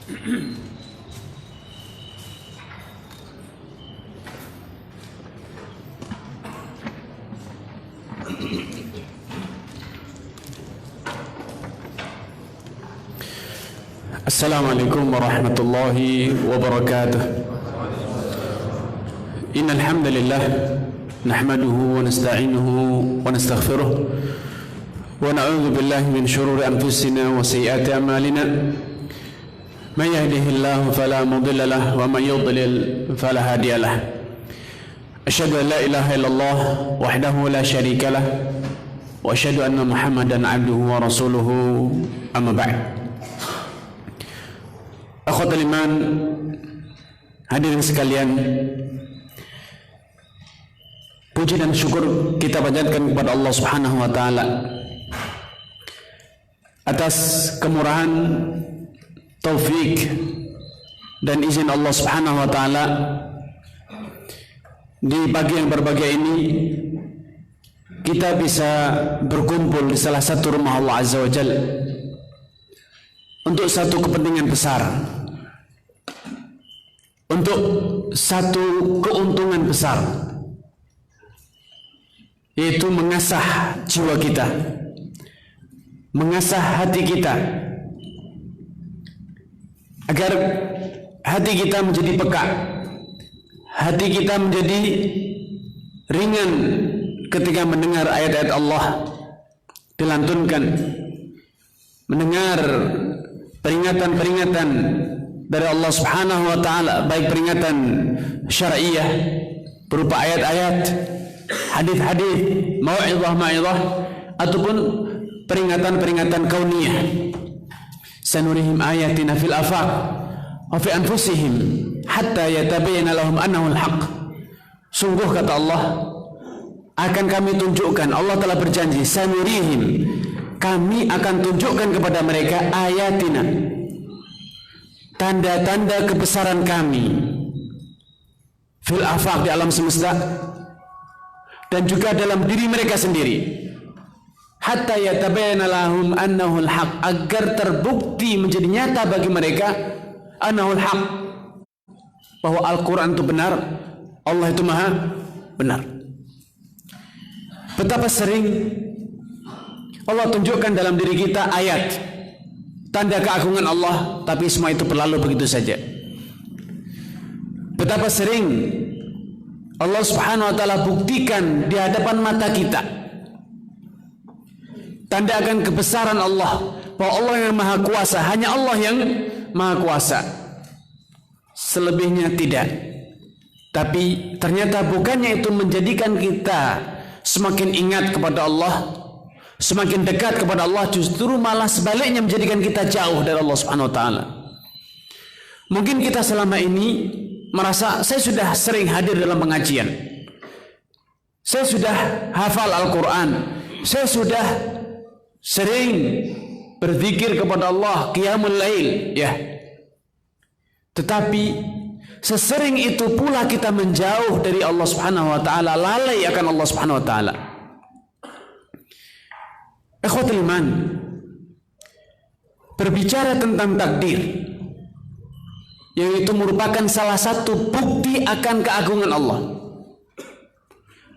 Assalamualaikum warahmatullahi wabarakatuh. Innal hamdalillah nahmaduhu wa nasta'inuhu wa nastaghfiruh wa na'udzu billahi min shururi anfusina wa sayyiati a'malina. Man yahdihillahu fala mudilla lahu wa man yudlil fala hadiya lahu. Asyhadu an la ilaha illallah wahdahu la syarika lah wa asyhadu anna Muhammadan 'abduhu wa rasuluhu, amma ba'd. Akhwatul iman, hadirin sekalian, puji dan syukur kita panjatkan kepada Allah Subhanahu wa taala atas kemurahan, taufik dan izin Allah Subhanahu wa taala. Di pagi yang berbahagia ini kita bisa berkumpul di salah satu rumah Allah Azza wa Jalla untuk satu kepentingan besar, untuk satu keuntungan besar, yaitu mengasah jiwa kita, mengasah hati kita, agar hati kita menjadi peka, hati kita menjadi ringan ketika mendengar ayat-ayat Allah dilantunkan, mendengar peringatan-peringatan dari Allah Subhanahu wa taala, baik peringatan syar'iyyah berupa ayat-ayat, hadis-hadis, mau'izah ataupun peringatan-peringatan kauniyah. Sanurihim ayatina fil afaq wa fi anfusihim hatta yatabayyana lahum annahu al-haq. Sungguh kata Allah, akan kami tunjukkan, Allah telah berjanji, sanurihim, kami akan tunjukkan kepada mereka ayatina, tanda-tanda kebesaran kami, fil afaq, di alam semesta, dan juga dalam diri mereka sendiri, hatta yatabayyana lahum annahu al-haq, agar terbukti menjadi nyata bagi mereka annahu al-haq, bahwa Al-Quran itu benar, Allah itu maha benar. Betapa sering Allah tunjukkan dalam diri kita ayat, tanda keagungan Allah, tapi semua itu berlalu begitu saja. Betapa sering Allah Subhanahu wa taala buktikan di hadapan mata kita tanda akan kebesaran Allah, bahwa Allah yang maha kuasa, hanya Allah yang maha kuasa, selebihnya tidak. Tapi ternyata bukannya itu menjadikan kita semakin ingat kepada Allah, semakin dekat kepada Allah, justru malah sebaliknya menjadikan kita jauh dari Allah Subhanahu wa taala. Mungkin kita selama ini merasa, saya sudah sering hadir dalam pengajian, saya sudah hafal Al-Quran, saya sudah sering berzikir kepada Allah, qiyamul lail, ya. Tetapi sesering itu pula kita menjauh dari Allah Subhanahu wa taala, lalai akan Allah Subhanahu wa taala. Ikhwatul iman, berbicara tentang takdir, yaitu merupakan salah satu bukti akan keagungan Allah.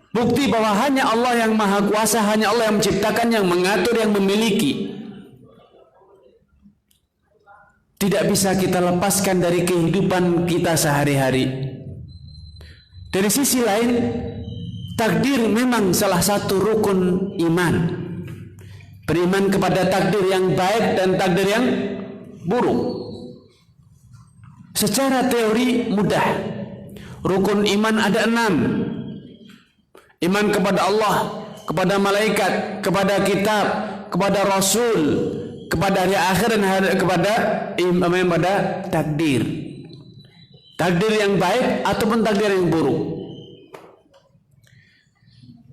Bukti bahwa hanya Allah yang maha kuasa, hanya Allah yang menciptakan, yang mengatur, yang memiliki. Tidak bisa kita lepaskan dari kehidupan kita sehari-hari. Dari sisi lain, takdir memang salah satu rukun iman. Beriman kepada takdir yang baik dan takdir yang buruk. Secara teori mudah. Rukun iman ada 6. Iman kepada Allah, kepada malaikat, kepada kitab, kepada Rasul, kepada hari akhir, dan kepada takdir. Takdir yang baik ataupun takdir yang buruk.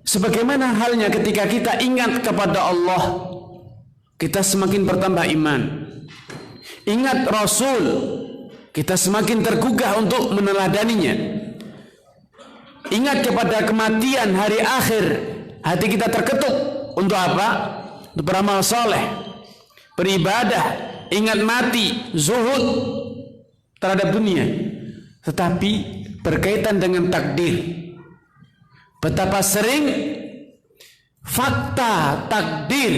Sebagaimana halnya ketika kita ingat kepada Allah, kita semakin bertambah iman. Ingat Rasul, kita semakin tergugah untuk meneladaninya. Ingat kepada kematian, hari akhir, hati kita terketuk. Untuk apa? Untuk beramal soleh, beribadah, ingat mati, zuhud terhadap dunia, tetapi berkaitan dengan takdir. Betapa sering fakta takdir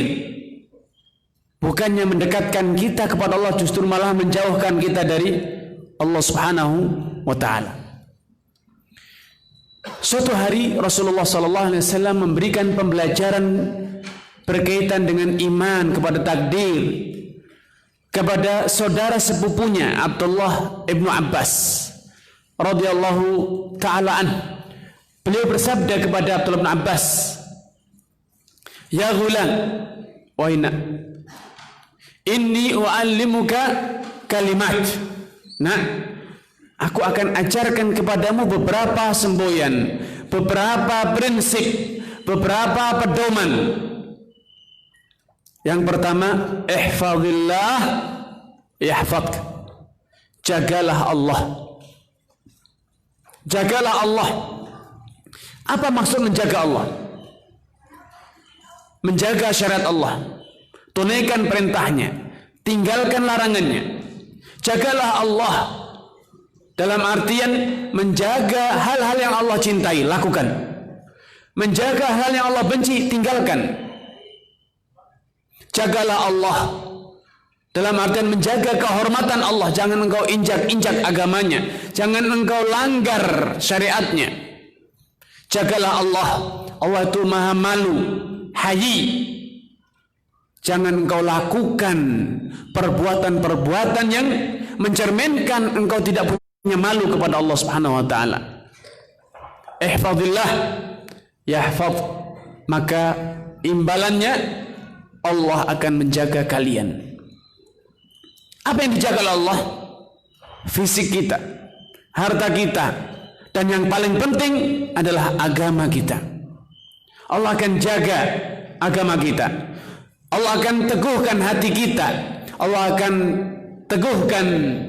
bukannya mendekatkan kita kepada Allah, justru malah menjauhkan kita dari Allah Subhanahu wa taala. Suatu hari Rasulullah SAW memberikan pembelajaran berkaitan dengan iman kepada takdir kepada saudara sepupunya Abdullah ibnu Abbas radhiyallahu taala an. Beliau bersabda kepada Abdullah ibnu Abbas, "Ya ghulam, wahai nak, inni u'allimuka kalimat." Nah, aku akan ajarkan kepadamu beberapa semboyan, beberapa prinsip, beberapa pedoman. Yang pertama, ihfazillah yahfazk. Jagalah Allah. Jagalah Allah. Apa maksud menjaga Allah? Menjaga syariat Allah. Tunaikan perintahnya, tinggalkan larangannya. Jagalah Allah dalam artian menjaga hal-hal yang Allah cintai, lakukan. Menjaga hal yang Allah benci, tinggalkan. Jagalah Allah dalam artian menjaga kehormatan Allah. Jangan engkau injak-injak agamanya, jangan engkau langgar syariatnya. Jagalah Allah. Allah itu maha malu, hayi. Jangan engkau lakukan perbuatan-perbuatan yang mencerminkan engkau tidak punya malu kepada Allah Subhanahu wa taala. Ihfazillah yahfaz, maka imbalannya Allah akan menjaga kalian. Apa yang dijaga oleh Allah? Fisik kita, harta kita, dan yang paling penting adalah agama kita. Allah akan jaga agama kita. Allah akan teguhkan hati kita. Allah akan teguhkan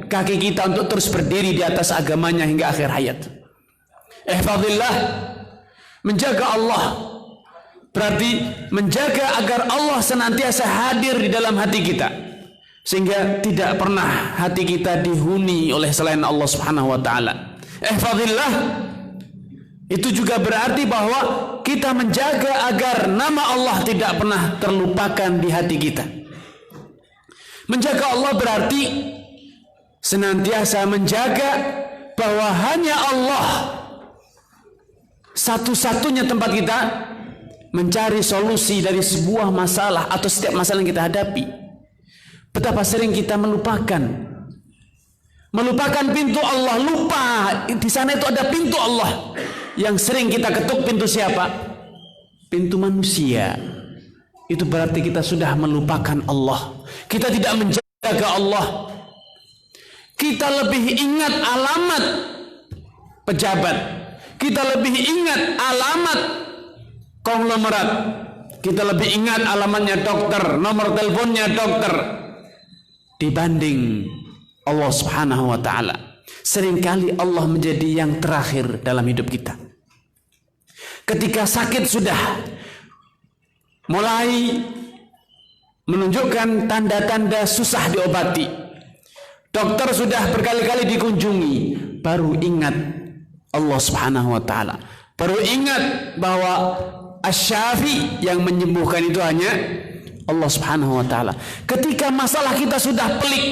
kaki kita untuk terus berdiri di atas agamanya hingga akhir hayat. Ihfazillah, menjaga Allah berarti menjaga agar Allah senantiasa hadir di dalam hati kita, sehingga tidak pernah hati kita dihuni oleh selain Allah Subhanahu wa taala. Ihfazillah itu juga berarti bahwa kita menjaga agar nama Allah tidak pernah terlupakan di hati kita. Menjaga Allah berarti senantiasa menjaga bahwa hanya Allah satu-satunya tempat kita mencari solusi dari sebuah masalah atau setiap masalah yang kita hadapi. Betapa sering kita melupakan pintu Allah, lupa di sana itu ada pintu Allah. Yang sering kita ketuk pintu siapa? Pintu manusia. Itu berarti kita sudah melupakan Allah. Kita tidak menjaga Allah. Kita lebih ingat alamat pejabat. Kita lebih ingat alamat konglomerat. Kita lebih ingat alamatnya dokter, nomor teleponnya dokter, dibanding Allah Subhanahu wa ta'ala. Seringkali Allah menjadi yang terakhir dalam hidup kita. Ketika sakit sudah mulai menunjukkan tanda-tanda susah diobati, dokter sudah berkali-kali dikunjungi, baru ingat Allah Subhanahu wa ta'ala. Baru ingat bahwa Asy-Syafi yang menyembuhkan itu hanya Allah Subhanahu wa ta'ala. Ketika masalah kita sudah pelik,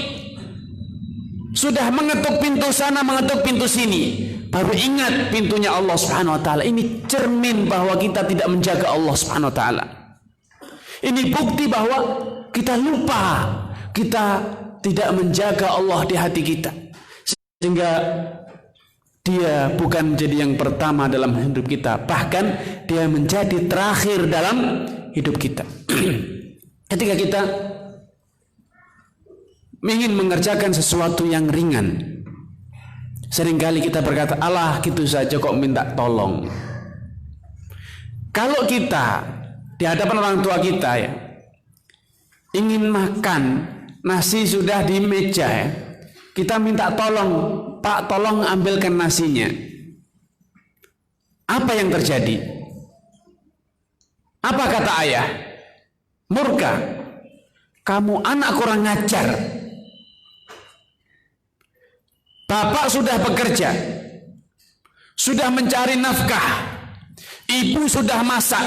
sudah mengetuk pintu sana, mengetuk pintu sini, baru ingat pintunya Allah Subhanahu wa ta'ala. Ini cermin bahwa kita tidak menjaga Allah Subhanahu wa ta'ala. Ini bukti bahwa kita lupa, kita tidak menjaga Allah di hati kita, sehingga Dia bukan menjadi yang pertama dalam hidup kita, bahkan Dia menjadi terakhir dalam hidup kita. Ketika kita ingin mengerjakan sesuatu yang ringan, seringkali kita berkata, alah gitu saja kok minta tolong. Kalau kita di hadapan orang tua kita ya, ingin makan, nasi sudah di meja ya, kita minta tolong, Pak tolong ambilkan nasinya. Apa yang terjadi? Apa kata ayah? Murka. Kamu anak kurang ngajar. Bapak sudah bekerja, sudah mencari nafkah, ibu sudah masak,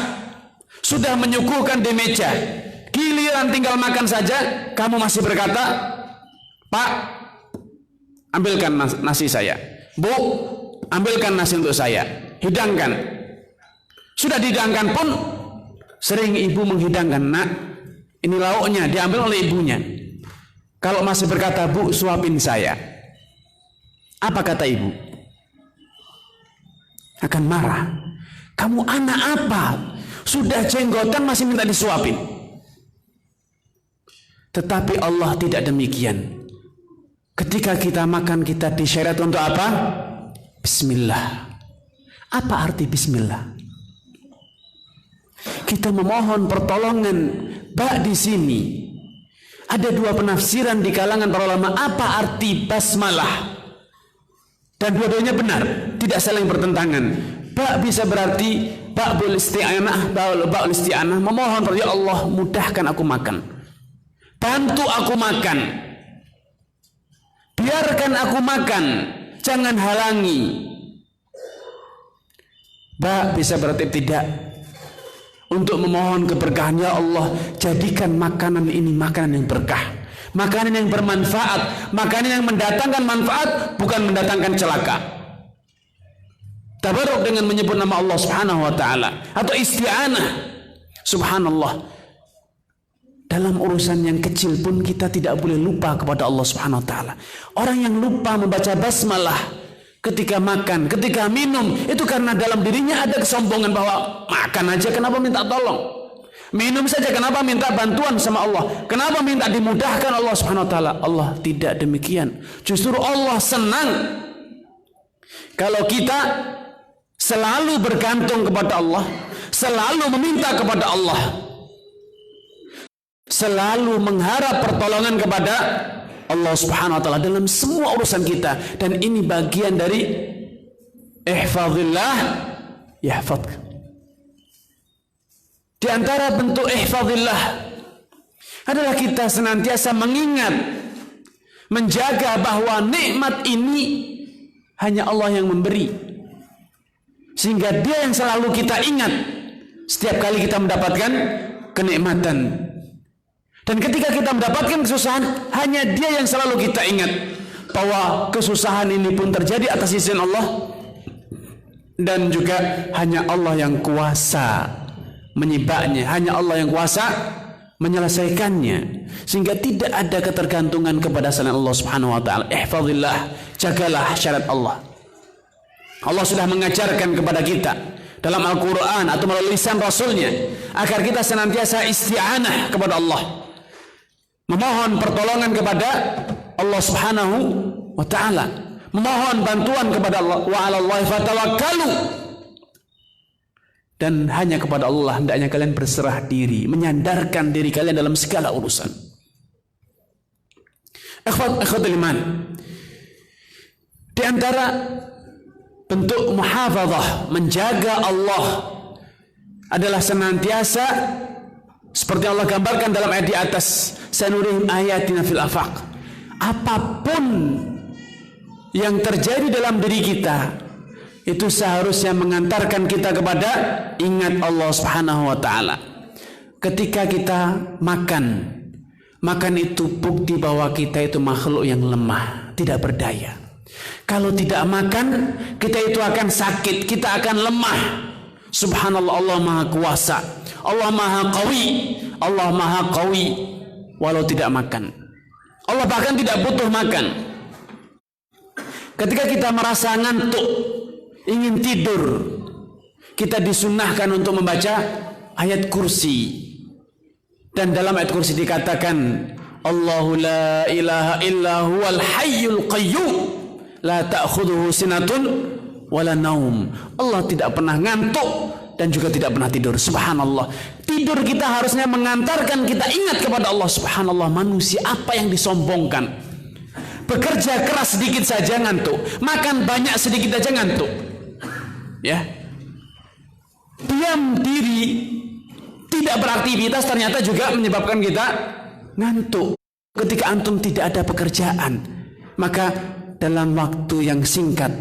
sudah menyuguhkan di meja, giliran tinggal makan saja, kamu masih berkata, Pak, ambilkan nasi saya. Bu, ambilkan nasi untuk saya. Hidangkan. Sudah dihidangkan pun, sering ibu menghidangkan, nak, ini lauknya, diambil oleh ibunya. Kalau masih berkata, Bu, suapin saya, apa kata ibu? Akan marah. Kamu anak apa? Sudah jenggotan masih minta disuapin. Tetapi Allah tidak demikian. Ketika kita makan, kita disyariat untuk apa? Bismillah. Apa arti bismillah? Kita memohon pertolongan. Bak di sini ada dua penafsiran di kalangan para ulama apa arti basmalah. Dan dua-duanya benar, tidak saling bertentangan. Ba bisa berarti ba'ul isti'anah, ba'ul isti'anah, memohon kepada Allah, mudahkan aku makan. Bantu aku makan. Biarkan aku makan, jangan halangi. Ba bisa berarti tidak. Untuk memohon keberkahan, ya Allah, jadikan makanan ini makanan yang berkah. Makanan yang bermanfaat, makanan yang mendatangkan manfaat, bukan mendatangkan celaka. Tabarruk dengan menyebut nama Allah Subhanahu wa taala atau isti'anah. Subhanallah. Dalam urusan yang kecil pun kita tidak boleh lupa kepada Allah Subhanahu wa taala. Orang yang lupa membaca basmalah ketika makan, ketika minum, itu karena dalam dirinya ada kesombongan bahwa makan aja kenapa minta tolong? Minum saja kenapa minta bantuan sama Allah? Kenapa minta dimudahkan Allah Subhanahu wa taala? Allah tidak demikian. Justru Allah senang kalau kita selalu bergantung kepada Allah, selalu meminta kepada Allah, selalu mengharap pertolongan kepada Allah Subhanahu wa taala dalam semua urusan kita. Dan ini bagian dari ihfazillah yahfazka. Di antara bentuk ihfazillah adalah kita senantiasa mengingat, menjaga bahwa nikmat ini hanya Allah yang memberi. Sehingga Dia yang selalu kita ingat setiap kali kita mendapatkan kenikmatan. Dan ketika kita mendapatkan kesusahan, hanya Dia yang selalu kita ingat bahwa kesusahan ini pun terjadi atas izin Allah. Dan juga hanya Allah yang kuasa menyibaknya, hanya Allah yang kuasa menyelesaikannya, sehingga tidak ada ketergantungan kepada selain Allah Subhanahu wa taala. Ihfazillah, jagalah syariat Allah. Allah sudah mengajarkan kepada kita dalam Al-Quran atau melalui lisan Rasulnya agar kita senantiasa isti'anah kepada Allah, memohon pertolongan kepada Allah Subhanahu wa taala, memohon bantuan kepada Allah. Wa 'alallahi fatawakkalu. Dan hanya kepada Allah hendaknya kalian berserah diri, menyandarkan diri kalian dalam segala urusan. Ikhwatul iman, di antara bentuk muhafazah, menjaga Allah, adalah senantiasa seperti Allah gambarkan dalam ayat di atas, sanurihim ayatina fil afaq. Apapun yang terjadi dalam diri kita, itu seharusnya mengantarkan kita kepada ingat Allah Subhanahu wa taala. Ketika kita makan itu bukti bahwa kita itu makhluk yang lemah, tidak berdaya. Kalau tidak makan, kita itu akan sakit, kita akan lemah. Subhanallah, Allah Maha Kuasa, Allah Maha Qawi, Allah Maha Qawi walau tidak makan. Allah bahkan tidak butuh makan. Ketika kita merasa ngantuk, ingin tidur, kita disunnahkan untuk membaca ayat kursi. Dan dalam ayat kursi dikatakan, Allahu la ilaha illa huwal hayyul qayyum la ta'khudhuhu sinatun wala naum. Allah tidak pernah ngantuk dan juga tidak pernah tidur. Subhanallah. Tidur kita harusnya mengantarkan kita ingat kepada Allah. Subhanallah, manusia apa yang disombongkan? Bekerja keras sedikit saja ngantuk, makan banyak sedikit saja ngantuk. Ya, diam diri, tidak beraktivitas ternyata juga menyebabkan kita ngantuk. Ketika antum tidak ada pekerjaan, maka dalam waktu yang singkat.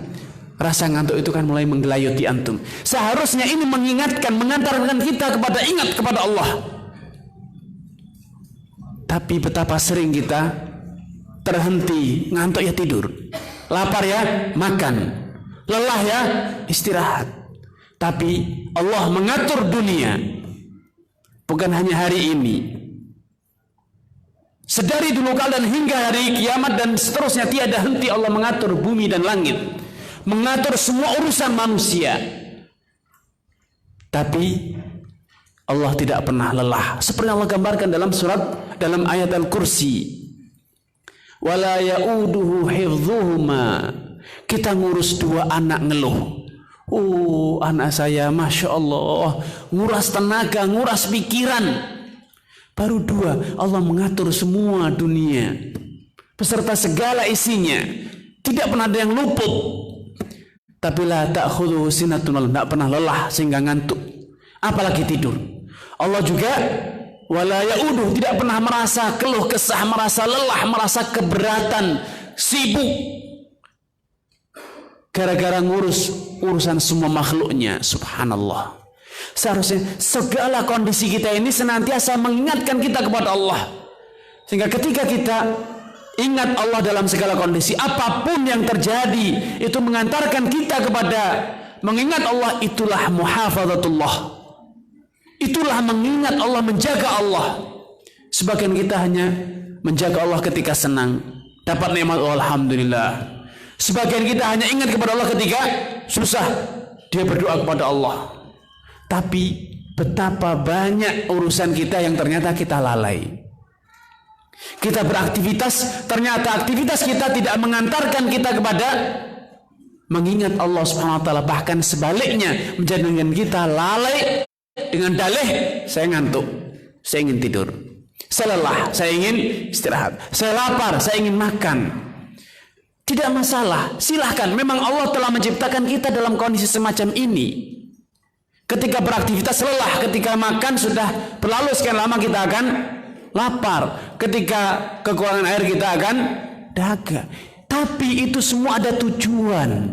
Rasa ngantuk itu kan mulai menggelayuti antum. Seharusnya ini mengingatkan, mengantarkan kita kepada ingat kepada Allah. Tapi betapa sering kita terhenti, ngantuk ya tidur, lapar ya makan, lelah ya istirahat. Tapi Allah mengatur dunia, bukan hanya hari ini, sedari dulu kala dan hingga hari kiamat dan seterusnya, tiada henti Allah mengatur bumi dan langit, mengatur semua urusan manusia. Tapi Allah tidak pernah lelah, seperti Allah gambarkan dalam ayat Al-Kursi, wala ya'uduhu hifdhuhuma. Kita ngurus 2 anak ngeluh, anak saya Masya Allah nguras tenaga, nguras pikiran. Baru 2, Allah mengatur semua dunia beserta segala isinya, tidak pernah ada yang luput. Tapi la ta'khudhuhu sinatun, tidak pernah lelah sehingga ngantuk, apalagi tidur. Allah juga wala ya'uduh, tidak pernah merasa keluh kesah, merasa lelah, merasa keberatan, sibuk gara-gara ngurus urusan semua makhluknya. Subhanallah. Seharusnya segala kondisi kita ini senantiasa mengingatkan kita kepada Allah, sehingga ketika kita ingat Allah dalam segala kondisi, apapun yang terjadi, itu mengantarkan kita kepada mengingat Allah. Itulah muhafazatullah, itulah mengingat Allah, menjaga Allah. Sebagian kita hanya menjaga Allah ketika senang, dapat nikmat, alhamdulillah. Sebagian kita hanya ingat kepada Allah ketika susah, dia berdoa kepada Allah. Tapi betapa banyak urusan kita yang ternyata kita lalai. Kita beraktivitas, ternyata aktivitas kita tidak mengantarkan kita kepada mengingat Allah Subhanahu wa taala, bahkan sebaliknya menjadikan kita lalai dengan dalih, saya ngantuk, saya ingin tidur, saya lelah, saya ingin istirahat, saya lapar, saya ingin makan. Tidak masalah, silahkan. Memang Allah telah menciptakan kita dalam kondisi semacam ini. Ketika beraktivitas lelah, ketika makan sudah berlalu sekian lama kita akan lapar, ketika kekurangan air kita akan dahaga. Tapi itu semua ada tujuan.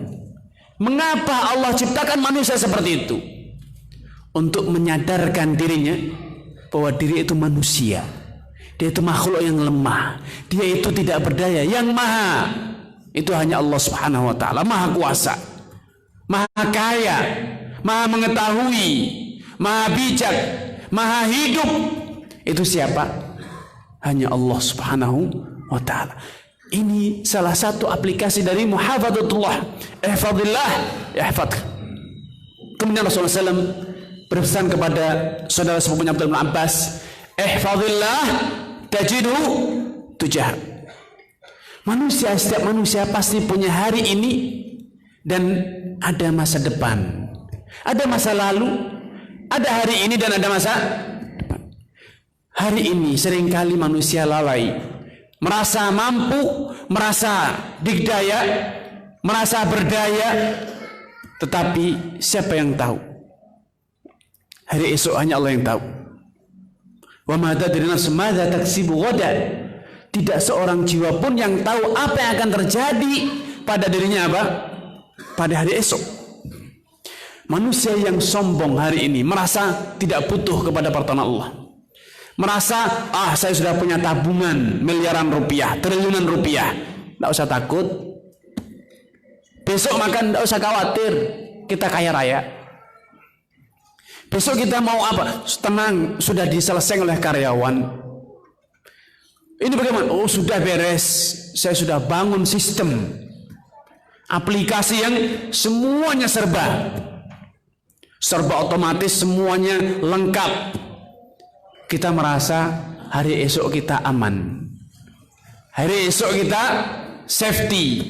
Mengapa Allah ciptakan manusia seperti itu? Untuk menyadarkan dirinya bahwa diri itu manusia, dia itu makhluk yang lemah, dia itu tidak berdaya. Yang maha itu hanya Allah Subhanahu wa taala, maha kuasa, maha kaya, maha mengetahui, maha bijak, maha hidup. Itu siapa? Hanya Allah Subhanahu wa taala. Ini salah satu aplikasi dari muhafadzatullah. Ihfadillah yahfadz. Kemudian Rasulullah SAW berpesan kepada saudara sepupunya Abdullah bin Abbas, ihfadillah tajidhu tujah. Setiap manusia pasti punya hari ini dan ada masa depan, ada masa lalu, ada hari ini dan ada masa depan. Hari ini seringkali manusia lalai, merasa mampu, merasa dikdaya, merasa berdaya, tetapi siapa yang tahu? Hari esok hanya Allah yang tahu. Wa ma tadri nafsun madza taksibu ghadan. Tidak seorang jiwa pun yang tahu apa yang akan terjadi pada dirinya pada hari esok. Manusia yang sombong hari ini merasa tidak butuh kepada pertolongan Allah, merasa saya sudah punya tabungan miliaran rupiah, triliunan rupiah, tidak usah takut, besok makan tidak usah khawatir, kita kaya raya. Besok kita mau apa? Tenang, sudah diselesaikan oleh karyawan. Ini bagaimana? Sudah beres, saya sudah bangun sistem aplikasi yang semuanya serba otomatis, semuanya lengkap. Kita merasa hari esok kita aman, hari esok kita safety.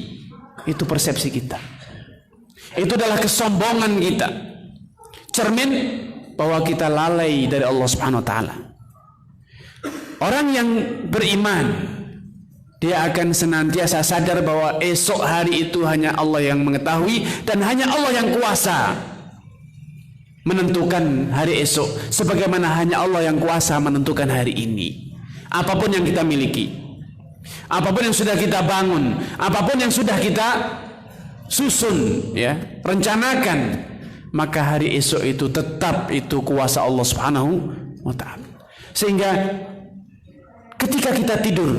Itu persepsi kita, itu adalah kesombongan kita, cermin bahwa kita lalai dari Allah Subhanahu wa taala. Orang yang beriman, dia akan senantiasa sadar bahwa esok hari itu hanya Allah yang mengetahui dan hanya Allah yang kuasa menentukan hari esok, sebagaimana hanya Allah yang kuasa menentukan hari ini. Apapun yang kita miliki, apapun yang sudah kita bangun, apapun yang sudah kita susun, ya, rencanakan, maka hari esok itu tetap itu kuasa Allah Subhanahu wa ta'ala. Sehingga ketika kita tidur,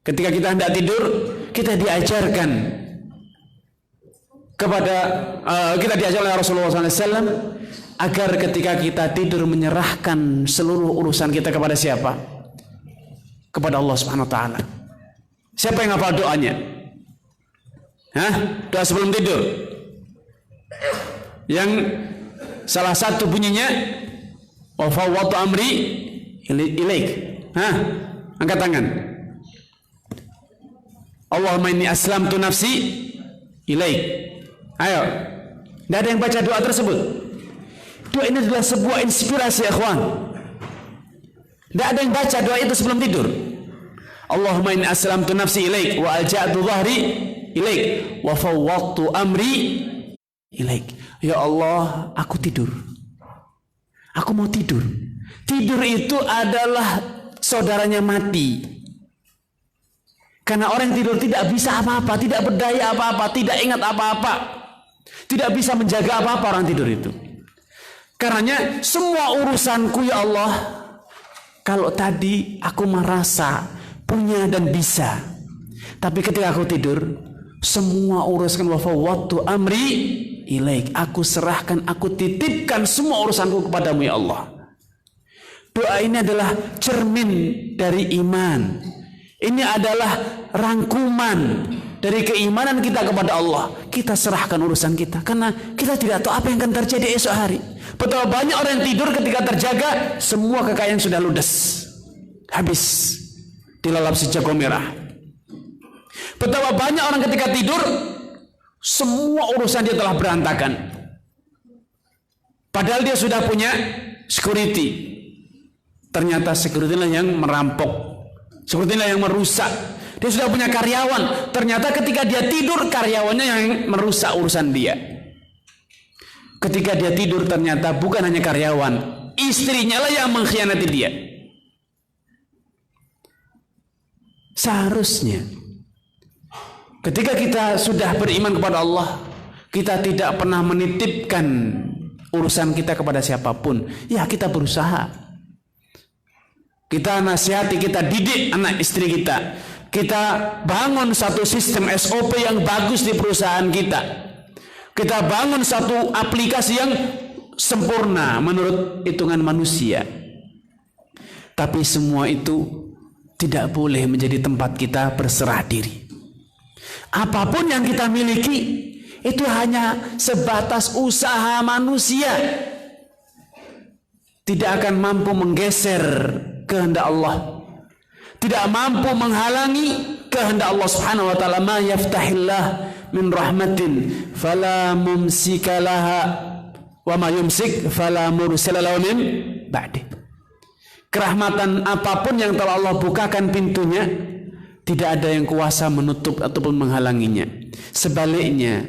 ketika kita hendak tidur, kita diajarkan kita diajar oleh Rasulullah SAW agar ketika kita tidur menyerahkan seluruh urusan kita kepada siapa? Kepada Allah Subhanahu wa ta'ala. Siapa yang hafal doanya? Doa sebelum tidur. Yang salah satu bunyinya wa fawwadtu amri ilaik. Angkat tangan. Allahumma inni aslamtu nafsi ilaik. Ayo. Tidak ada yang baca doa tersebut. Doa ini adalah sebuah inspirasi, ikhwan. Tidak ada yang baca doa itu sebelum tidur. Allahumma inni aslamtu nafsi ilaik wa alja'tu dhahri ilaik wa fawwadtu amri ilaik. Ya Allah, aku tidur. Aku mau tidur. Tidur itu adalah saudaranya mati. Karena orang yang tidur tidak bisa apa-apa, tidak berdaya apa-apa, tidak ingat apa-apa, tidak bisa menjaga apa-apa orang tidur itu. Karenanya semua urusanku, ya Allah, kalau tadi aku merasa punya dan bisa, tapi ketika aku tidur, semua urusan wa fawwadtu amri ilaik, aku serahkan, aku titipkan semua urusanku kepadamu, ya Allah. Doa ini adalah cermin dari iman. Ini adalah rangkuman dari keimanan kita kepada Allah. Kita serahkan urusan kita, karena kita tidak tahu apa yang akan terjadi esok hari. Betapa banyak orang yang tidur ketika terjaga, semua kekayaan sudah ludes, habis dilalap si jago merah. Betapa banyak orang ketika tidur, semua urusan dia telah berantakan. Padahal dia sudah punya security. Ternyata security lah yang merampok, security lah yang merusak. Dia sudah punya karyawan. Ternyata ketika dia tidur, karyawannya yang merusak urusan dia. Ketika dia tidur, ternyata bukan hanya karyawan, istrinya lah yang mengkhianati dia. Seharusnya ketika kita sudah beriman kepada Allah, kita tidak pernah menitipkan urusan kita kepada siapapun. Ya, kita berusaha. Kita nasihati, kita didik anak istri kita. Kita bangun satu sistem SOP yang bagus di perusahaan kita. Kita bangun satu aplikasi yang sempurna menurut hitungan manusia. Tapi semua itu tidak boleh menjadi tempat kita berserah diri. Apapun yang kita miliki itu hanya sebatas usaha manusia, tidak akan mampu menggeser kehendak Allah, tidak mampu menghalangi kehendak Allah Subhanahu wa ta'ala. Ma yaftahillah min rahmatin fala mumsika laha wa ma yumsik fala mursila lahu min ba'di. Kerahmatan apapun yang telah Allah bukakan pintunya, tidak ada yang kuasa menutup ataupun menghalanginya. Sebaliknya,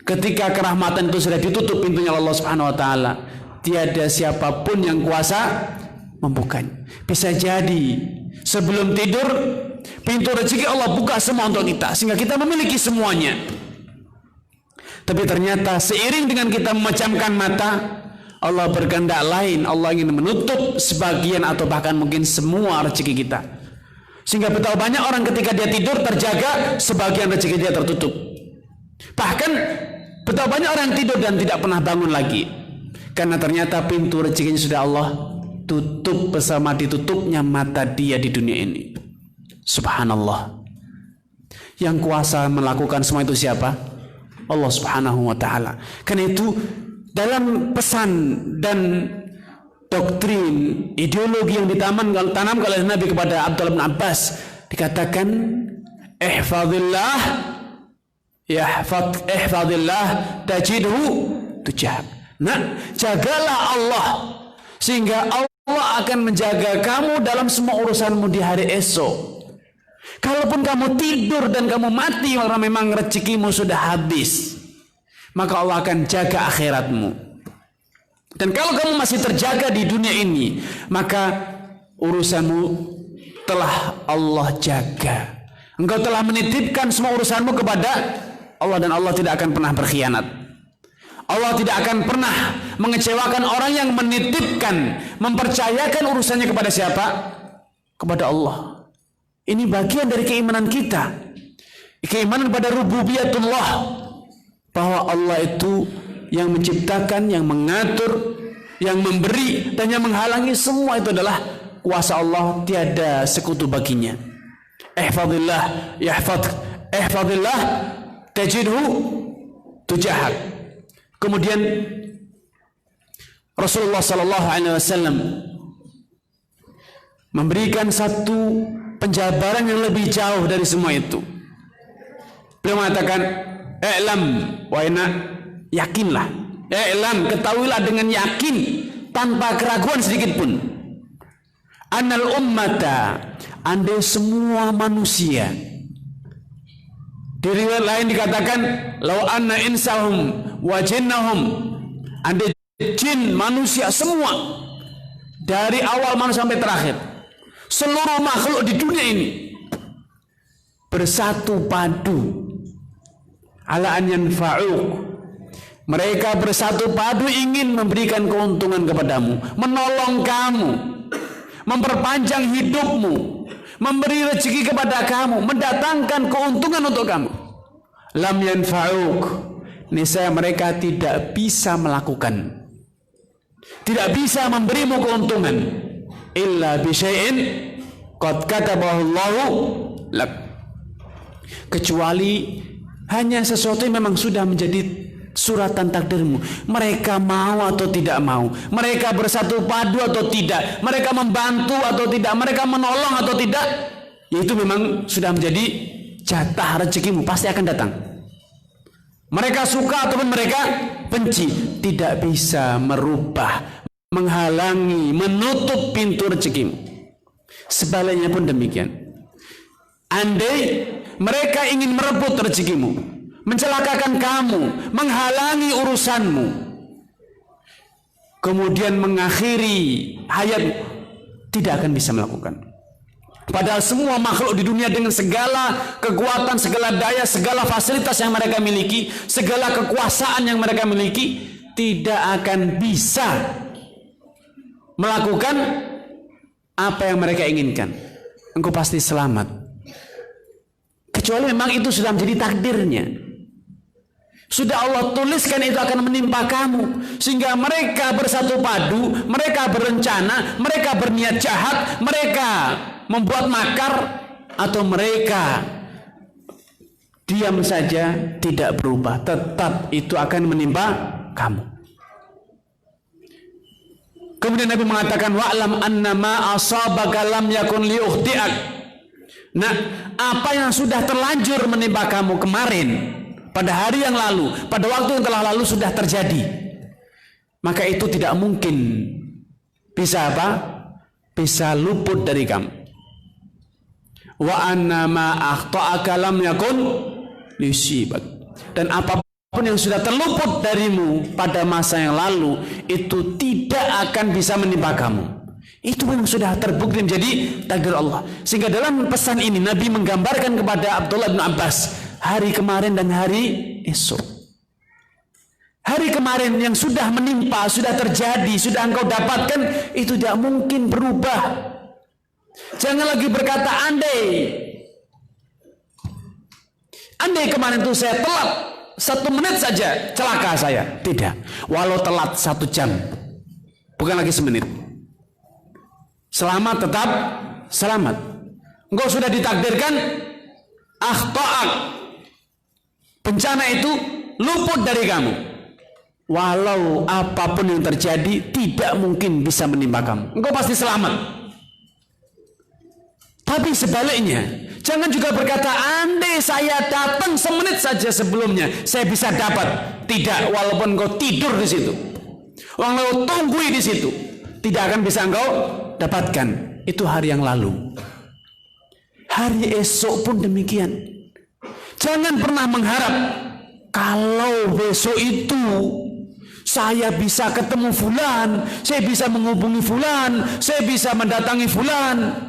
ketika kerahmatan itu sudah ditutup pintunya Allah Subhanahu wa ta'ala, tiada siapapun yang kuasa membukanya. Bisa jadi sebelum tidur pintu rezeki Allah buka semua untuk kita, sehingga kita memiliki semuanya. Tapi ternyata seiring dengan kita memejamkan mata, Allah berkehendak lain. Allah ingin menutup sebagian atau bahkan mungkin semua rezeki kita. Sehingga betapa banyak orang ketika dia tidur terjaga, sebagian rezeki dia tertutup. Bahkan betapa banyak orang tidur dan tidak pernah bangun lagi, karena ternyata pintu rezekinya sudah Allah tutup bersama ditutupnya mata dia di dunia ini. Subhanallah. Yang kuasa melakukan semua itu siapa? Allah Subhanahu wa ta'ala. Karena itu dalam pesan dan doktrin, ideologi yang ditanamkan oleh Nabi kepada Abdullah bin Abbas, dikatakan ihfazillah ihfazillah tajidhu tujahak. Nah, jagalah Allah sehingga Allah akan menjaga kamu dalam semua urusanmu di hari esok. Kalaupun kamu tidur dan kamu mati karena memang rezekimu sudah habis, maka Allah akan jaga akhiratmu. Dan kalau kamu masih terjaga di dunia ini, maka urusanmu telah Allah jaga. Engkau telah menitipkan semua urusanmu kepada Allah, dan Allah tidak akan pernah berkhianat. Allah tidak akan pernah mengecewakan orang yang menitipkan, mempercayakan urusannya kepada siapa? Kepada Allah. Ini bagian dari keimanan kita. Keimanan pada rububiyatullah, bahwa Allah itu yang menciptakan, yang mengatur, yang memberi, dan yang menghalangi. Semua itu adalah kuasa Allah, tiada sekutu baginya. Ihfadillah yahfadk, ihfadillah tajidhu tujahak. Kemudian Rasulullah sallallahu alaihi wasallam memberikan satu penjabaran yang lebih jauh dari semua itu. Beliau mengatakan, "I'lam wa inna," yakinlah. "I'lam," ketahuilah dengan yakin tanpa keraguan sedikit pun. "Annal ummata," andai semua manusia. Di riwayat lain dikatakan, "Lau anna insahum wa jinnahum," andai jin, manusia semua, dari awal manusia sampai terakhir, seluruh makhluk di dunia ini bersatu padu, ala an yanfa'uk, mereka bersatu padu ingin memberikan keuntungan kepadamu, menolong kamu, memperpanjang hidupmu, memberi rezeki kepada kamu, mendatangkan keuntungan untuk kamu. Lam yanfa'uk, niscaya mereka tidak bisa melakukan, tidak bisa memberimu keuntungan, illa bisyai'in qad katabahu Allahu lak, kecuali hanya sesuatu yang memang sudah menjadi suratan takdirmu. Mereka mau atau tidak mau, mereka bersatu padu atau tidak, mereka membantu atau tidak, mereka menolong atau tidak, itu memang sudah menjadi jatah rezekimu, pasti akan datang. Mereka suka ataupun mereka benci, tidak bisa merubah, menghalangi, menutup pintu rezekimu. Sebaliknya pun demikian. Andai mereka ingin merebut rezekimu, mencelakakan kamu, menghalangi urusanmu, kemudian mengakhiri hayatmu, tidak akan bisa melakukan. Padahal semua makhluk di dunia dengan segala kekuatan, segala daya, segala fasilitas yang mereka miliki, segala kekuasaan yang mereka miliki, tidak akan bisa melakukan apa yang mereka inginkan. Engkau pasti selamat, kecuali memang itu sudah menjadi takdirnya. Sudah Allah tuliskan itu akan menimpa kamu, sehingga mereka bersatu padu, mereka berencana, mereka berniat jahat, mereka membuat makar, atau mereka diam saja tidak berubah, tetap itu akan menimpa kamu. Kemudian Nabi mengatakan, wa'lam annama asabaka lam yakun liukhti'ak. Nah, apa yang sudah terlanjur menimpa kamu kemarin, pada hari yang lalu, pada waktu yang telah lalu sudah terjadi, maka itu tidak mungkin bisa apa? Bisa luput dari kamu. Wa annama akhta'aka lam yakun lisibak. Dan apapun yang sudah terluput darimu pada masa yang lalu, itu tidak akan bisa menimpa kamu. Itu yang sudah terbukti menjadi takdir Allah. Sehingga dalam pesan ini Nabi menggambarkan kepada Abdullah bin Abbas hari kemarin dan hari esok. Hari kemarin yang sudah menimpa, sudah terjadi, sudah engkau dapatkan, itu tidak mungkin berubah. Jangan lagi berkata andai kemarin itu saya telat 1 menit saja celaka saya. Tidak, walau telat 1 jam, bukan lagi semenit, selamat tetap selamat. Engkau sudah ditakdirkan akhta'ak, bencana itu luput dari kamu. Walau apapun yang terjadi, tidak mungkin bisa menimpa kamu, engkau pasti selamat. Tapi sebaliknya, jangan juga berkata andai saya datang semenit saja sebelumnya saya bisa dapat. Tidak, walaupun engkau tidur di situ, walau tunggui di situ, tidak akan bisa engkau dapatkan. Itu hari yang lalu. Hari esok pun demikian. Jangan pernah mengharap kalau besok itu saya bisa ketemu fulan, saya bisa menghubungi fulan, saya bisa mendatangi fulan,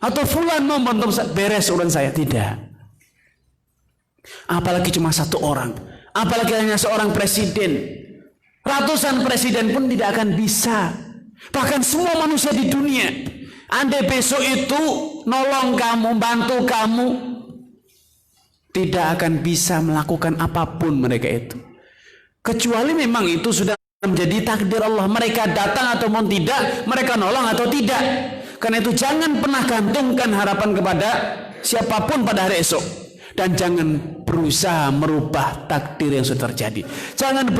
Atau fulan mau bantu beres urusan saya. Tidak. Apalagi cuma satu orang. Apalagi hanya seorang presiden. Ratusan presiden pun tidak akan bisa. Bahkan semua manusia di dunia. Andai besok itu nolong kamu, bantu kamu, tidak akan bisa melakukan apapun mereka itu. Kecuali memang itu sudah menjadi takdir Allah. Mereka datang ataupun tidak, mereka nolong atau tidak. Karena itu jangan pernah gantungkan harapan kepada siapapun pada hari esok. Dan jangan berusaha merubah takdir yang sudah terjadi. Jangan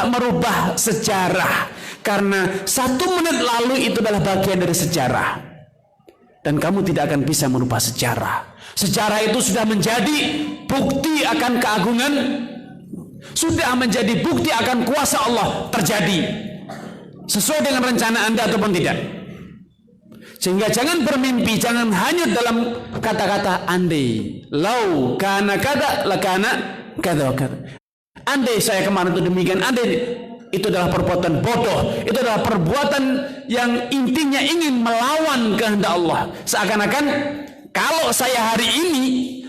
merubah sejarah. Karena 1 menit lalu itu adalah bagian dari sejarah. Dan kamu tidak akan bisa merubah sejarah. Sejarah itu sudah menjadi bukti akan keagungan. Sudah menjadi bukti akan kuasa Allah terjadi. Sesuai dengan rencana Anda ataupun tidak. Sehingga jangan bermimpi, jangan hanyut dalam kata-kata andai. Lau kana kada lakana kada kada. Andai saya kemarin itu demikian, andai itu adalah perbuatan bodoh. Itu adalah perbuatan yang intinya ingin melawan kehendak Allah. Seakan-akan kalau saya hari ini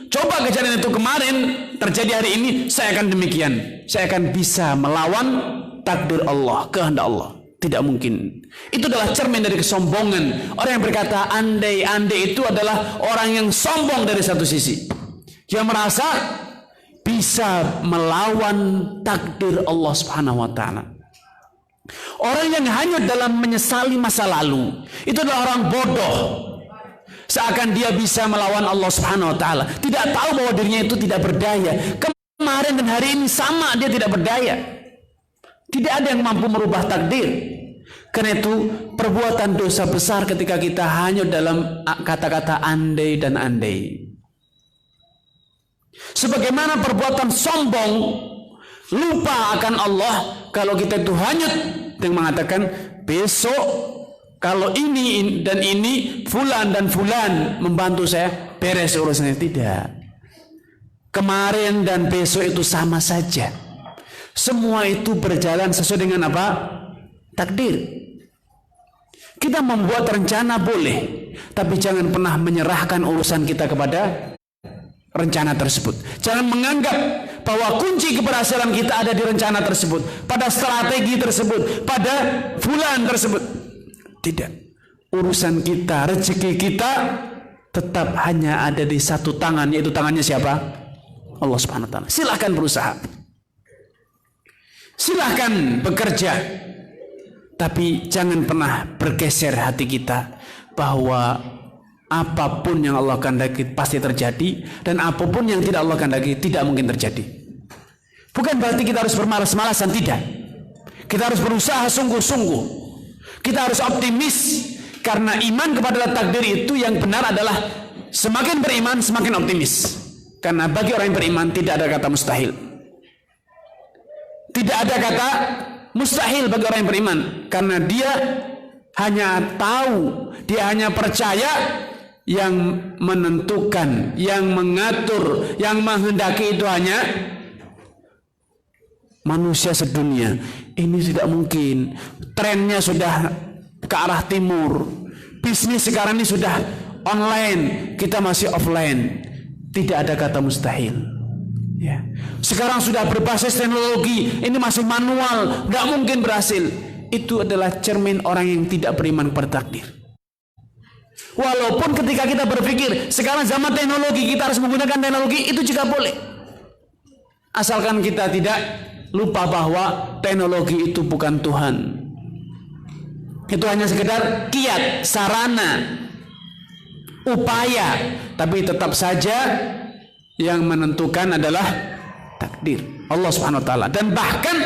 coba kejadian itu kemarin terjadi hari ini, saya akan demikian. Saya akan bisa melawan takdir Allah, kehendak Allah. Tidak mungkin. Itu adalah cermin dari kesombongan. Orang yang berkata andai itu adalah orang yang sombong dari satu sisi. Dia merasa bisa melawan takdir Allah Subhanahu wa taala. Orang yang hanyut dalam menyesali masa lalu, itu adalah orang bodoh. Seakan dia bisa melawan Allah Subhanahu wa taala. Tidak tahu bahwa dirinya itu tidak berdaya. Kemarin dan hari ini sama, dia tidak berdaya. Tidak ada yang mampu merubah takdir. Karena itu perbuatan dosa besar ketika kita hanyut dalam kata-kata andai dan andai. Sebagaimana perbuatan sombong, lupa akan Allah, kalau kita itu hanyut dengan mengatakan besok kalau ini dan ini, fulan dan fulan membantu saya, beres urusannya. Tidak. Kemarin dan besok itu sama saja. Semua itu berjalan sesuai dengan apa? Takdir. Kita membuat rencana boleh, tapi jangan pernah menyerahkan urusan kita kepada rencana tersebut. Jangan menganggap bahwa kunci keberhasilan kita ada di rencana tersebut, pada strategi tersebut, pada fulan tersebut. Tidak. Urusan kita, rezeki kita tetap hanya ada di satu tangan, yaitu tangannya siapa? Allah Subhanahu wa taala. Silahkan berusaha. Silahkan bekerja. Tapi jangan pernah bergeser hati kita bahwa apapun yang Allah kehendaki pasti terjadi, dan apapun yang tidak Allah kehendaki tidak mungkin terjadi. Bukan berarti kita harus bermalas-malasan, tidak. Kita harus berusaha sungguh-sungguh. Kita harus optimis, karena iman kepada takdir itu yang benar adalah semakin beriman semakin optimis. Karena bagi orang yang beriman tidak ada kata mustahil. Tidak ada kata mustahil bagi orang yang beriman, karena dia hanya tahu, dia hanya percaya yang menentukan, yang mengatur, yang menghendaki itu hanya manusia sedunia. Ini tidak mungkin. Trennya sudah ke arah timur. Bisnis sekarang ini sudah online, kita masih offline. Tidak ada kata mustahil. Ya. Sekarang sudah berbasis teknologi, ini masih manual, nggak mungkin berhasil. Itu adalah cermin orang yang tidak beriman kepada takdir. Walaupun ketika kita berpikir sekarang zaman teknologi, kita harus menggunakan teknologi, itu juga boleh. Asalkan kita tidak lupa bahwa teknologi itu bukan Tuhan. Itu hanya sekedar kiat, sarana, upaya, tapi tetap saja yang menentukan adalah takdir Allah Subhanahu wa taala. Dan bahkan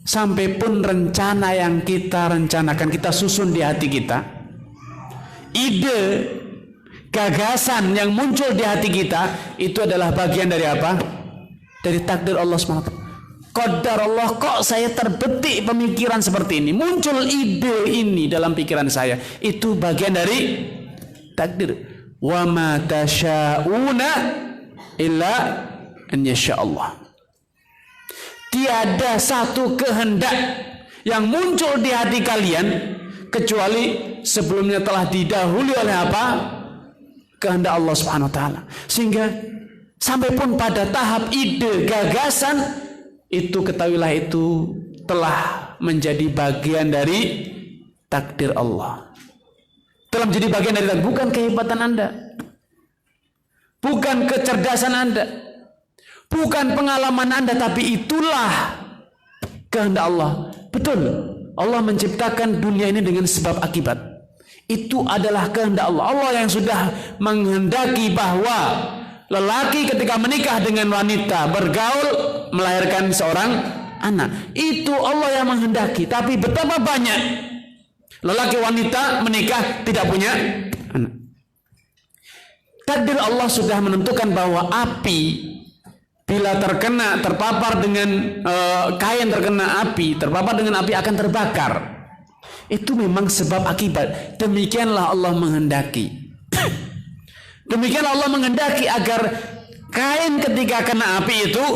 sampai pun rencana yang kita rencanakan, kita susun di hati kita, ide, gagasan yang muncul di hati kita, itu adalah bagian dari apa? Dari takdir Allah Subhanahu wa taala. Qadar Allah, kok saya terbetik pemikiran seperti ini, muncul ide ini dalam pikiran saya, itu bagian dari takdir. Wa ma tasyauna illa an yasha Allah. Tiada satu kehendak yang muncul di hati kalian kecuali sebelumnya telah didahului oleh apa? Kehendak Allah Subhanahu wa taala. Sehingga sampai pun pada tahap ide, gagasan, itu ketahuilah itu telah menjadi bagian dari takdir Allah. Telah menjadi bagian dari takdir. Bukan kehebatan Anda, bukan kecerdasan Anda, bukan pengalaman Anda, tapi itulah kehendak Allah. Betul, Allah menciptakan dunia ini dengan sebab akibat. Itu adalah kehendak Allah. Allah yang sudah menghendaki bahwa lelaki ketika menikah dengan wanita bergaul melahirkan seorang anak. Itu Allah yang menghendaki. Tapi betapa banyak lelaki wanita menikah tidak punya anak. Takdir Allah sudah menentukan bahwa api bila terpapar dengan kain terkena api, terpapar dengan api akan terbakar. Itu memang sebab akibat. Demikianlah Allah menghendaki. Demikianlah Allah menghendaki agar kain ketika kena api itu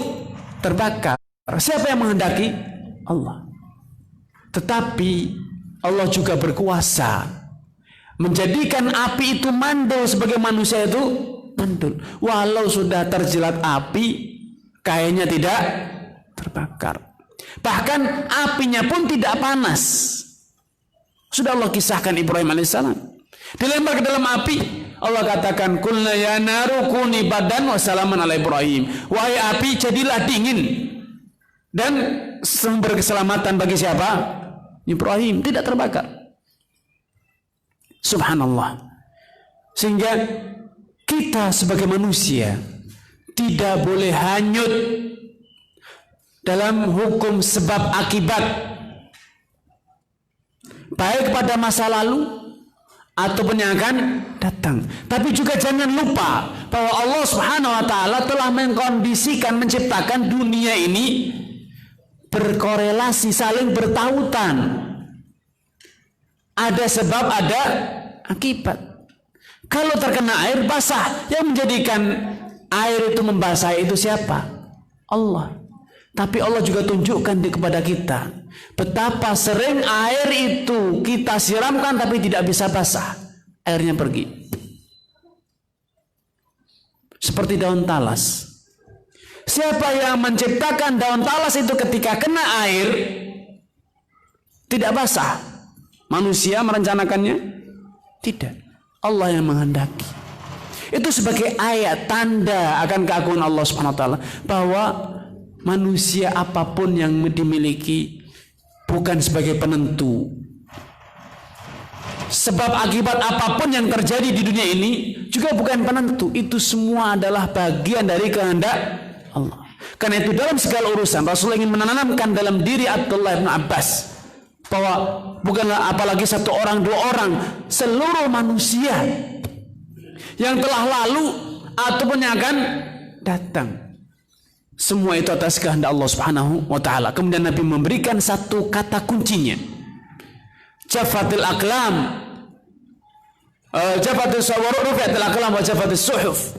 terbakar. Siapa yang menghendaki? Allah. Tetapi Allah juga berkuasa menjadikan api itu mandul sebagai manusia itu mandul. Walau sudah terjelat api, kainnya tidak terbakar. Bahkan apinya pun tidak panas. Sudah Allah kisahkan Ibrahim alaihissalam dilempar ke dalam api. Allah katakan, "Qulna ya naru kuni badan wa salaman ala Ibrahim." Wahai api, jadilah dingin dan sumber keselamatan bagi siapa? Ibrahim, tidak terbakar. Subhanallah. Sehingga kita sebagai manusia tidak boleh hanyut dalam hukum sebab akibat, baik pada masa lalu ataupun yang akan datang. Tapi juga jangan lupa bahwa Allah Subhanahu wa taala telah mengkondisikan, menciptakan dunia ini berkorelasi, saling bertautan. Ada sebab, ada akibat. Kalau terkena air basah, yang menjadikan air itu membasahi itu siapa? Allah. Tapi Allah juga tunjukkan kepada kita betapa sering air itu kita siramkan tapi tidak bisa basah, airnya pergi. Seperti daun talas. Siapa yang menciptakan daun talas itu ketika kena air tidak basah? Manusia merencanakannya? Tidak. Allah yang menghendaki. Itu sebagai ayat tanda akan keagungan Allah Subhanahu wa taala bahwa manusia apapun yang dimiliki bukan sebagai penentu. Sebab akibat apapun yang terjadi di dunia ini juga bukan penentu. Itu semua adalah bagian dari kehendak Allah. Karena itu dalam segala urusan Rasul ingin menanamkan dalam diri Abdullah bin Abbas bahwa bukanlah apalagi satu orang, dua orang, seluruh manusia yang telah lalu ataupun yang akan datang, semua itu atas kehendak Allah Subhanahu wa taala. Kemudian Nabi memberikan satu kata kuncinya. Jafatil aqlam. Jafatil rufi'atil aqlam wa jafatil suhuf.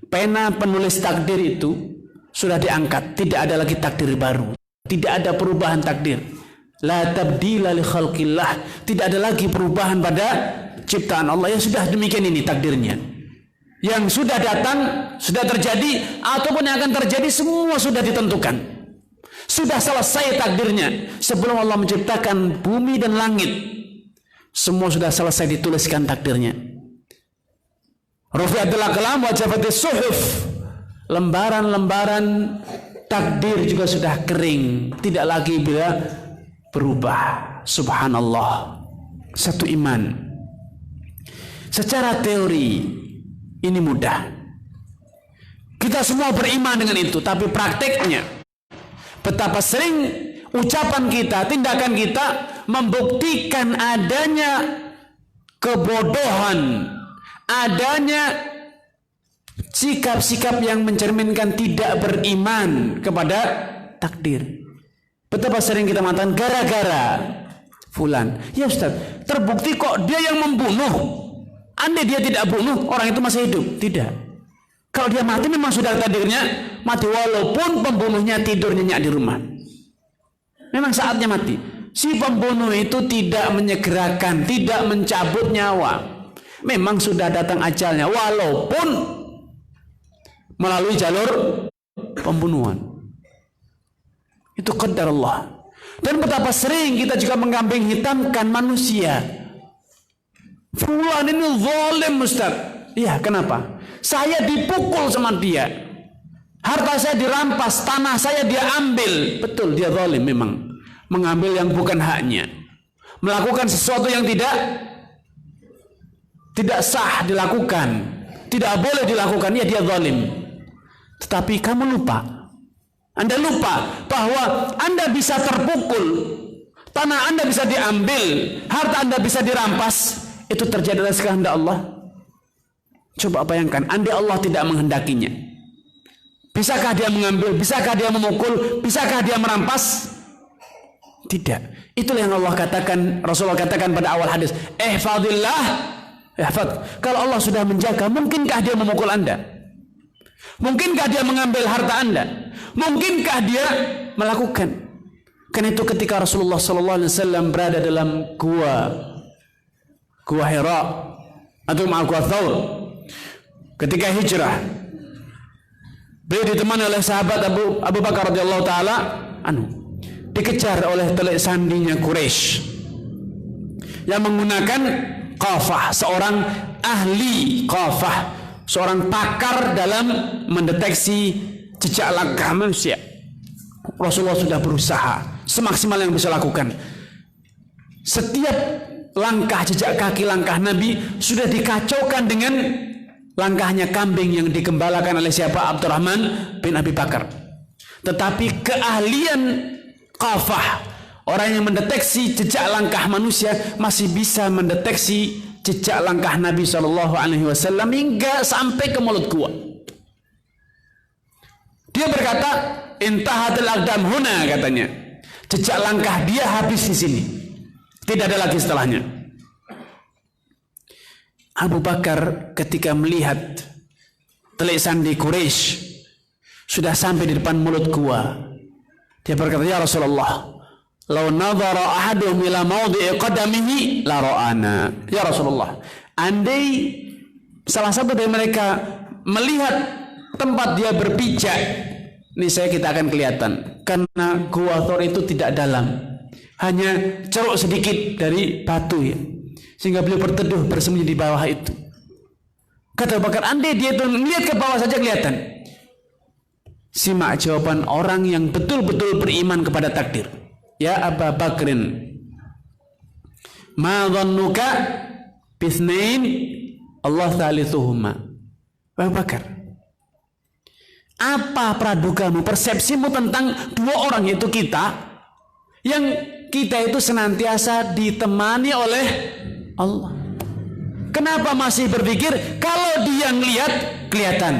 Pena penulis takdir itu sudah diangkat, tidak ada lagi takdir baru. Tidak ada perubahan takdir. La tabdila li khalqillah. Tidak ada lagi perubahan pada ciptaan Allah. Yang sudah demikian ini takdirnya. Yang sudah datang, sudah terjadi, ataupun yang akan terjadi, semua sudah ditentukan. Sudah selesai takdirnya. Sebelum Allah menciptakan bumi dan langit, semua sudah selesai dituliskan takdirnya. Rufi'atul aqlam wa jafatis suhuf. Lembaran-lembaran takdir juga sudah kering. Tidak lagi bila berubah. Subhanallah. Satu iman. Secara teori ini mudah. Kita semua beriman dengan itu. Tapi prakteknya, betapa sering ucapan kita, tindakan kita membuktikan adanya kebodohan, adanya sikap-sikap yang mencerminkan tidak beriman kepada takdir. Betapa sering kita mengatakan gara-gara fulan. Ya Ustaz, terbukti kok dia yang membunuh. Andai dia tidak bunuh, orang itu masih hidup. Tidak. Kalau dia mati memang sudah takdirnya mati, walaupun pembunuhnya tidur nyenyak di rumah. Memang saatnya mati. si pembunuh itu tidak menyegerakan, tidak mencabut nyawa. Memang sudah datang ajalnya, walaupun melalui jalur pembunuhan. Itu qadar Allah. Dan betapa sering kita juga mengkambing hitamkan manusia. Fulan ini zalim Ustaz. Iya, kenapa? Saya dipukul sama dia. Harta saya dirampas, tanah saya dia ambil. Betul, dia zalim memang. Mengambil yang bukan haknya. Melakukan sesuatu yang tidak sah dilakukan. Tidak boleh dilakukan, ya dia zalim. Tetapi kamu lupa. Anda lupa bahwa Anda bisa terpukul, tanah Anda bisa diambil, harta Anda bisa dirampas. Itu terjadi atas kehendak Allah. Coba bayangkan, andai Allah tidak menghendakinya, bisakah dia mengambil? Bisakah dia memukul? Bisakah dia merampas? Tidak. Itulah yang Allah katakan, Rasulullah katakan pada awal hadis, ihfadillah yahfad. Kalau Allah sudah menjaga, mungkinkah dia memukul Anda? Mungkinkah dia mengambil harta Anda? Mungkinkah dia melakukan? Karena itu ketika Rasulullah SAW berada dalam gua Hira atau gua Thawr, ketika hijrah, beliau ditemani oleh sahabat Abu Bakar radhiyallahu taala dikejar oleh telik sandinya Quraisy yang menggunakan qafah, seorang ahli qafah, seorang pakar dalam mendeteksi jejak langkah manusia. Rasulullah sudah berusaha semaksimal yang bisa lakukan. Setiap langkah jejak kaki langkah Nabi sudah dikacaukan dengan langkahnya kambing yang digembalakan oleh siapa? Abdurrahman bin Abi Bakar. Tetapi keahlian qafah, orang yang mendeteksi jejak langkah manusia, masih bisa mendeteksi jejak langkah Nabi SAW hingga sampai ke mulut gua. Dia berkata, intahatil aqdam huna, katanya. Jejak langkah dia habis di sini. Tidak ada lagi setelahnya. Abu Bakar ketika melihat telik sandi Quraisy sudah sampai di depan mulut gua, dia berkata, ya Rasulullah, lau nadhara ahaduhum ila mawdi'i qadamihi la ra'ana. Ya Rasulullah, andai salah satu dari mereka melihat tempat dia berpijak, niscaya kita akan kelihatan. Karena gua Thawr itu tidak dalam, hanya ceruk sedikit dari batu ya, sehingga beliau berteduh bersembunyi di bawah itu. Kata Abu Bakar, andai dia itu melihat ke bawah saja kelihatan. Simak jawaban orang yang betul-betul beriman kepada takdir. Ya Abu Bakrin, ma dhannuka bithnain Allah thalithuhuma. Abu Bakar, apa pradugamu, persepsimu tentang dua orang, yaitu kita, yang kita itu senantiasa ditemani oleh Allah? Kenapa masih berpikir kalau dia ngelihat kelihatan?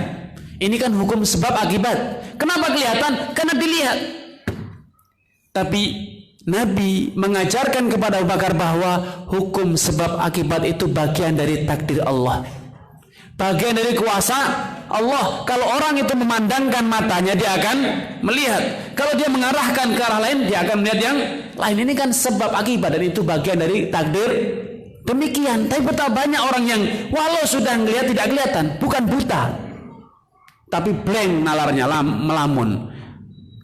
Ini kan hukum sebab akibat. Kenapa kelihatan? Karena dilihat. Tapi Nabi mengajarkan kepada Abu Bakar bahwa hukum sebab akibat itu bagian dari takdir Allah, bagian dari kuasa Allah. Kalau orang itu memandangkan matanya, dia akan melihat. Kalau dia mengarahkan ke arah lain, dia akan melihat yang lain. Ini kan sebab akibat, dan itu bagian dari takdir. Demikian. Tapi betapa banyak orang yang walau sudah melihat tidak kelihatan, bukan buta, tapi blank nalarnya, melamun.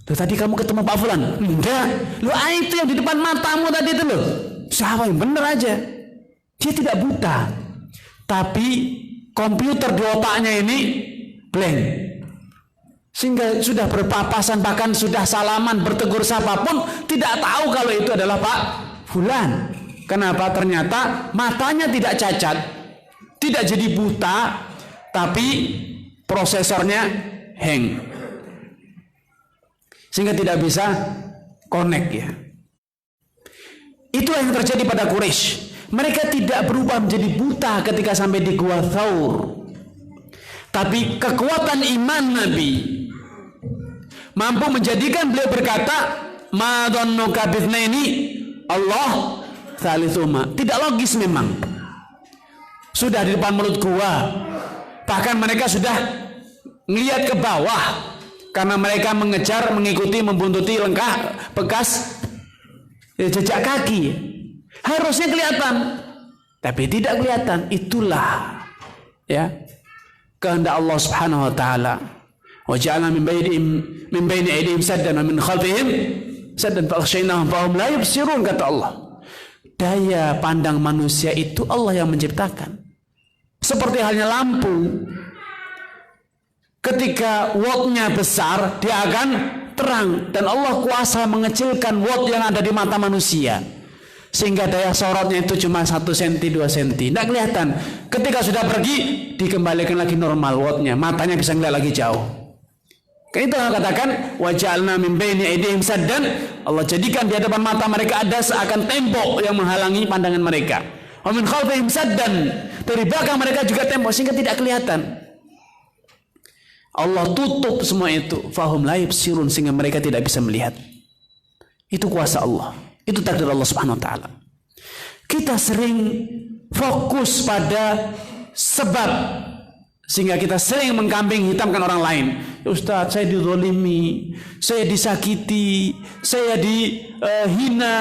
Loh, tadi kamu ketemu Pak Fulan? Enggak. Loh, itu yang di depan matamu tadi itu loh. Siapa yang benar aja? Dia tidak buta, tapi komputer di otaknya ini blank, sehingga sudah berpapasan, bahkan sudah salaman, bertegur siapapun, tidak tahu kalau itu adalah Pak Fulan. Kenapa? Ternyata matanya tidak cacat, tidak jadi buta, tapi prosesornya hang, sehingga tidak bisa connect ya. Itu yang terjadi pada Quraisy. Mereka tidak berubah menjadi buta ketika sampai di Gua Thawr. Tapi kekuatan iman Nabi mampu menjadikan beliau berkata, ma dhannuka bithnaini Allah thalithuhuma. Tidak logis memang. Sudah di depan mulut gua. Bahkan mereka sudah melihat ke bawah karena mereka mengejar, mengikuti, membuntuti langkah bekas jejak kaki. Harusnya kelihatan, tapi tidak kelihatan. Itulah ya kehendak Allah Subhanahu wa taala. Wa ja'alna min baini aydihim saddan wa min khalfihim saddan fa aghshaynahum fa hum la yubsirun, kata Allah. Daya pandang manusia itu Allah yang menciptakan. Seperti halnya lampu. Ketika wattnya besar, dia akan terang. Dan Allah kuasa mengecilkan watt yang ada di mata manusia, sehingga daya sorotnya itu cuma 1 cm, 2 cm. Tidak kelihatan. Ketika sudah pergi, dikembalikan lagi normal wattnya. Matanya bisa ngeliat lagi jauh. Itu Allah katakan, wa ja'alna min baini aydihim saddan. Allah jadikan di hadapan mata mereka ada seakan tembok yang menghalangi pandangan mereka. Wa min khalfihim saddan. Dari belakang mereka juga tembok sehingga tidak kelihatan. Allah tutup semua itu. Fahum la yubsirun, sehingga mereka tidak bisa melihat. Itu kuasa Allah. Itu takdir Allah Subhanahu wa taala. Kita sering fokus pada sebab, sehingga kita sering mengkambing hitamkan orang lain. Ya Ustaz, saya dizalimi, saya disakiti, saya dihina,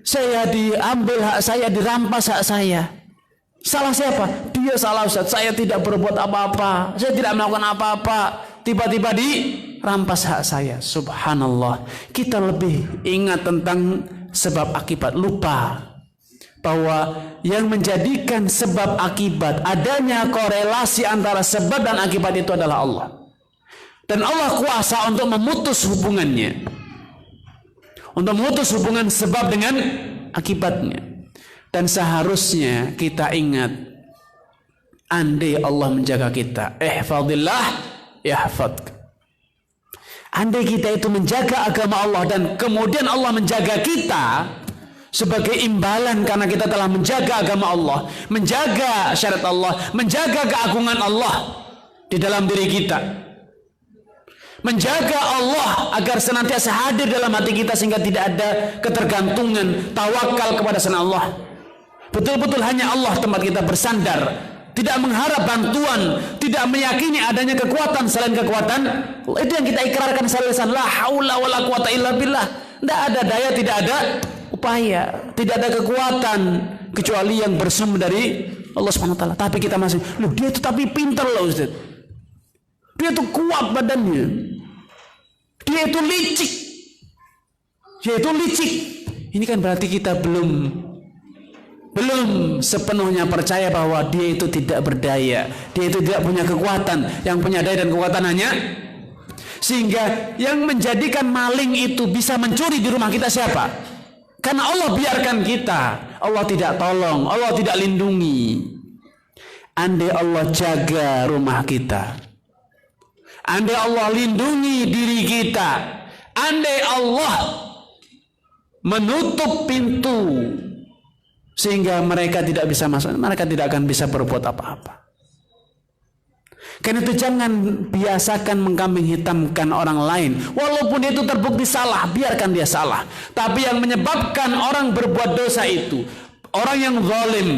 saya diambil hak saya, dirampas hak saya. Salah siapa? Dia salah Ustaz. Saya tidak berbuat apa-apa, saya tidak melakukan apa-apa, tiba-tiba dirampas hak saya. Subhanallah. Kita lebih ingat tentang sebab akibat, lupa bahwa yang menjadikan sebab akibat, adanya korelasi antara sebab dan akibat itu adalah Allah. Dan Allah kuasa untuk memutus hubungannya, untuk memutus hubungan sebab dengan akibatnya. Dan seharusnya kita ingat, andai Allah menjaga kita, ihfadillah yahfadk. Andai kita itu menjaga agama Allah dan kemudian Allah menjaga kita sebagai imbalan karena kita telah menjaga agama Allah, menjaga syariat Allah, menjaga keagungan Allah di dalam diri kita, menjaga Allah agar senantiasa hadir dalam hati kita sehingga tidak ada ketergantungan, tawakal kepada selain Allah. Betul-betul hanya Allah tempat kita bersandar, tidak mengharap bantuan, tidak meyakini adanya kekuatan selain kekuatan. Itu yang kita ikrarkan salisan, la haula wala quwata illa billah. Tidak ada daya, tidak ada upaya, tidak ada kekuatan kecuali yang bersumber dari Allah Subhanahu wa taala. Tapi kita masih, loh dia itu tapi pintar loh Ustaz. Dia itu kuat badannya. Dia itu licik. Dia itu licik. Ini kan berarti kita belum sepenuhnya percaya bahwa dia itu tidak berdaya, dia itu tidak punya kekuatan. Yang punya daya dan kekuatan hanya, sehingga yang menjadikan maling itu bisa mencuri di rumah kita siapa? Karena Allah biarkan kita, Allah tidak tolong, Allah tidak lindungi. Andai Allah jaga rumah kita, andai Allah lindungi diri kita, andai Allah menutup pintu sehingga mereka tidak bisa masuk, mereka tidak akan bisa berbuat apa-apa. Karena itu jangan biasakan mengkambing hitamkan orang lain. Walaupun itu terbukti salah, biarkan dia salah. Tapi yang menyebabkan orang berbuat dosa itu, orang yang zalim,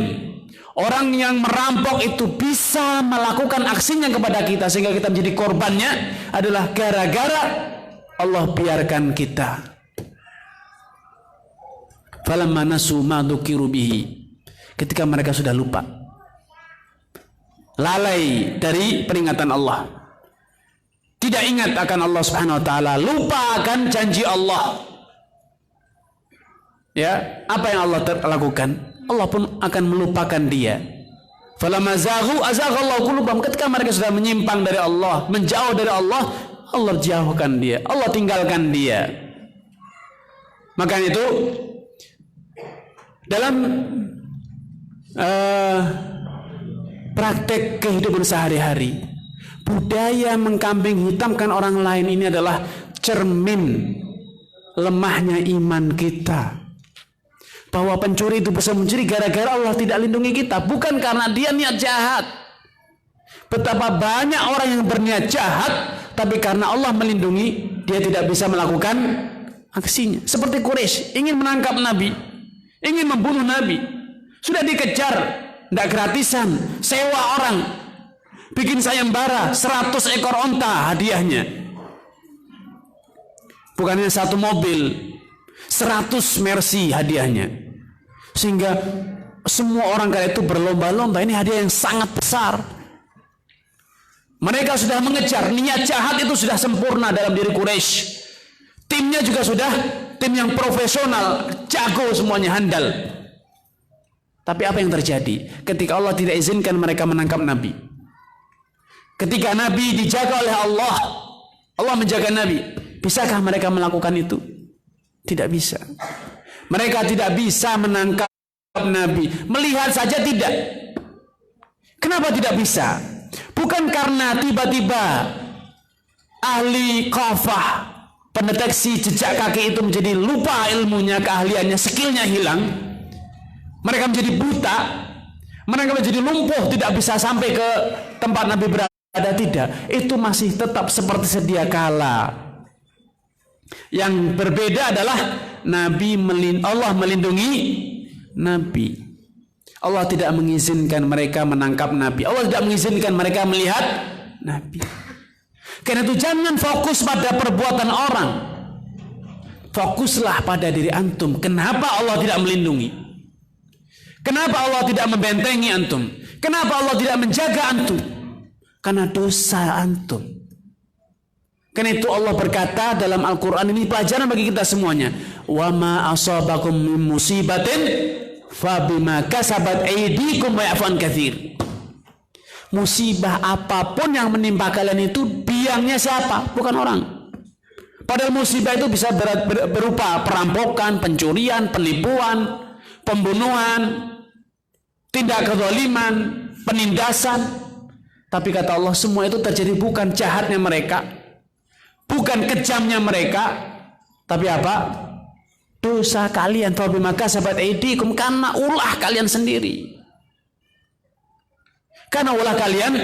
orang yang merampok itu bisa melakukan aksinya kepada kita sehingga kita menjadi korbannya adalah gara-gara Allah biarkan kita. Falamma nasu ma dzukiru bihi, ketika mereka sudah lupa, lalai dari peringatan Allah, tidak ingat akan Allah Subhanahu wa taala, lupa akan janji Allah. Ya, apa yang Allah lakukan? Allah pun akan melupakan dia. Falamma zaghu azaghallahu qulubahum, ketika mereka sudah menyimpang dari Allah, menjauh dari Allah, Allah jauhkan dia, Allah tinggalkan dia. Maka itu dalam praktek kehidupan sehari-hari, budaya mengkambing hitamkan orang lain ini adalah cermin lemahnya iman kita. Bahwa pencuri itu bisa mencuri gara-gara Allah tidak lindungi kita, bukan karena dia niat jahat. Betapa banyak orang yang berniat jahat, tapi karena Allah melindungi, dia tidak bisa melakukan aksinya. Seperti Quraisy ingin menangkap Nabi, ingin membunuh Nabi, sudah dikejar, tidak gratisan, sewa orang, bikin sayembara 100 ekor onta hadiahnya, bukannya 1 mobil, 100 Mercy hadiahnya. Sehingga semua orang kala itu berlomba-lomba, ini hadiah yang sangat besar. Mereka sudah mengejar, niat jahat itu sudah sempurna dalam diri Quraisy. Timnya juga sudah tim yang profesional, jago semuanya, handal. Tapi apa yang terjadi ketika Allah tidak izinkan mereka menangkap Nabi? Ketika Nabi dijaga oleh Allah, Allah menjaga Nabi. Bisakah mereka melakukan itu? Tidak bisa. Mereka tidak bisa menangkap Nabi. Melihat saja tidak. Kenapa tidak bisa? Bukan karena tiba-tiba ahli qafah, pendeteksi jejak kaki itu menjadi lupa ilmunya, keahliannya, skillnya hilang. Mereka menjadi buta, mereka menjadi lumpuh, tidak bisa sampai ke tempat Nabi berada. Tidak, itu masih tetap seperti sedia kala. Yang berbeda adalah Allah melindungi Nabi. Allah tidak mengizinkan mereka menangkap Nabi. Allah tidak mengizinkan mereka melihat Nabi. Karena itu jangan fokus pada perbuatan orang, fokuslah pada diri antum. Kenapa Allah tidak melindungi? Kenapa Allah tidak membentengi antum? Kenapa Allah tidak menjaga antum? Karena dosa antum. Karena itu Allah berkata dalam Al-Quran, ini pelajaran bagi kita semuanya. Wa ma asabakum min musibatin fabima kasabat aydikum wa ya'fu an katsir. Musibah apapun yang menimpa kalian itu biangnya siapa? Bukan orang. Padahal musibah itu bisa berupa perampokan, pencurian, penipuan, pembunuhan, tindak kezaliman, penindasan. Tapi kata Allah, semua itu terjadi bukan jahatnya mereka, bukan kejamnya mereka, tapi apa? Dosa kalian. Fabima kasabat aydikum, karena ulah kalian sendiri. Karena ulah kalian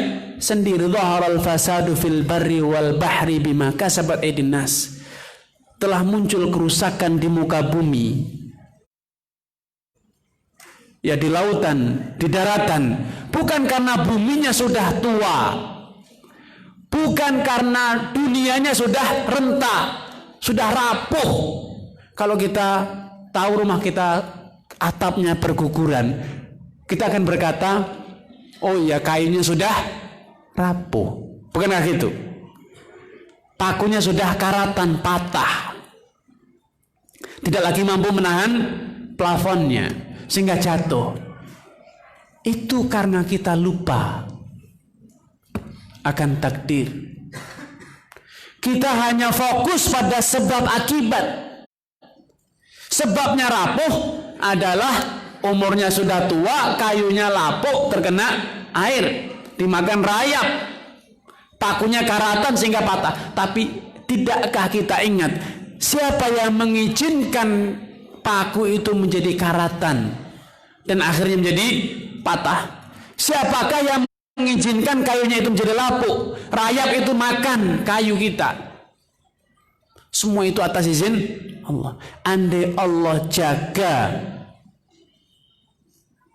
sendiri. Dhaharal fasadu fil barri wal bahri bima kasabat aydin nas. Telah muncul kerusakan di muka bumi, ya di lautan, di daratan, bukan karena buminya sudah tua, bukan karena dunianya sudah renta, sudah rapuh. Kalau kita tahu rumah kita atapnya berguguran, kita akan berkata, oh iya kayunya sudah rapuh. Bukankah gitu? Pakunya sudah karatan, patah, tidak lagi mampu menahan plafonnya, sehingga jatuh. Itu karena kita lupa akan takdir. Kita hanya fokus pada sebab akibat. Sebabnya rapuh adalah umurnya sudah tua, kayunya lapuk, terkena air, dimakan rayap, pakunya karatan sehingga patah. Tapi tidakkah kita ingat siapa yang mengizinkan paku itu menjadi karatan dan akhirnya menjadi patah? Siapakah yang mengizinkan kayunya itu menjadi lapuk, rayap itu makan kayu kita? Semua itu atas izin Allah. Andai Allah jaga,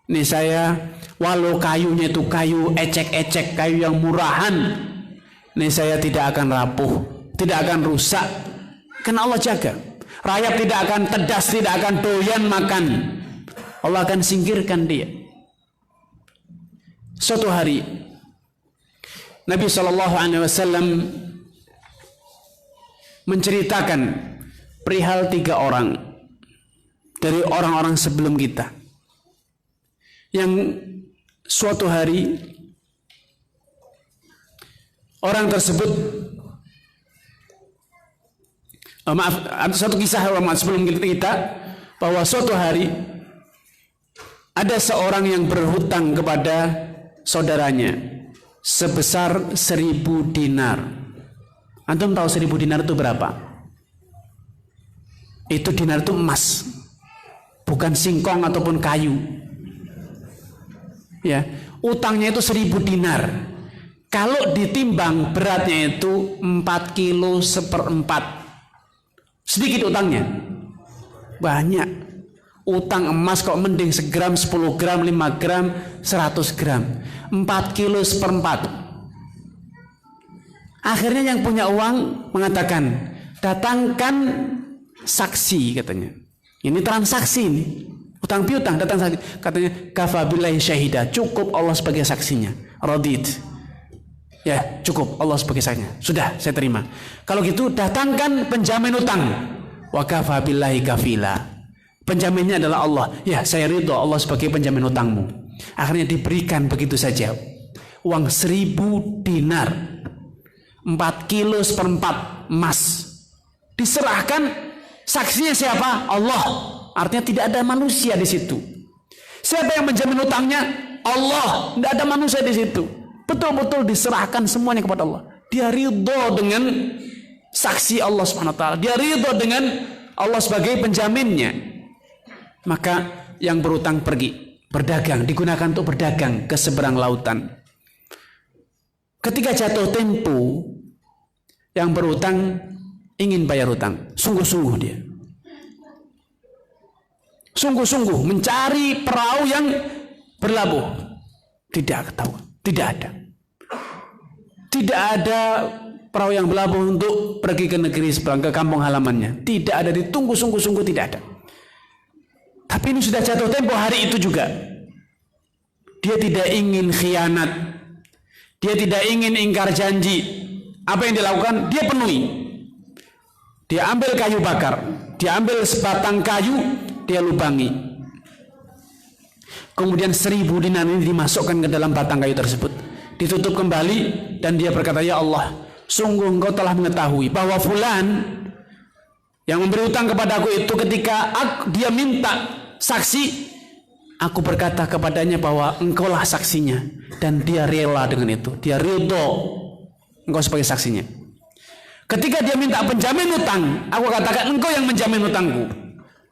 nih saya, walau kayunya itu kayu ecek-ecek, kayu yang murahan, nih saya tidak akan rapuh, tidak akan rusak, karena Allah jaga. Rayap tidak akan tedas, tidak akan doyan makan. Allah akan singkirkan dia. Suatu hari Nabi SAW menceritakan perihal 3 orang dari orang-orang sebelum kita, yang suatu hari orang tersebut, satu kisah sebelum kita, bahwa suatu hari ada seorang yang berhutang kepada saudaranya sebesar 1000 dinar. Antum tahu 1000 dinar itu berapa? Itu dinar itu emas, bukan singkong ataupun kayu. Ya, utangnya itu 1000 dinar. Kalau ditimbang beratnya itu 4 kilo 1/4. Sedikit utangnya, banyak. Utang emas kok mending segram, 10 gram, 5 gram, 100 gram. 4 kilo 1/4. Akhirnya yang punya uang mengatakan, datangkan saksi katanya. Ini transaksi ini. Utang piutang datang saksi. Katanya kafabillahi syahida. Cukup Allah sebagai saksinya. Radit. Ya, cukup Allah sebagai saksinya. Sudah, saya terima. Kalau gitu datangkan penjamin utang. Wa kafabillahi kafila. Penjaminnya adalah Allah. Ya, saya ridho Allah sebagai penjamin utangmu. Akhirnya diberikan begitu saja. Uang 1000 dinar. 4 kilo seperempat emas. Diserahkan. Saksinya siapa? Allah. Artinya tidak ada manusia di situ. Siapa yang menjamin utangnya? Allah. Tidak ada manusia di situ. Betul-betul diserahkan semuanya kepada Allah. Dia ridho dengan saksi Allah Subhanahu wa taala. Dia ridho dengan Allah sebagai penjaminnya. Maka yang berutang pergi berdagang, digunakan untuk berdagang ke seberang lautan. Ketika jatuh tempo, yang berutang ingin bayar hutang, sungguh-sungguh dia. Sungguh-sungguh mencari perahu yang berlabuh. Tidak ketahuan, tidak ada. Tidak ada perahu yang berlabuh untuk pergi ke negeri seberang, ke kampung halamannya. Tidak ada, ditunggu sungguh-sungguh tidak ada. Tapi ini sudah jatuh tempo hari itu juga. Dia tidak ingin khianat. Dia tidak ingin ingkar janji. Apa yang dilakukan? Dia penuhi. Dia ambil kayu bakar, dia ambil sebatang kayu, dia lubangi. Kemudian 1000 dinar ini dimasukkan ke dalam batang kayu tersebut, ditutup kembali, dan dia berkata, ya Allah, sungguh engkau telah mengetahui bahwa fulan yang memberi hutang kepadaku itu ketika dia minta saksi, aku berkata kepadanya bahwa engkaulah saksinya, dan dia rela dengan itu, dia ridho engkau sebagai saksinya. Ketika dia minta penjamin hutang, aku katakan engkau yang menjamin hutangku,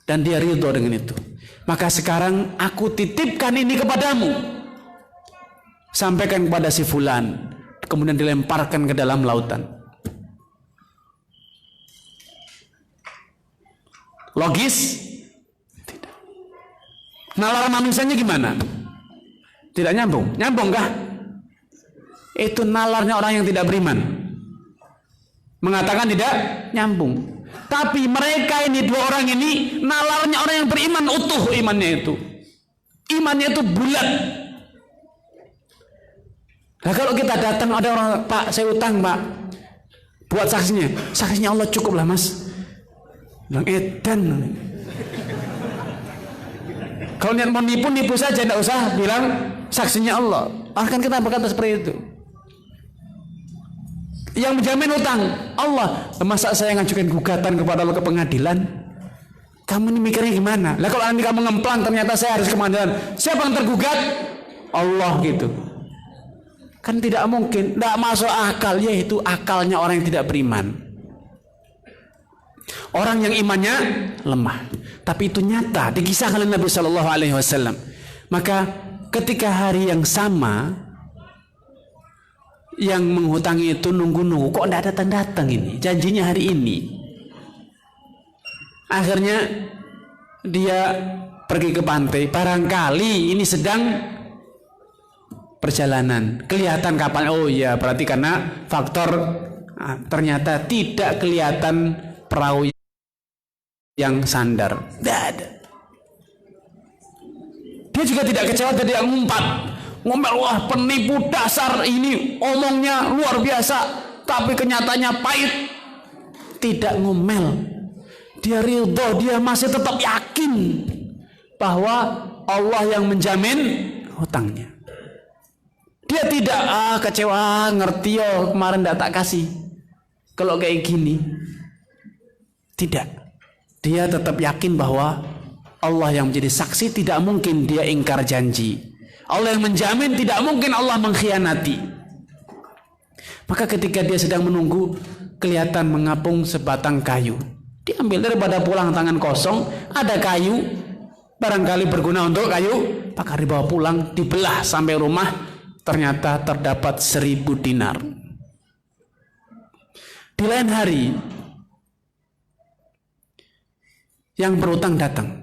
dan dia ridho dengan itu. Maka sekarang aku titipkan ini kepadamu, sampaikan kepada si fulan. Kemudian dilemparkan ke dalam lautan. Logis? Tidak. Nalar manusianya gimana? Tidak nyambung. Nyambung kah? Itu nalarnya orang yang tidak beriman. Mengatakan tidak nyambung. Tapi mereka ini, dua orang ini, nalarnya orang yang beriman utuh imannya itu. Imannya itu bulat. Nah, kalau kita datang ada orang, Pak, saya utang, Pak. Buat saksinya. Saksinya Allah cukup lah, Mas. Bilang edan. Kalau niat mau nipu saja, tidak usah bilang saksinya Allah. Akan kita berkata seperti itu. Yang menjamin utang Allah. Masa saya ngajukan gugatan kepada Allah ke pengadilan? Kamu ini mikirnya gimana? Lah kalau nanti kamu ngemplang ternyata saya harus ke pengadilan, siapa yang tergugat? Allah gitu. Kan tidak mungkin, tidak masuk akal. Yaitu akalnya orang yang tidak beriman, orang yang imannya lemah. Tapi itu nyata dikisahkan oleh Nabi Shallallahu Alaihi Wasallam. Maka ketika hari yang sama, yang menghutangi itu nunggu-nunggu, kok tidak datang-datang ini, janjinya hari ini. Akhirnya dia pergi ke pantai, barangkali ini sedang perjalanan, kelihatan kapal. Oh iya, berarti karena faktor ternyata tidak kelihatan perahu yang sandar. Tidak ada. Dia juga tidak kecewa, tidak ngumpat. Ngomel, wah penipu dasar ini, omongnya luar biasa, tapi kenyataannya pahit. Tidak ngomel. Dia ridho, dia masih tetap yakin bahwa Allah yang menjamin hutangnya. Dia tidak kecewa, ngerti yo kemarin tidak tak kasih. Kalau kayak gini, tidak. Dia tetap yakin bahwa Allah yang menjadi saksi, tidak mungkin dia ingkar janji. Allah yang menjamin, tidak mungkin Allah mengkhianati. Maka ketika dia sedang menunggu, kelihatan mengapung sebatang kayu. Diambil, daripada pulang tangan kosong, ada kayu, barangkali berguna untuk kayu, maka dibawa pulang, dibelah sampai rumah, ternyata terdapat 1000 dinar. Di lain hari, yang berutang datang.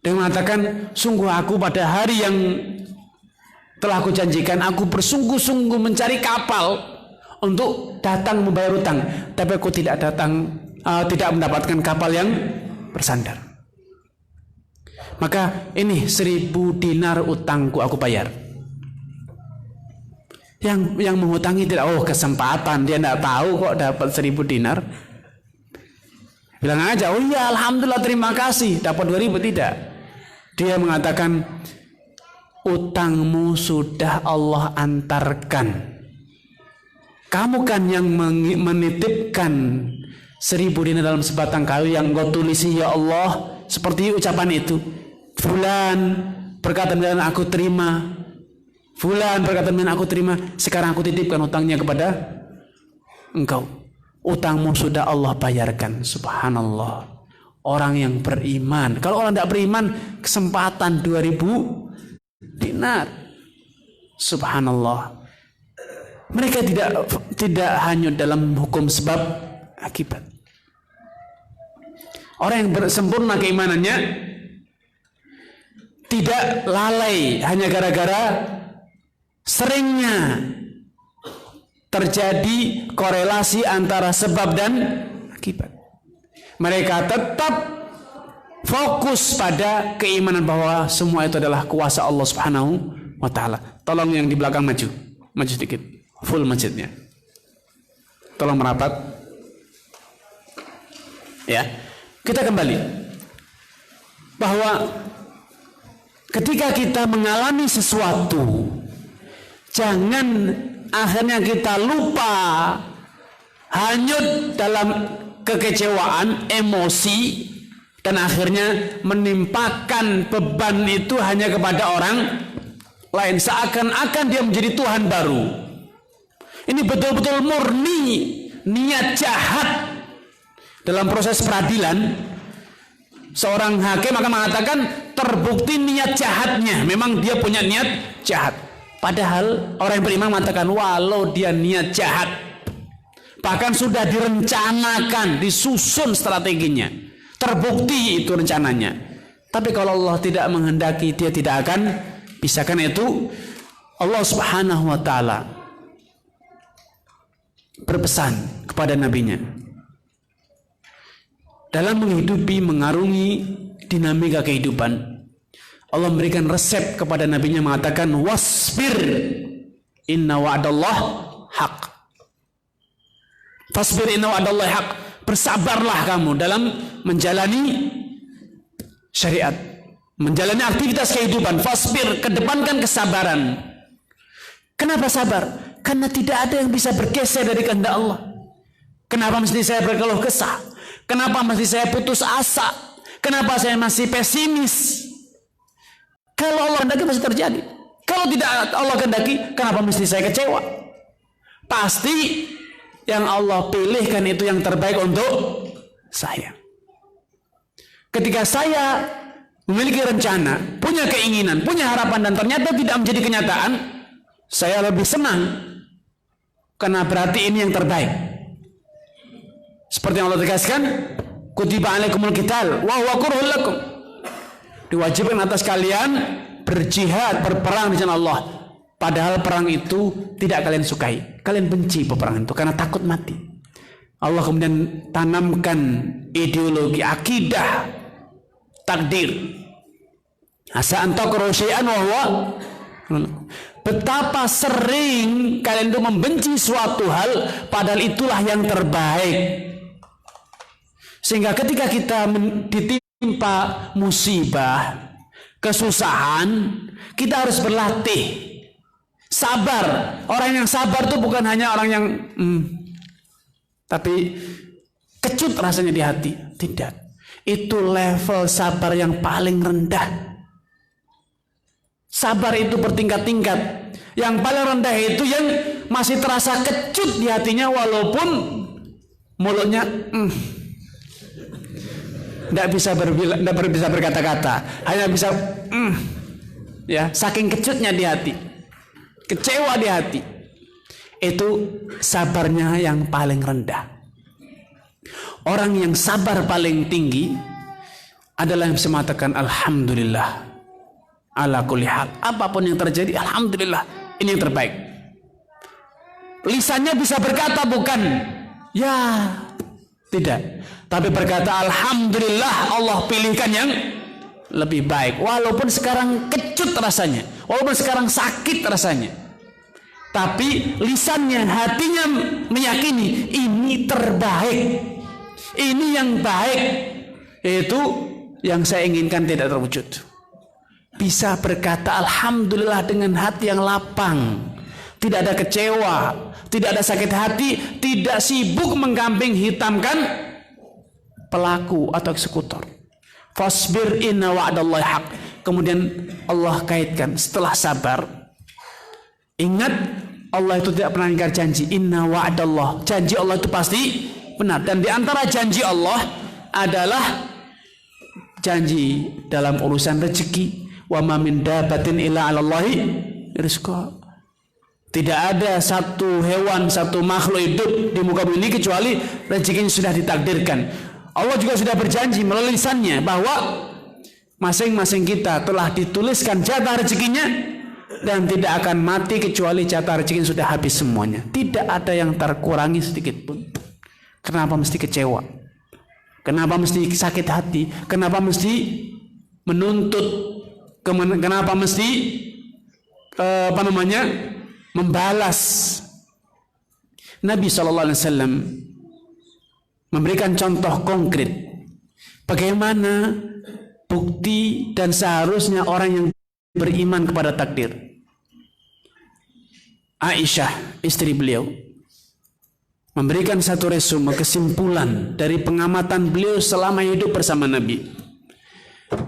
Dia mengatakan, sungguh aku pada hari yang telah aku janjikan, aku bersungguh-sungguh mencari kapal untuk datang membayar utang, tapi aku tidak datang, tidak mendapatkan kapal yang bersandar. Maka ini 1000 dinar utangku, aku bayar. Yang menghutangi tidak, kesempatan, dia tidak tahu kok dapat 1000 dinar. Bilang aja, oh iya alhamdulillah terima kasih, dapat 2000, tidak. Dia mengatakan, utangmu sudah Allah antarkan. Kamu kan yang menitipkan 1000 dinar dalam sebatang kayu yang engkau tulisi, ya Allah, seperti ucapan itu. Fulan berkata dengan aku terima, fulan berkata dengan aku terima, sekarang aku titipkan utangnya kepada engkau. Utangmu sudah Allah bayarkan. Subhanallah. Orang yang beriman. Kalau orang tidak beriman, kesempatan 2000 dinar. Subhanallah. Mereka tidak hanyut dalam hukum sebab akibat. Orang yang sempurna keimanannya tidak lalai hanya gara-gara seringnya terjadi korelasi antara sebab dan akibat. Mereka tetap fokus pada keimanan bahwa semua itu adalah kuasa Allah Subhanahu wa taala. Tolong yang di belakang maju sedikit, full masjidnya. Tolong merapat. Ya. Kita kembali bahwa ketika kita mengalami sesuatu, jangan akhirnya kita lupa, hanyut dalam kekecewaan, emosi, dan akhirnya menimpakan beban itu hanya kepada orang lain, seakan-akan dia menjadi Tuhan baru. Ini betul-betul murni niat jahat. Dalam proses peradilan, seorang hakim akan mengatakan terbukti niat jahatnya, memang dia punya niat jahat. Padahal orang yang beriman mengatakan walau dia niat jahat, bahkan sudah direncanakan, disusun strateginya, terbukti itu rencananya, tapi kalau Allah tidak menghendaki, dia tidak akan bisa. Karena itu Allah Subhanahu wa taala berpesan kepada nabinya dalam menghidupi, mengarungi dinamika kehidupan. Allah memberikan resep kepada nabinya mengatakan wasbir inna wa'dallah haq. Fasbir inna wa'dallah haq. Bersabarlah kamu dalam menjalani syariat, menjalani aktivitas kehidupan. Fasbir, kedepankan kesabaran. Kenapa sabar? Karena tidak ada yang bisa bergeser dari kehendak Allah. Kenapa mesti saya berkeluh kesah? Kenapa mesti saya putus asa? Kenapa saya masih pesimis? Kalau Allah kehendaki pasti terjadi. Kalau tidak Allah kehendaki, kenapa mesti saya kecewa? Pasti yang Allah pilihkan itu yang terbaik untuk saya. Ketika saya memiliki rencana, punya keinginan, punya harapan, dan ternyata tidak menjadi kenyataan, saya lebih senang. Karena berarti ini yang terbaik. Seperti yang Allah tegaskan, kutiba alaikumul qital wa huwa kurhul lakum. Diwajibkan atas kalian berjihad, berperang di jalan Allah. Padahal perang itu tidak kalian sukai. Kalian benci peperangan itu karena takut mati. Allah kemudian tanamkan ideologi, akidah, takdir. Asa an takrahu syai'an wa huwa. Betapa sering kalian itu membenci suatu hal, padahal itulah yang terbaik. Sehingga ketika kita ditimpa musibah, kesusahan, kita harus berlatih sabar. Orang yang sabar itu bukan hanya orang yang tapi kecut rasanya di hati. Tidak. Itu level sabar yang paling rendah. Sabar itu bertingkat-tingkat. Yang paling rendah itu yang masih terasa kecut di hatinya walaupun mulutnya tidak bisa berkata-kata, hanya bisa ya, saking kecutnya di hati, kecewa di hati. Itu sabarnya yang paling rendah. Orang yang sabar paling tinggi adalah yang bisa mengatakan alhamdulillah ala kulli hal. Apapun yang terjadi, alhamdulillah, ini yang terbaik. Lisannya bisa berkata bukan ya, tidak, tapi berkata alhamdulillah Allah pilihkan yang lebih baik, walaupun sekarang kecut rasanya, walaupun sekarang sakit rasanya, tapi lisannya, hatinya meyakini ini terbaik, ini yang baik, yaitu yang saya inginkan tidak terwujud. Bisa berkata alhamdulillah dengan hati yang lapang, tidak ada kecewa, tidak ada sakit hati, tidak sibuk mengkambing hitamkan pelaku atau eksekutor. Fasbir inna wa'dallahi haq. Kemudian Allah kaitkan setelah sabar, ingat Allah itu tidak pernah ingkar janji. Inna wa'dallah, janji Allah itu pasti benar. Dan di antara janji Allah adalah janji dalam urusan rezeki. Wa ma min dabatin illa 'alallahi rizqah. Tidak ada satu hewan, satu makhluk hidup di muka bumi ini kecuali rezekinya sudah ditakdirkan. Allah juga sudah berjanji melalui lisannya bahwa masing-masing kita telah dituliskan jatah rezekinya dan tidak akan mati kecuali jatah rezekinya sudah habis semuanya. Tidak ada yang terkurangi sedikit pun. Kenapa mesti kecewa? Kenapa mesti sakit hati? Kenapa mesti menuntut? Kenapa mesti membalas? Nabi SAW memberikan contoh konkret bagaimana bukti dan seharusnya orang yang beriman kepada takdir. Aisyah, istri beliau, memberikan satu resume kesimpulan dari pengamatan beliau selama hidup bersama Nabi.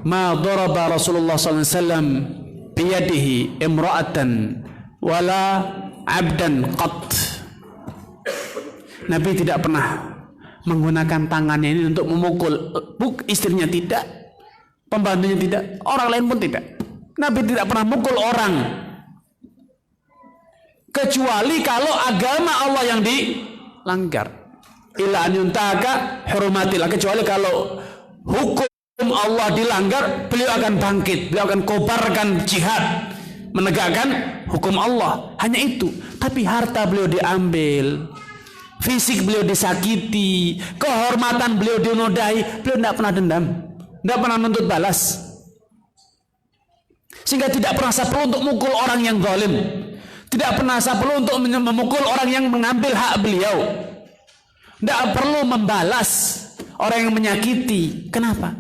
Ma daraba Rasulullah SAW biyadihi imra'atan wala abdan qat. Nabi tidak pernah menggunakan tangannya ini untuk memukul istrinya, tidak, pembantunya tidak, orang lain pun tidak. Nabi tidak pernah mukul orang kecuali kalau agama Allah yang dilanggar. Illa an yuntaka hurumatillah, kecuali kalau hukum Allah dilanggar, beliau akan bangkit, beliau akan kobarkan jihad, menegakkan hukum Allah. Hanya itu. Tapi harta beliau diambil, fisik beliau disakiti, kehormatan beliau dinodai, beliau tidak pernah dendam, tidak pernah menuntut balas, sehingga tidak pernah perlu untuk memukul orang yang zalim, tidak pernah perlu untuk memukul orang yang mengambil hak beliau, tidak perlu membalas orang yang menyakiti. Kenapa?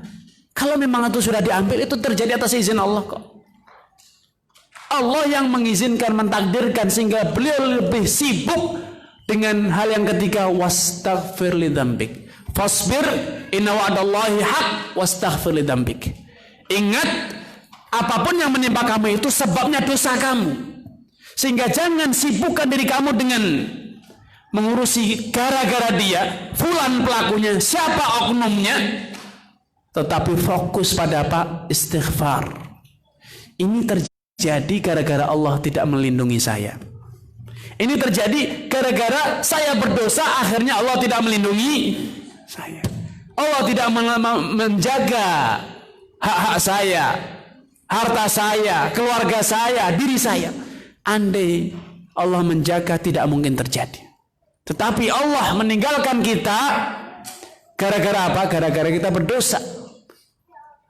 Kalau memang itu sudah diambil, itu terjadi atas izin Allah kok. Allah yang mengizinkan, mentakdirkan, sehingga beliau lebih sibuk dengan hal yang ketiga, wastaghfir li dzambik. Fasbir inna wa'dallahi haq wastaghfir li dzambik. Ingat, apapun yang menimpa kamu itu sebabnya dosa kamu. Sehingga jangan sibukkan diri kamu dengan mengurusi gara-gara dia, fulan pelakunya, siapa oknumnya. Tetapi fokus pada apa? Istighfar. Ini terjadi gara-gara Allah tidak melindungi saya. Ini terjadi gara-gara saya berdosa, akhirnya Allah tidak melindungi saya. Allah tidak menjaga hak-hak saya, harta saya, keluarga saya, diri saya. Andai Allah menjaga, tidak mungkin terjadi. Tetapi Allah meninggalkan kita gara-gara apa? Gara-gara kita berdosa.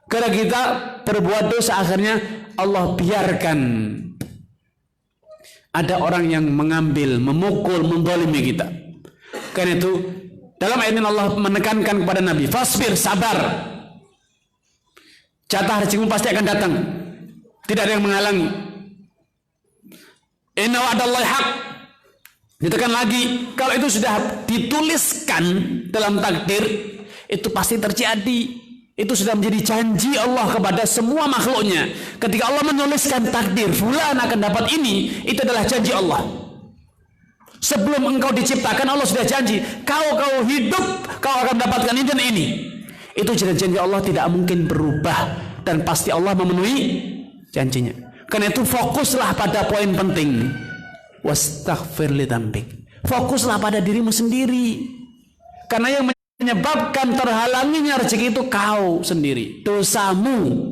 Karena kita berbuat dosa, akhirnya Allah biarkan ada orang yang mengambil, memukul, menzalimi kita. Karena itu dalam ayat ini Allah menekankan kepada Nabi, fasbir, sabar. Jatah rezekimu pasti akan datang, tidak ada yang menghalangi. Inna wa'dallahi haq. Ditekan lagi, kalau itu sudah dituliskan dalam takdir, itu pasti terjadi. Itu sudah menjadi janji Allah kepada semua makhluknya. Ketika Allah menuliskan takdir, fulan akan dapat ini, itu adalah janji Allah. Sebelum engkau diciptakan, Allah sudah janji, kau hidup, kau akan mendapatkan ini dan ini. Itu janji Allah, tidak mungkin berubah, dan pasti Allah memenuhi janjinya. Karena itu fokuslah pada poin penting. Wastaghfir li dzambik. Fokuslah pada dirimu sendiri. Karena yang menyebabkan terhalanginya rezeki itu kau sendiri, dosamu.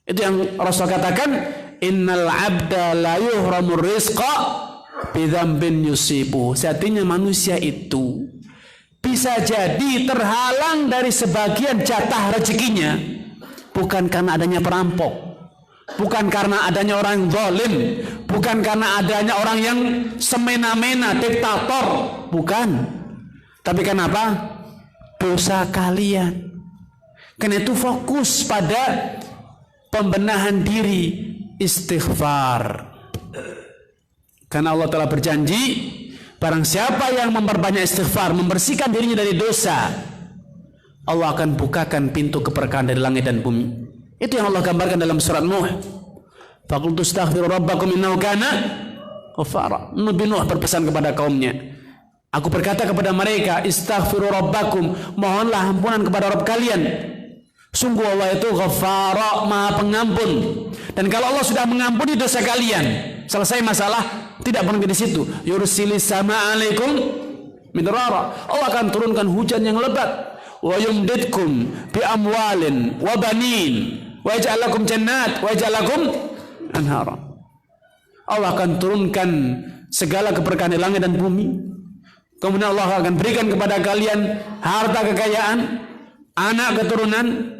Itu yang Rasul katakan, innal abda la yuhramur rizqa bidzambin yusibu. Sejatinya manusia itu bisa jadi terhalang dari sebagian jatah rezekinya bukan karena adanya perampok, bukan karena adanya orang zalim, bukan karena adanya orang yang semena-mena diktator, bukan. Tapi kenapa? Dosa kalian. Karena itu fokus pada pembenahan diri, istighfar. Karena Allah telah berjanji, barang siapa yang memperbanyak istighfar, membersihkan dirinya dari dosa, Allah akan bukakan pintu keberkahan dari langit dan bumi. Itu yang Allah gambarkan dalam surat Nuh. Faqultu astaghfiru rabbakum innahu kana ghaffara. Nabi Nuh berpesan kepada kaumnya, aku berkata kepada mereka, istaghfiru rabbakum, mohonlah ampunan kepada Rabb kalian. Sungguh Allah itu Ghaffara, Maha Pengampun. Dan kalau Allah sudah mengampuni dosa kalian, selesai masalah, tidak berhenti di situ. Yursilis sama alaikum midrara. Allah akan turunkan hujan yang lebat. Wa yumdidkum bi amwalin wa banin wa yaj'al lakum jannat wa yaj'al lakum anhara. Allah akan turunkan segala keberkahan di langit dan bumi. Kemudian Allah akan berikan kepada kalian harta kekayaan, anak keturunan,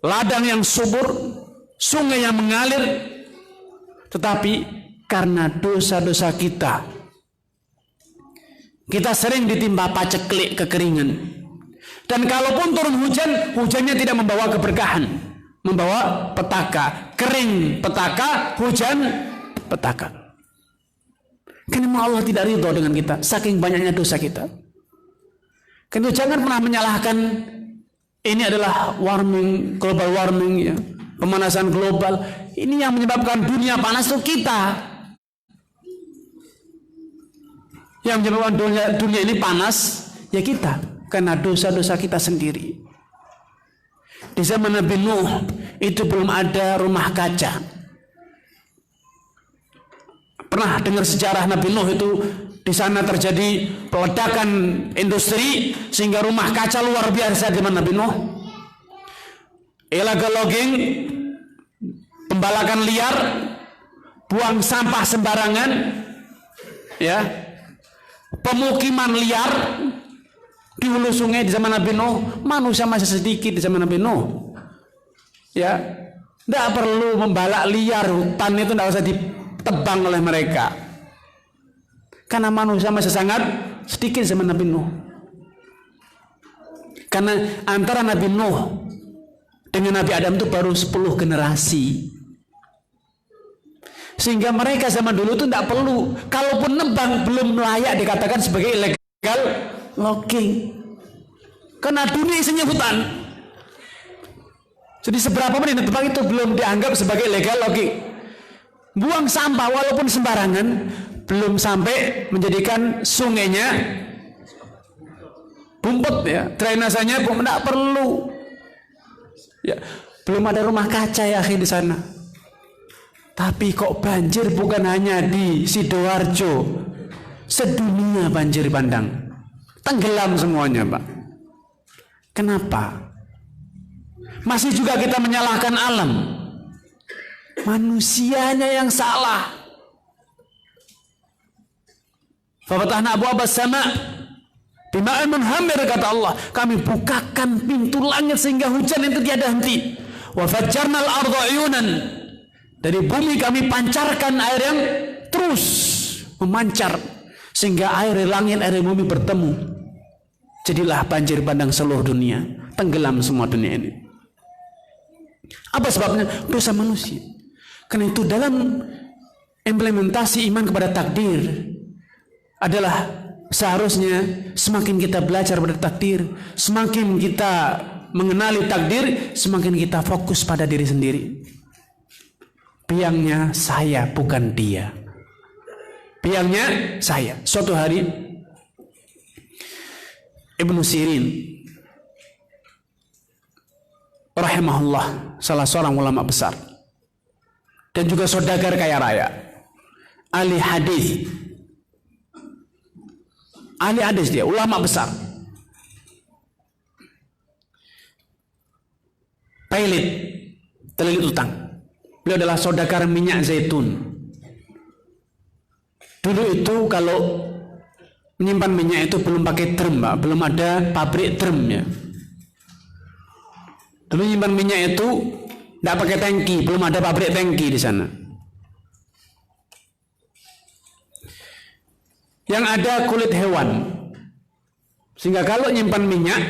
ladang yang subur, sungai yang mengalir. Tetapi karena dosa-dosa kita sering ditimpa paceklik, kekeringan. Dan kalaupun turun hujan, hujannya tidak membawa keberkahan, membawa petaka. Kering petaka, hujan petaka. Karena Allah tidak ridho dengan kita, saking banyaknya dosa kita. Karena jangan pernah menyalahkan ini adalah warming, global warming, ya, pemanasan global. Ini yang menyebabkan dunia panas itu kita. Yang menyebabkan dunia ini panas ya kita, karena dosa-dosa kita sendiri. Di zaman Nabi Nuh itu belum ada rumah kaca. Pernah dengar sejarah Nabi Nuh itu di sana terjadi peledakan industri sehingga rumah kaca luar biasa di zaman Nabi Nuh. Illegal logging, pembalakan liar, buang sampah sembarangan, ya, pemukiman liar di hulu sungai di zaman Nabi Nuh. Manusia masih sedikit di zaman Nabi Nuh, ya, tidak perlu membalak liar, hutan itu tidak usah ditebang oleh mereka karena manusia masih sangat sedikit zaman Nabi Nuh. Karena antara Nabi Nuh dengan Nabi Adam itu baru 10 generasi, sehingga mereka zaman dulu itu tidak perlu, kalaupun nebang belum layak dikatakan sebagai illegal logging, karena dunia isinya hutan. Jadi seberapa pun ditebang itu belum dianggap sebagai illegal logging. Buang sampah walaupun sembarangan belum sampai menjadikan sungainya bumput, ya, drainasanya pun tidak perlu, ya. Belum ada rumah kaca ya di sana. Tapi kok banjir bukan hanya di Sidoarjo, sedunia banjir bandang, tenggelam semuanya, Pak. Kenapa? Masih juga kita menyalahkan alam, manusianya yang salah. Fafatahna abwaabas sama bima'in munhamir, kata Allah, kami bukakan pintu langit sehingga hujan itu tiada henti. Wa fajjarnal arda uyunan, dari bumi kami pancarkan air yang terus memancar sehingga air langit, air bumi bertemu. Jadilah banjir bandang seluruh dunia, tenggelam semua dunia ini. Apa sebabnya? Dosa manusia. Karena itu dalam implementasi iman kepada takdir adalah seharusnya semakin kita belajar pada takdir, semakin kita mengenali takdir, semakin kita fokus pada diri sendiri. Biangnya saya, bukan dia. Biangnya saya. Suatu hari Ibnu Sirin rahimahullah, salah seorang ulama besar dan juga saudagar kaya raya, ahli hadis, dia ulama besar, terlilit utang. Beliau adalah saudagar minyak zaitun. Dulu itu kalau menyimpan minyak itu belum pakai drum, Pak. Belum ada pabrik drum ya. Dulu menyimpan minyak itu tidak pakai tangki, belum ada pabrik tangki di sana. Yang ada kulit hewan. Sehingga kalau nyimpan minyak,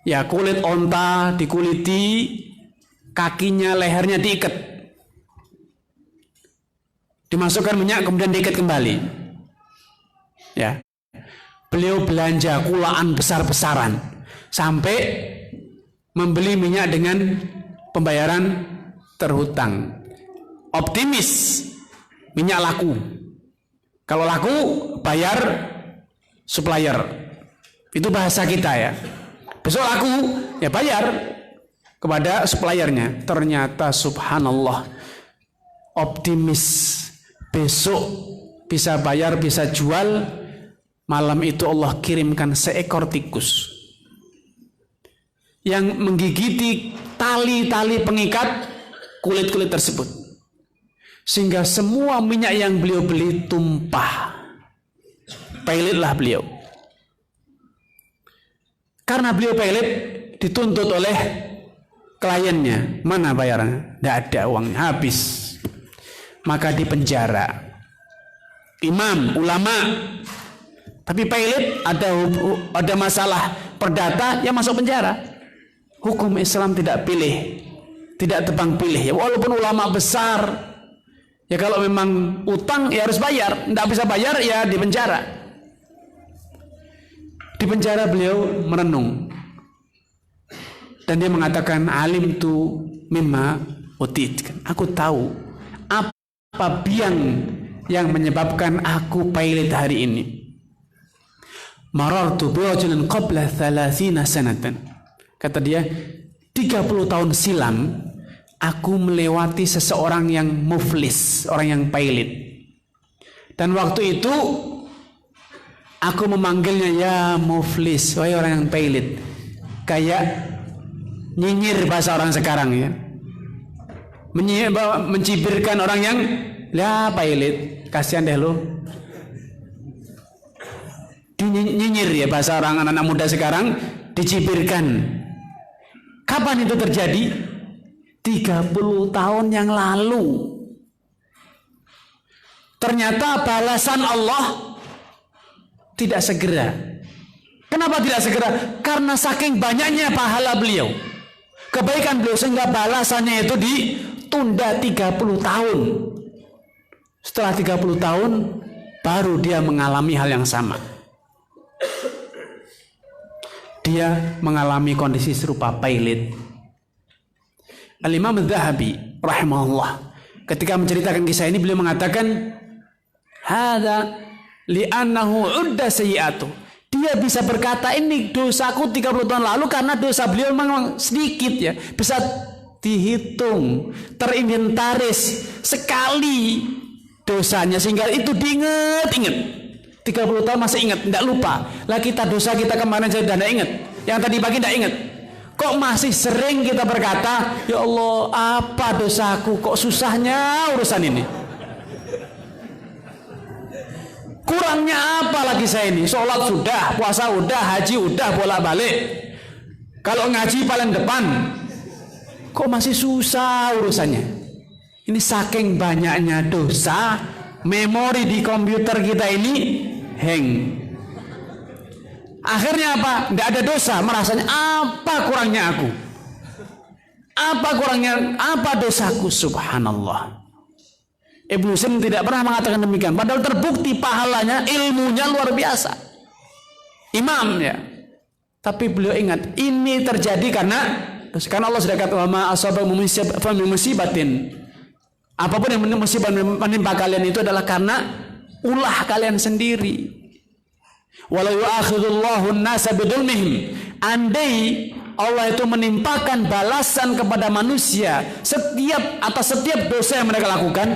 ya kulit onta dikuliti, kakinya, lehernya diikat. Dimasukkan minyak kemudian diikat kembali. Ya. Beliau belanja kulaan besar-besaran sampai membeli minyak dengan pembayaran terhutang. Optimis minyak laku. Kalau laku bayar supplier. Itu bahasa kita ya. Besok laku ya bayar kepada suppliernya. Ternyata subhanallah optimis besok bisa bayar, bisa jual. Malam itu Allah kirimkan seekor tikus yang menggigiti tali-tali pengikat kulit-kulit tersebut, sehingga semua minyak yang beliau beli tumpah. Pilotlah beliau. Karena beliau pilot, dituntut oleh kliennya. Mana bayarannya? Tidak ada uangnya, habis. Maka dipenjara. Imam, ulama, tapi pilot ada masalah perdata, ya masuk penjara. Hukum Islam tidak pilih, tidak tebang pilih. Ya walaupun ulama besar, ya kalau memang utang ya harus bayar. Tidak bisa bayar ya dipenjara. Di penjara beliau merenung dan dia mengatakan, alim tu mimma utit. Aku tahu apa biang yang menyebabkan aku pilot hari ini. Marartu birajulin qabla 30 sanatan. Kata dia, 30 tahun silam aku melewati seseorang yang muflis, orang yang pilot. Dan waktu itu aku memanggilnya, ya muflis, wahai orang yang pilot. Kayak nyinyir bahasa orang sekarang ya. Mencibirkan orang yang ya pilot, kasihan deh lo. Nyinyir ya bahasa orang anak-anak muda sekarang, dicibirkan. Kapan itu terjadi? 30 tahun yang lalu. Ternyata balasan Allah tidak segera. Kenapa tidak segera? Karena saking banyaknya pahala beliau, kebaikan beliau, sehingga balasannya itu ditunda 30 tahun. Setelah 30 tahun baru dia mengalami hal yang sama. Dia mengalami kondisi serupa pilot. Al-Imam Az-Zahabi rahimahullah ketika menceritakan kisah ini, beliau mengatakan, hadza li'annahu udda sayyi'atu. Dia bisa berkata, ini dosaku 30 tahun lalu karena dosa beliau memang sedikit ya, bisa dihitung, terinventaris sekali dosanya, sehingga itu diingat-ingat. 30 tahun masih ingat, tidak lupa. Lah kita dosa kita kemarin saya sudah tidak ingat, yang tadi pagi tidak ingat. Kok masih sering kita berkata, ya Allah, apa dosaku, kok susahnya urusan ini. Kurangnya apa lagi saya ini? Sholat sudah, puasa udah, haji udah, bolak-balik. Kalau ngaji paling depan, kok masih susah urusannya. Ini saking banyaknya dosa, memori di komputer kita ini hang. Akhirnya apa? Tidak ada dosa, merasanya apa kurangnya aku? Apa kurangnya? Apa dosaku? Subhanallah. Ibnu Sim tidak pernah mengatakan demikian. Padahal terbukti pahalanya, ilmunya luar biasa. Imam ya. Tapi beliau ingat, ini terjadi karena Allah sudah kata, wa ma asaba min musibatin. Apapun yang menimpa kalian itu adalah karena ulah kalian sendiri. Walau yu'akhidullahu an-nasa bidulmihim. Andai Allah itu menimpakan balasan kepada manusia atas setiap dosa yang mereka lakukan,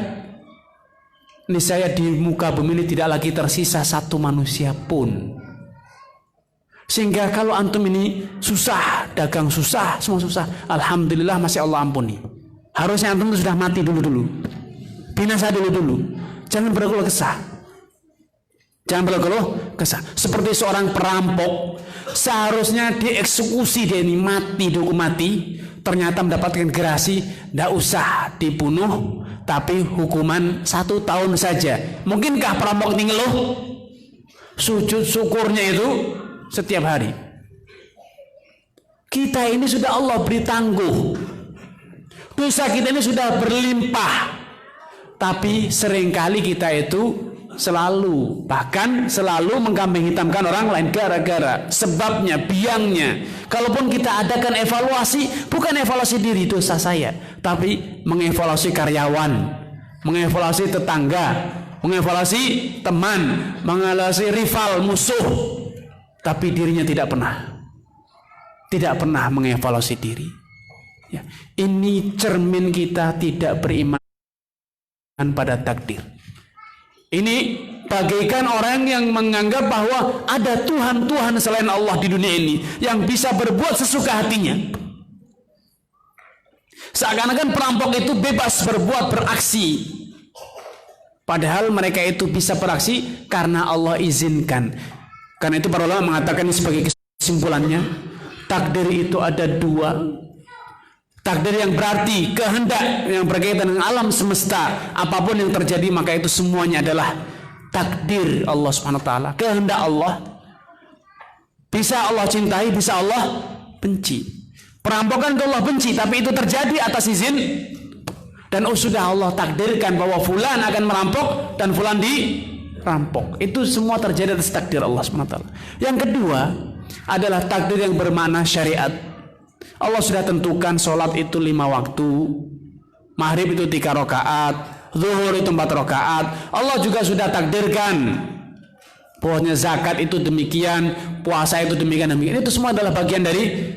niscaya di muka bumi ini tidak lagi tersisa satu manusia pun. Sehingga kalau antum ini susah, dagang susah, semua susah, alhamdulillah masih Allah ampuni. Harusnya antum sudah mati dulu, binasa dulu. Jangan berkeluh kesah. Jangan berkeluh kesah. Seperti seorang perampok, seharusnya dieksekusi, dia ini mati, dihukum mati. Ternyata mendapatkan gerasi, tidak usah dibunuh, tapi hukuman 1 tahun saja. Mungkinkah perampok ini ngeluh? Sujud syukurnya itu setiap hari. Kita ini sudah Allah beri tangguh, dosa kita ini sudah berlimpah, tapi seringkali kita itu bahkan selalu mengkambing hitamkan orang lain gara-gara sebabnya, biangnya. Kalaupun kita adakan evaluasi, bukan evaluasi diri dosa saya, tapi mengevaluasi karyawan, mengevaluasi tetangga, mengevaluasi teman, mengevaluasi rival, musuh, tapi dirinya tidak pernah mengevaluasi diri. Ya, ini cermin kita tidak beriman pada takdir. Ini bagaikan orang yang menganggap bahwa ada Tuhan selain Allah di dunia ini yang bisa berbuat sesuka hatinya. Seakan-akan perampok itu bebas berbuat, beraksi. Padahal mereka itu bisa beraksi karena Allah izinkan. Karena itu para ulama mengatakan ini sebagai kesimpulannya, takdir itu ada 2. Takdir yang berarti kehendak yang berkaitan dengan alam semesta, apapun yang terjadi maka itu semuanya adalah takdir Allah Subhanahu wa taala, kehendak Allah. Bisa Allah cintai, bisa Allah benci. Perampokan itu Allah benci, tapi itu terjadi atas izin dan sudah Allah takdirkan bahwa fulan akan merampok dan fulan dirampok. Itu semua terjadi atas takdir Allah Subhanahu wa taala. Yang kedua adalah takdir yang bermakna syariat. Allah sudah tentukan sholat itu 5 waktu, maghrib itu 3 rakaat, zuhur itu 4 rakaat. Allah juga sudah takdirkan bahwa zakat itu demikian, puasa itu demikian. Itu semua adalah bagian dari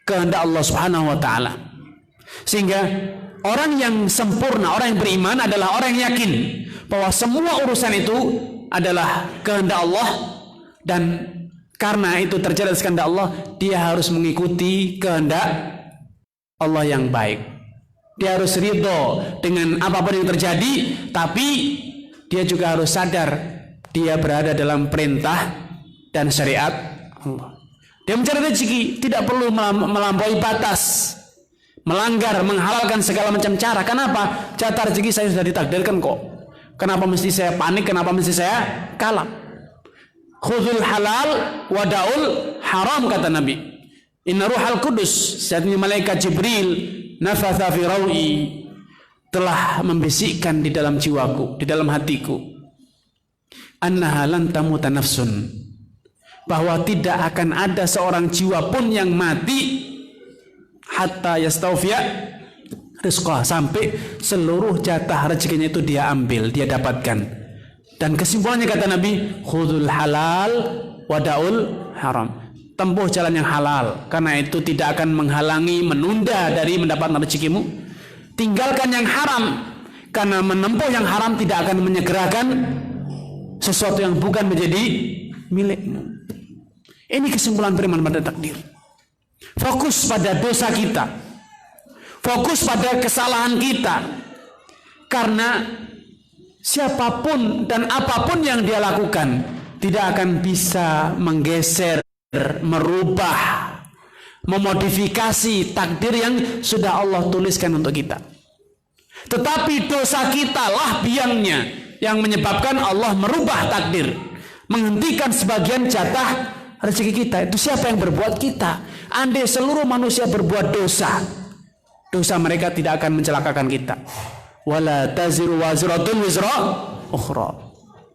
kehendak Allah Subhanahu wa taala. Sehingga orang yang sempurna, orang yang beriman adalah orang yang yakin bahwa semua urusan itu adalah kehendak Allah, dan karena itu terjadi atas kehendak Allah, dia harus mengikuti kehendak Allah yang baik. Dia harus ridho dengan apapun yang terjadi, tapi dia juga harus sadar dia berada dalam perintah dan syariat Allah. Dia mencari rezeki, tidak perlu melampaui batas, melanggar, menghalalkan segala macam cara. Kenapa? Jatah rezeki saya sudah ditakdirkan kok. Kenapa mesti saya panik? Kenapa mesti saya kalah? Khudhul halal wadaul haram, kata Nabi. Inna ruhal kudus, saatnya malaikat Jibril nafatha fi rawi, telah membisikkan di dalam jiwaku, di dalam hatiku, annaha lan tamuta nafsun, bahwa tidak akan ada seorang jiwa pun yang mati hatta yastawfiya rizqah, sampai seluruh jatah rezekinya itu dia ambil, dia dapatkan. Dan kesimpulannya kata Nabi, khudhul halal wadaul haram, tempuh jalan yang halal, karena itu tidak akan menghalangi, menunda dari mendapatkan rezekimu. Tinggalkan yang haram, karena menempuh yang haram tidak akan menyegerakan sesuatu yang bukan menjadi milikmu. Ini kesimpulan beriman pada takdir. Fokus pada dosa kita, fokus pada kesalahan kita, karena siapapun dan apapun yang dia lakukan tidak akan bisa menggeser, merubah, memodifikasi takdir yang sudah Allah tuliskan untuk kita. Tetapi dosa kita lah biangnya yang menyebabkan Allah merubah takdir, menghentikan sebagian jatah rezeki kita. Itu siapa yang berbuat? Kita. Andai seluruh manusia berbuat dosa, dosa mereka tidak akan mencelakakan kita. Wala taziru waziratun wizra ukhra.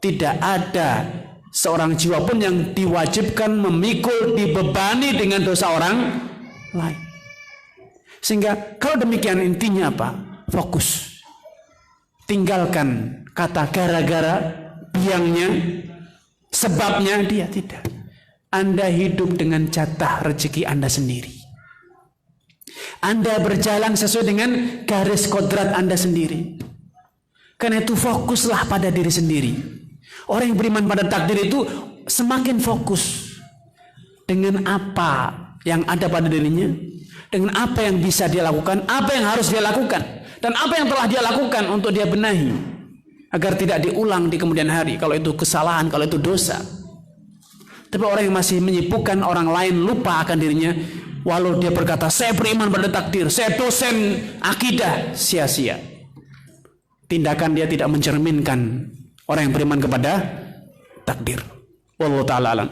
Tidak ada seorang jiwa pun yang diwajibkan memikul, dibebani dengan dosa orang lain. Sehingga kalau demikian, intinya apa? Fokus. Tinggalkan kata gara-gara, biangnya, sebabnya, dia tidak. Anda hidup dengan jatah rezeki Anda sendiri. Anda berjalan sesuai dengan garis kodrat Anda sendiri. Karena itu fokuslah pada diri sendiri. Orang yang beriman pada takdir itu semakin fokus dengan apa yang ada pada dirinya, dengan apa yang bisa dia lakukan, apa yang harus dia lakukan, dan apa yang telah dia lakukan untuk dia benahi. agar tidak diulang di kemudian hari kalau itu kesalahan, kalau itu dosa. Tapi orang yang masih menyibukkan orang lain, lupa akan dirinya, walau dia berkata saya beriman pada takdir, saya dosen akidah, sia-sia. Tindakan dia tidak mencerminkan orang yang beriman kepada takdir. Wallahu ta'ala alam.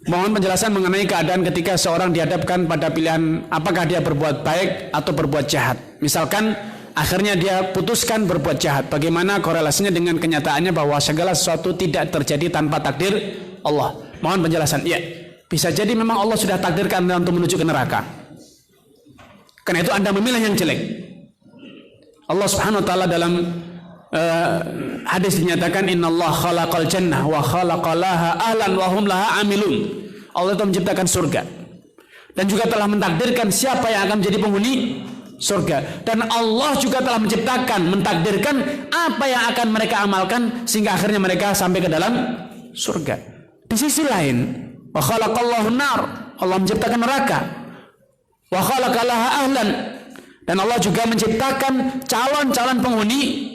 Mohon penjelasan mengenai keadaan ketika seorang dihadapkan pada pilihan apakah dia berbuat baik atau berbuat jahat. Misalkan akhirnya dia putuskan berbuat jahat. Bagaimana korelasinya dengan kenyataannya bahwa segala sesuatu tidak terjadi tanpa takdir Allah. Mohon penjelasan. Ya, bisa jadi memang Allah sudah takdirkan Anda untuk menuju ke neraka. Karena itu Anda memilih yang jelek. Allah Subhanahu wa taala dalam hadis dinyatakan innallaha khalaqal jannah wa khalaqalaha ahlan wa hum laha amilun. Allah itu menciptakan surga dan juga telah mentakdirkan siapa yang akan menjadi penghuni surga, dan Allah juga telah menciptakan, mentakdirkan apa yang akan mereka amalkan sehingga akhirnya mereka sampai ke dalam surga. Di sisi lain, wa khalaqallahu nar, Allah menciptakan neraka, wa khalaqalaha ahlan, dan Allah juga menciptakan calon-calon penghuni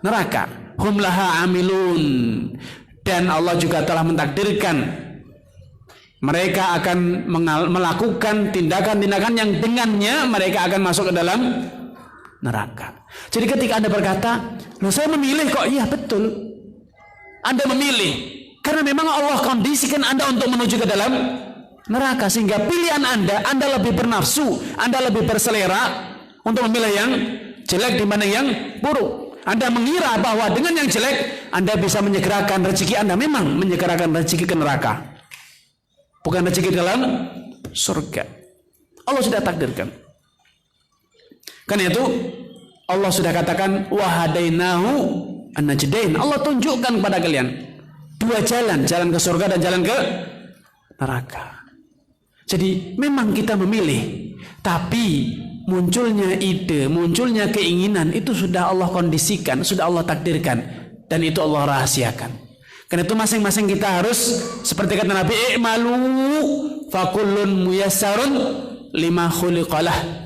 neraka, hum laha amilun, dan Allah juga telah mentakdirkan mereka akan melakukan tindakan-tindakan yang dengannya mereka akan masuk ke dalam neraka. Jadi ketika Anda berkata, loh saya memilih kok, iya betul, Anda memilih karena memang Allah kondisikan Anda untuk menuju ke dalam neraka, sehingga pilihan Anda lebih bernafsu, Anda lebih berselera untuk memilih yang jelek dibanding yang buruk. Anda mengira bahwa dengan yang jelek Anda bisa menyegerakan rezeki Anda. Memang menyegerakan rezeki ke neraka, bukan rezeki dalam surga. Allah sudah takdirkan. Karena itu Allah sudah katakan wahadainahu an-najdain. Allah tunjukkan kepada kalian dua jalan, jalan ke surga dan jalan ke neraka. Jadi memang kita memilih, tapi munculnya ide, munculnya keinginan itu sudah Allah kondisikan, sudah Allah takdirkan, dan itu Allah rahasiakan. Karena itu masing-masing kita harus seperti kata Nabi, i'malu fakullun muyassarun lima khuliqalah.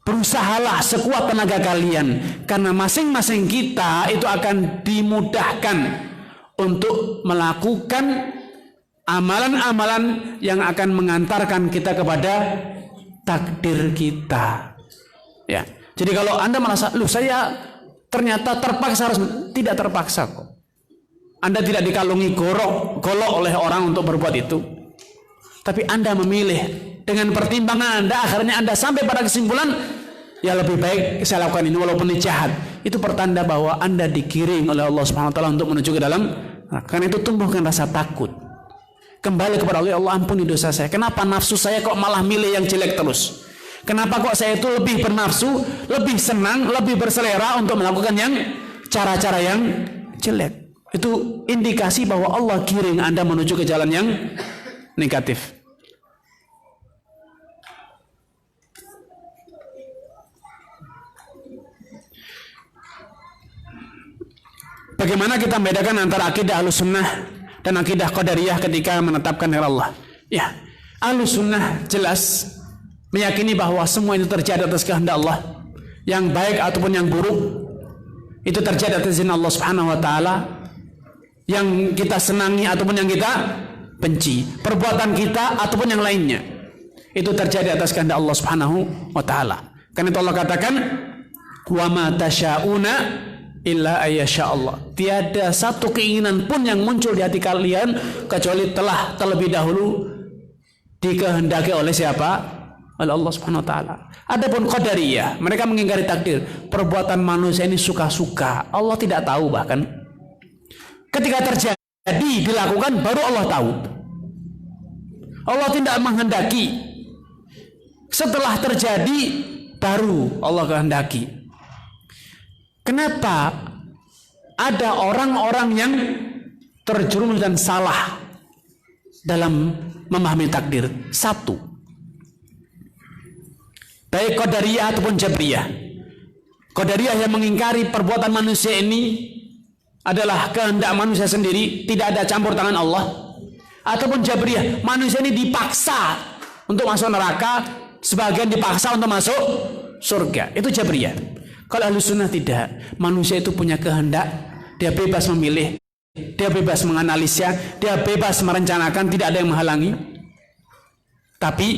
Berusahalah sekuat tenaga kalian, karena masing-masing kita itu akan dimudahkan untuk melakukan amalan-amalan yang akan mengantarkan kita kepada takdir kita. Ya. Jadi kalau Anda merasa, loh saya ternyata terpaksa, harus, tidak terpaksa kok. Anda tidak dikalungi golok oleh orang untuk berbuat itu. Tapi Anda memilih dengan pertimbangan Anda, akhirnya Anda sampai pada kesimpulan, ya lebih baik saya lakukan ini walaupun ini jahat. Itu pertanda bahwa Anda digiring oleh Allah Subhanahu wa taala untuk menuju ke dalam. Karena itu tumbuhkan rasa takut. Kembali kepada Allah, Allah ampuni dosa saya. Kenapa nafsu saya kok malah milih yang jelek terus? Kenapa kok saya itu lebih bernafsu, lebih senang, lebih berselera untuk melakukan yang cara-cara yang jelek? Itu indikasi bahwa Allah giring Anda menuju ke jalan yang negatif. Bagaimana kita membedakan antara akidah Ahlussunnah dan akidah Qadariyah ketika menetapkan hari Allah? Ya, Ahlussunnah jelas meyakini bahwa semua itu terjadi atas kehendak Allah, yang baik ataupun yang buruk itu terjadi atas izin Allah Subhanahu wa taala, yang kita senangi ataupun yang kita benci, perbuatan kita ataupun yang lainnya, itu terjadi atas kehendak Allah Subhanahu wa taala. Karena itu Allah katakan, wa ma tasyauna illa ayyasha Allah. Tiada satu keinginan pun yang muncul di hati kalian kecuali telah terlebih dahulu dikehendaki oleh siapa? Oleh Allah Subhanahu wa taala. Adapun Qadariyah, mereka mengingkari takdir. Perbuatan manusia ini suka-suka. Allah tidak tahu, bahkan ketika terjadi dilakukan baru Allah tahu. Allah tidak menghendaki. Setelah terjadi baru Allah kehendaki. Kenapa ada orang-orang yang terjerumus dan salah dalam memahami takdir? Satu, baik Qadariyah ataupun Jabriyah. Qadariyah yang mengingkari perbuatan manusia ini adalah kehendak manusia sendiri, tidak ada campur tangan Allah. Ataupun Jabriyah, manusia ini dipaksa untuk masuk neraka, sebagian dipaksa untuk masuk surga. Itu Jabriyah. Kalau Ahlus Sunnah tidak, manusia itu punya kehendak, dia bebas memilih, dia bebas menganalisa, dia bebas merencanakan, tidak ada yang menghalangi. Tapi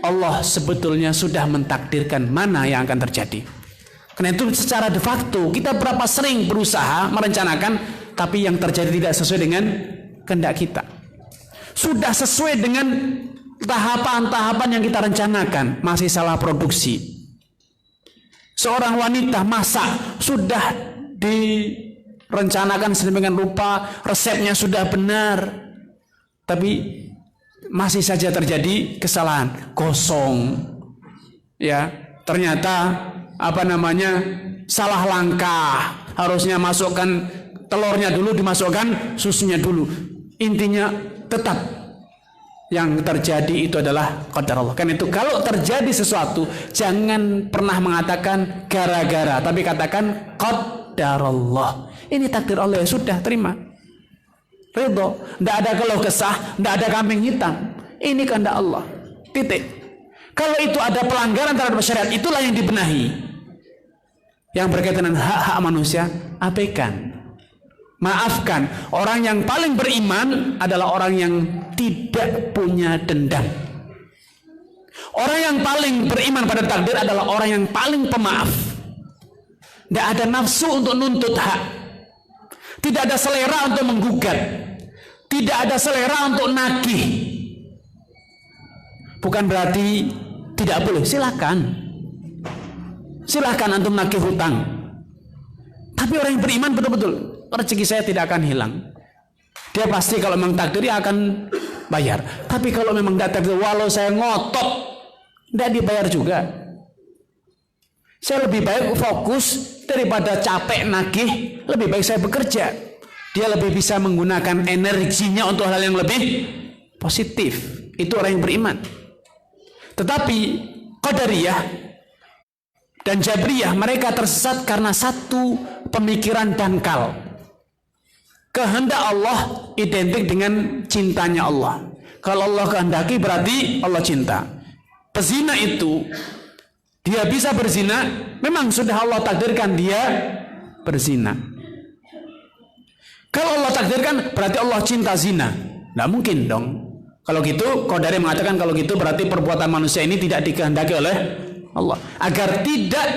Allah sebetulnya sudah mentakdirkan mana yang akan terjadi. Karena itu secara de facto kita berapa sering berusaha merencanakan, tapi yang terjadi tidak sesuai dengan kehendak kita. Sudah sesuai dengan tahapan-tahapan yang kita rencanakan, masih salah produksi. Seorang wanita masak sudah direncanakan sedemikian rupa, resepnya sudah benar, tapi masih saja terjadi kesalahan, gosong. Ya, ternyata salah langkah. Harusnya masukkan telurnya dulu, dimasukkan susunya dulu. Intinya tetap yang terjadi itu adalah qadar Allah. Kan itu kalau terjadi sesuatu jangan pernah mengatakan gara-gara, tapi katakan qadar Allah. Ini takdir Allah, ya sudah, terima. Ridho, tidak ada keluh kesah, tidak ada kambing hitam. Ini kehendak Allah. Titik. Kalau itu ada pelanggaran terhadap syariat, itulah yang dibenahi. Yang berkaitan dengan hak-hak manusia, abaikan. Maafkan. Orang yang paling beriman adalah orang yang tidak punya dendam. Orang yang paling beriman pada takdir adalah orang yang paling pemaaf. Tidak ada nafsu untuk nuntut hak. Tidak ada selera untuk menggugat. Tidak ada selera untuk nagih. Bukan berarti tidak boleh. Silakan. Silakan antum nagih hutang. Tapi orang yang beriman betul-betul, rezeki saya tidak akan hilang. Dia pasti kalau memang takdir dia akan bayar. Tapi kalau memang tidak takdir, walau saya ngotot, tidak dibayar juga. Saya lebih baik fokus daripada capek nagih. Lebih baik saya bekerja. Dia lebih bisa menggunakan energinya untuk hal yang lebih positif. Itu orang yang beriman. Tetapi Qadariyah dan Jabriyah, mereka tersesat karena satu pemikiran dangkal. Kehendak Allah identik dengan cintanya Allah. Kalau Allah kehendaki berarti Allah cinta. Pezina itu dia bisa berzina, memang sudah Allah takdirkan dia berzina. Kalau Allah takdirkan berarti Allah cinta zina. Tidak mungkin dong. Kalau gitu, Qadariyah mengatakan kalau gitu berarti perbuatan manusia ini tidak dikehendaki oleh Allah. Agar tidak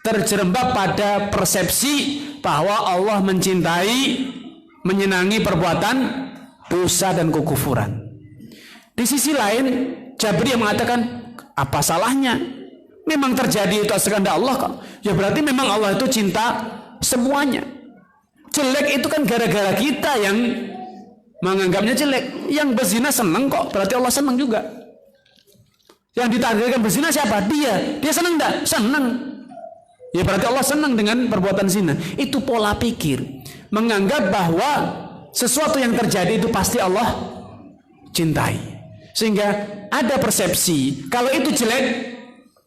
terjerembab pada persepsi bahwa Allah mencintai, menyenangi perbuatan dosa dan kekufuran. Di sisi lain, Jabriyah mengatakan, apa salahnya? Memang terjadi itu atas kehendak Allah kok. Ya berarti memang Allah itu cinta semuanya. Jelek itu kan gara-gara kita yang menganggapnya jelek. Yang berzina senang kok, berarti Allah senang juga. Yang ditakdirkan berzina siapa? Dia. Dia senang enggak? Senang. Ya berarti Allah senang dengan perbuatan zina. Itu pola pikir. Menganggap bahwa sesuatu yang terjadi itu pasti Allah cintai. Sehingga ada persepsi, kalau itu jelek,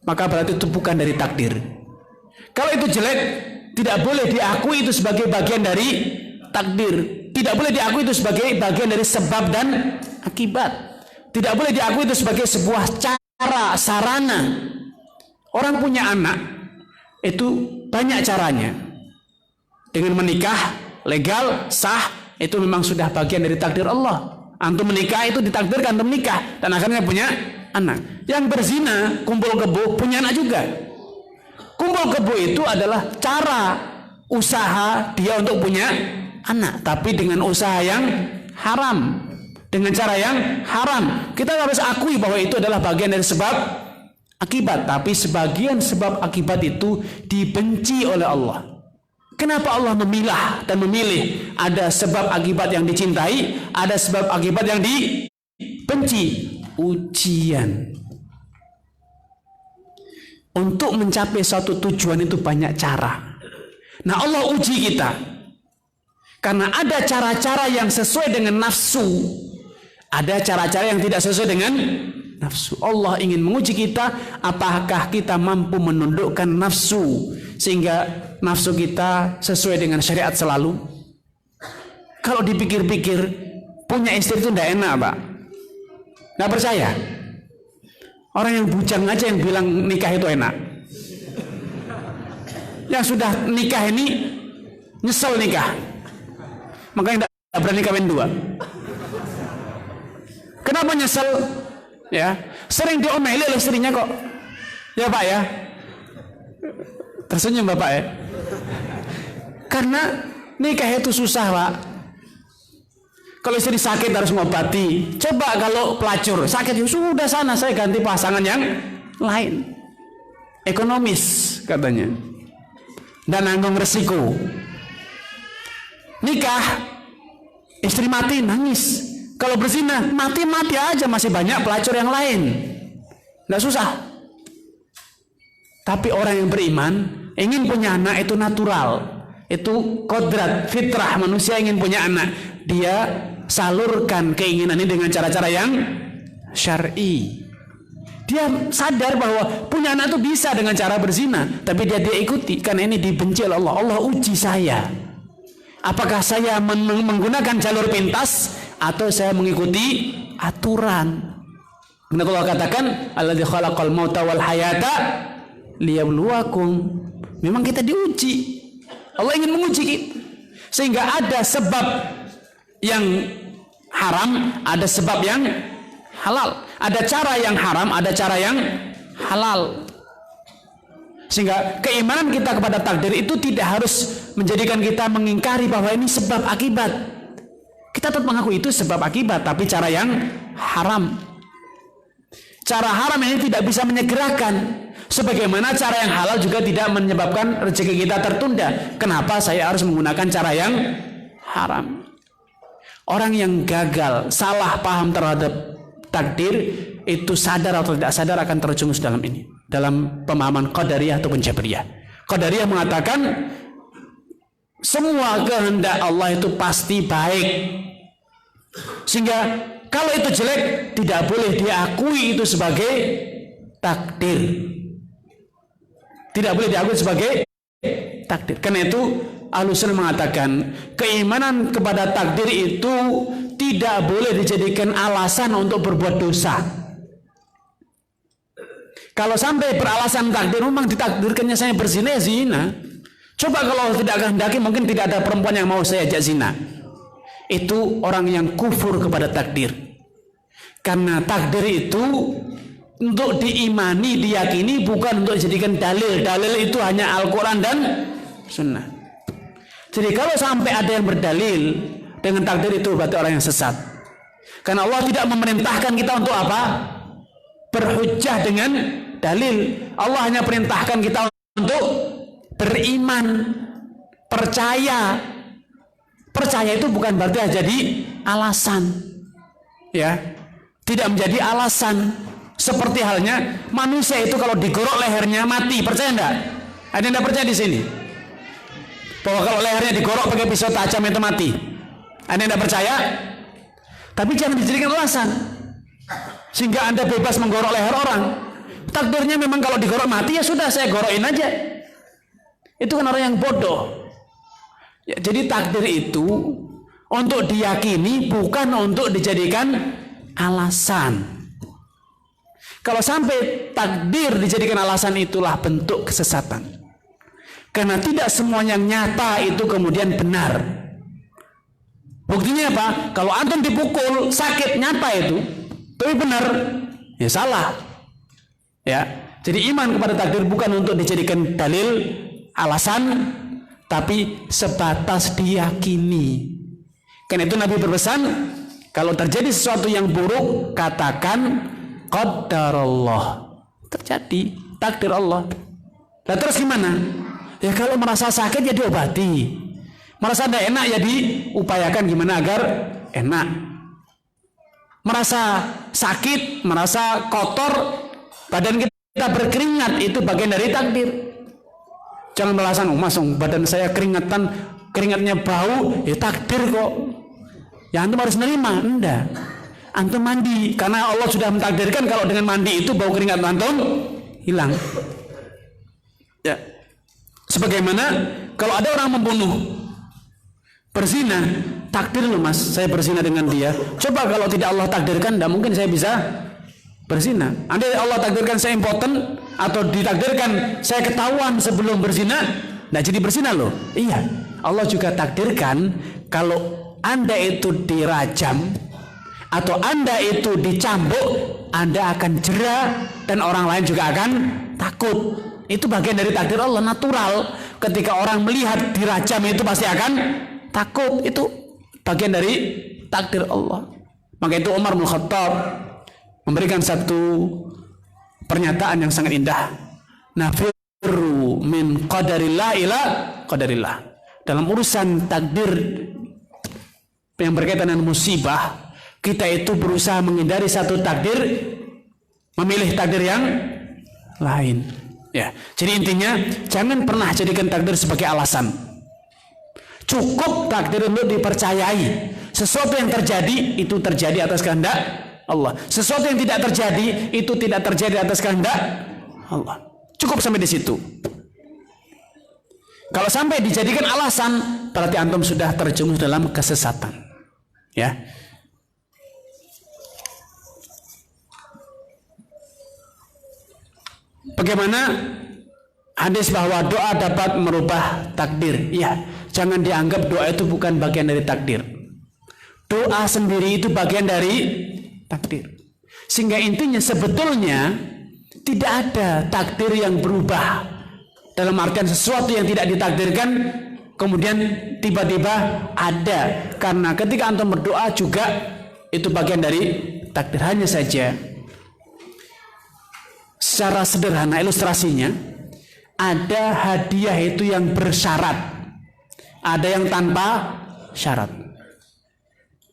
maka berarti itu bukan dari takdir. Kalau itu jelek, tidak boleh diakui itu sebagai bagian dari takdir. Tidak boleh diakui itu sebagai bagian dari sebab dan akibat. Tidak boleh diakui itu sebagai sebuah cara, sarana. Orang punya anak itu banyak caranya. Dengan menikah, legal, sah, itu memang sudah bagian dari takdir Allah. Antum menikah itu ditakdirkan antum menikah dan akhirnya punya anak. Yang berzina, kumpul kebo, punya anak juga. Kumpul kebo itu adalah cara usaha dia untuk punya anak, tapi dengan usaha yang haram, dengan cara yang haram. Kita harus akui bahwa itu adalah bagian dari sebab akibat, tapi sebagian sebab akibat itu dibenci oleh Allah. Kenapa Allah memilah dan memilih? Ada sebab akibat yang dicintai, ada sebab akibat yang dibenci. Ujian. Untuk mencapai suatu tujuan itu banyak cara. Nah, Allah uji kita. Karena ada cara-cara yang sesuai dengan nafsu. Ada cara-cara yang tidak sesuai dengan nafsu. Allah ingin menguji kita, apakah kita mampu menundukkan nafsu sehingga nafsu kita sesuai dengan syariat selalu. Kalau dipikir-pikir, punya istri itu tidak enak, Pak. Nggak percaya? Orang yang bujang aja yang bilang nikah itu enak. Yang sudah nikah ini nyesel nikah, makanya tidak berani kawin dua. Kenapa nyesel? Ya, sering diomeli oleh istrinya kok. Ya Pak ya. Tersenyum Bapak ya. Karena nikah itu susah, Pak. Kalau istri sakit harus mengobati. Coba kalau pelacur sakit, ya sudah sana saya ganti pasangan yang lain. Ekonomis katanya. Dan nanggung resiko. Nikah, istri mati nangis. Kalau berzina, mati-mati aja, masih banyak pelacur yang lain. Nggak susah. Tapi orang yang beriman ingin punya anak itu natural. Itu kodrat, fitrah manusia ingin punya anak. Dia salurkan keinginan ini dengan cara-cara yang syar'i. Dia sadar bahwa punya anak itu bisa dengan cara berzina, tapi dia ikuti karena ini dibenci oleh Allah. Allah uji saya. Apakah saya menggunakan jalur pintas atau saya mengikuti aturan? Karena Allah katakan, alladzi khalaqal mauta wal hayata liyabluwakum. Memang kita diuji. Allah ingin menguji kita. Sehingga ada sebab yang haram, ada sebab yang halal. Ada cara yang haram, ada cara yang halal. Sehingga keimanan kita kepada takdir itu tidak harus menjadikan kita mengingkari bahwa ini sebab akibat. Kita tetap mengaku itu sebab akibat, tapi cara yang haram. Cara haram ini tidak bisa menyegerakan. Sebagaimana cara yang halal juga tidak menyebabkan rezeki kita tertunda. Kenapa saya harus menggunakan cara yang haram? Orang yang gagal, salah paham terhadap takdir, itu sadar atau tidak sadar akan terjerumus dalam ini. Dalam pemahaman Qadariyah atau Jabriyah. Qadariyah mengatakan semua kehendak Allah itu pasti baik. Sehingga kalau itu jelek tidak boleh diakui itu sebagai takdir. Tidak boleh diakui sebagai takdir. Karena itu Ahlussunnah mengatakan keimanan kepada takdir itu tidak boleh dijadikan alasan untuk berbuat dosa. Kalau sampai beralasan takdir, memang ditakdirkannya saya berzina, ya zina. Coba kalau tidak kehendaki, mungkin tidak ada perempuan yang mau saya ajak zina. Itu orang yang kufur kepada takdir. Karena takdir itu untuk diimani, diyakini, bukan untuk dijadikan dalil. Dalil itu hanya Al-Quran dan Sunnah. Jadi kalau sampai ada yang berdalil dengan takdir, itu berarti orang yang sesat. Karena Allah tidak memerintahkan kita untuk apa? Berhujjah dengan dalil. Allah hanya perintahkan kita untuk beriman, percaya. Percaya itu bukan berarti jadi alasan, ya, tidak menjadi alasan. Seperti halnya manusia itu kalau digorok lehernya mati, percaya enggak? Ada yang enggak percaya di sini? Bahwa kalau lehernya digorok pakai pisau tajam itu mati. Ada yang enggak percaya? Tapi jangan dijadikan alasan sehingga Anda bebas menggorok leher orang. Takdirnya memang kalau digorok mati, ya sudah saya gorokin aja. Itu kan orang yang bodoh. Ya, jadi takdir itu untuk diyakini, bukan untuk dijadikan alasan. Kalau sampai takdir dijadikan alasan, itulah bentuk kesesatan. Karena tidak semua yang nyata itu kemudian benar. Buktinya apa? Kalau antum dipukul sakit, nyata itu, tapi benar, ya salah. Ya, jadi iman kepada takdir bukan untuk dijadikan dalil, alasan, tapi sebatas diyakini. Karena itu Nabi berpesan, kalau terjadi sesuatu yang buruk, katakan qadarullah. Terjadi takdir Allah. Nah terus gimana? Ya kalau merasa sakit ya diobati. Merasa tidak enak ya diupayakan gimana agar enak. Merasa sakit, merasa kotor, badan kita berkeringat, itu bagian dari takdir. Jangan merasa, mas, badan saya keringatnya bau, ya takdir kok. Ya antum harus nerima. Enggak. antum mandi, karena Allah sudah mentakdirkan kalau dengan mandi itu bau keringat antum hilang. Ya. Sebagaimana kalau ada orang membunuh, berzina, takdir loh mas, saya berzina dengan dia. Coba kalau tidak Allah takdirkan, tidak mungkin saya bisa berzina. Andai Allah takdirkan saya impoten atau ditakdirkan saya ketahuan sebelum berzina, tidak jadi berzina loh. Iya, Allah juga takdirkan kalau Anda itu dirajam atau Anda itu dicambuk, Anda akan jera dan orang lain juga akan takut. Itu bagian dari takdir Allah, natural. Ketika orang melihat dirajam itu pasti akan takut. Itu bagian dari takdir Allah. Maka itu Umar bin Khattab memberikan satu pernyataan yang sangat indah. Nafirru min qadarillah ila qadarillah. Dalam urusan takdir yang berkaitan dengan musibah, kita itu berusaha menghindari satu takdir, memilih takdir yang lain. Ya, jadi intinya jangan pernah jadikan takdir sebagai alasan. Cukup takdir untuk dipercayai. Sesuatu yang terjadi itu terjadi atas kehendak Allah. Sesuatu yang tidak terjadi itu tidak terjadi atas kehendak Allah. Cukup sampai di situ. Kalau sampai dijadikan alasan, berarti antum sudah terjerumus dalam kesesatan. Ya. Bagaimana hadis bahwa doa dapat merubah takdir? Ya, jangan dianggap doa itu bukan bagian dari takdir. Doa sendiri itu bagian dari takdir. Sehingga intinya sebetulnya tidak ada takdir yang berubah. Dalam artian sesuatu yang tidak ditakdirkan kemudian tiba-tiba ada. Karena ketika antum berdoa juga itu bagian dari takdir. Hanya saja secara sederhana ilustrasinya, ada hadiah itu yang bersyarat, ada yang tanpa syarat.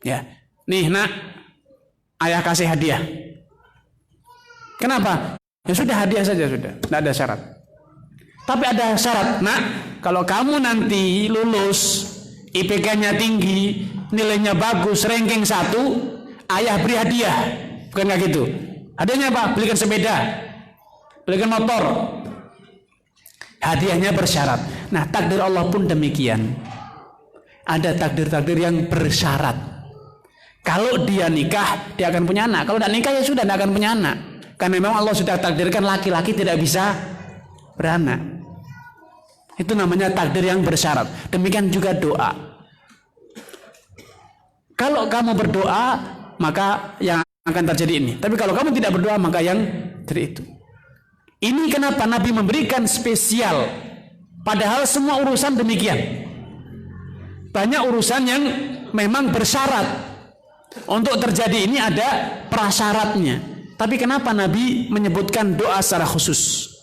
Ya, nih nak, ayah kasih hadiah. Kenapa? Ya sudah, hadiah saja sudah, tidak ada syarat. Tapi ada syarat, nak, kalau kamu nanti lulus, IPK-nya tinggi, nilainya bagus, ranking 1, ayah beri hadiah. Bukan kayak gitu. Hadiahnya apa? Belikan sepeda, belikan motor. Hadiahnya bersyarat. Nah, takdir Allah pun demikian. Ada takdir-takdir yang bersyarat. Kalau dia nikah, dia akan punya anak. Kalau tidak nikah, ya sudah, tidak akan punya anak. Karena memang Allah sudah takdirkan laki-laki tidak bisa beranak. Itu namanya takdir yang bersyarat. Demikian juga doa. Kalau kamu berdoa, maka yang akan terjadi ini. Tapi kalau kamu tidak berdoa, maka yang dari itu. Ini kenapa Nabi memberikan spesial, padahal semua urusan demikian. Banyak urusan yang memang bersyarat. Untuk terjadi ini ada prasyaratnya. Tapi kenapa Nabi menyebutkan doa secara khusus?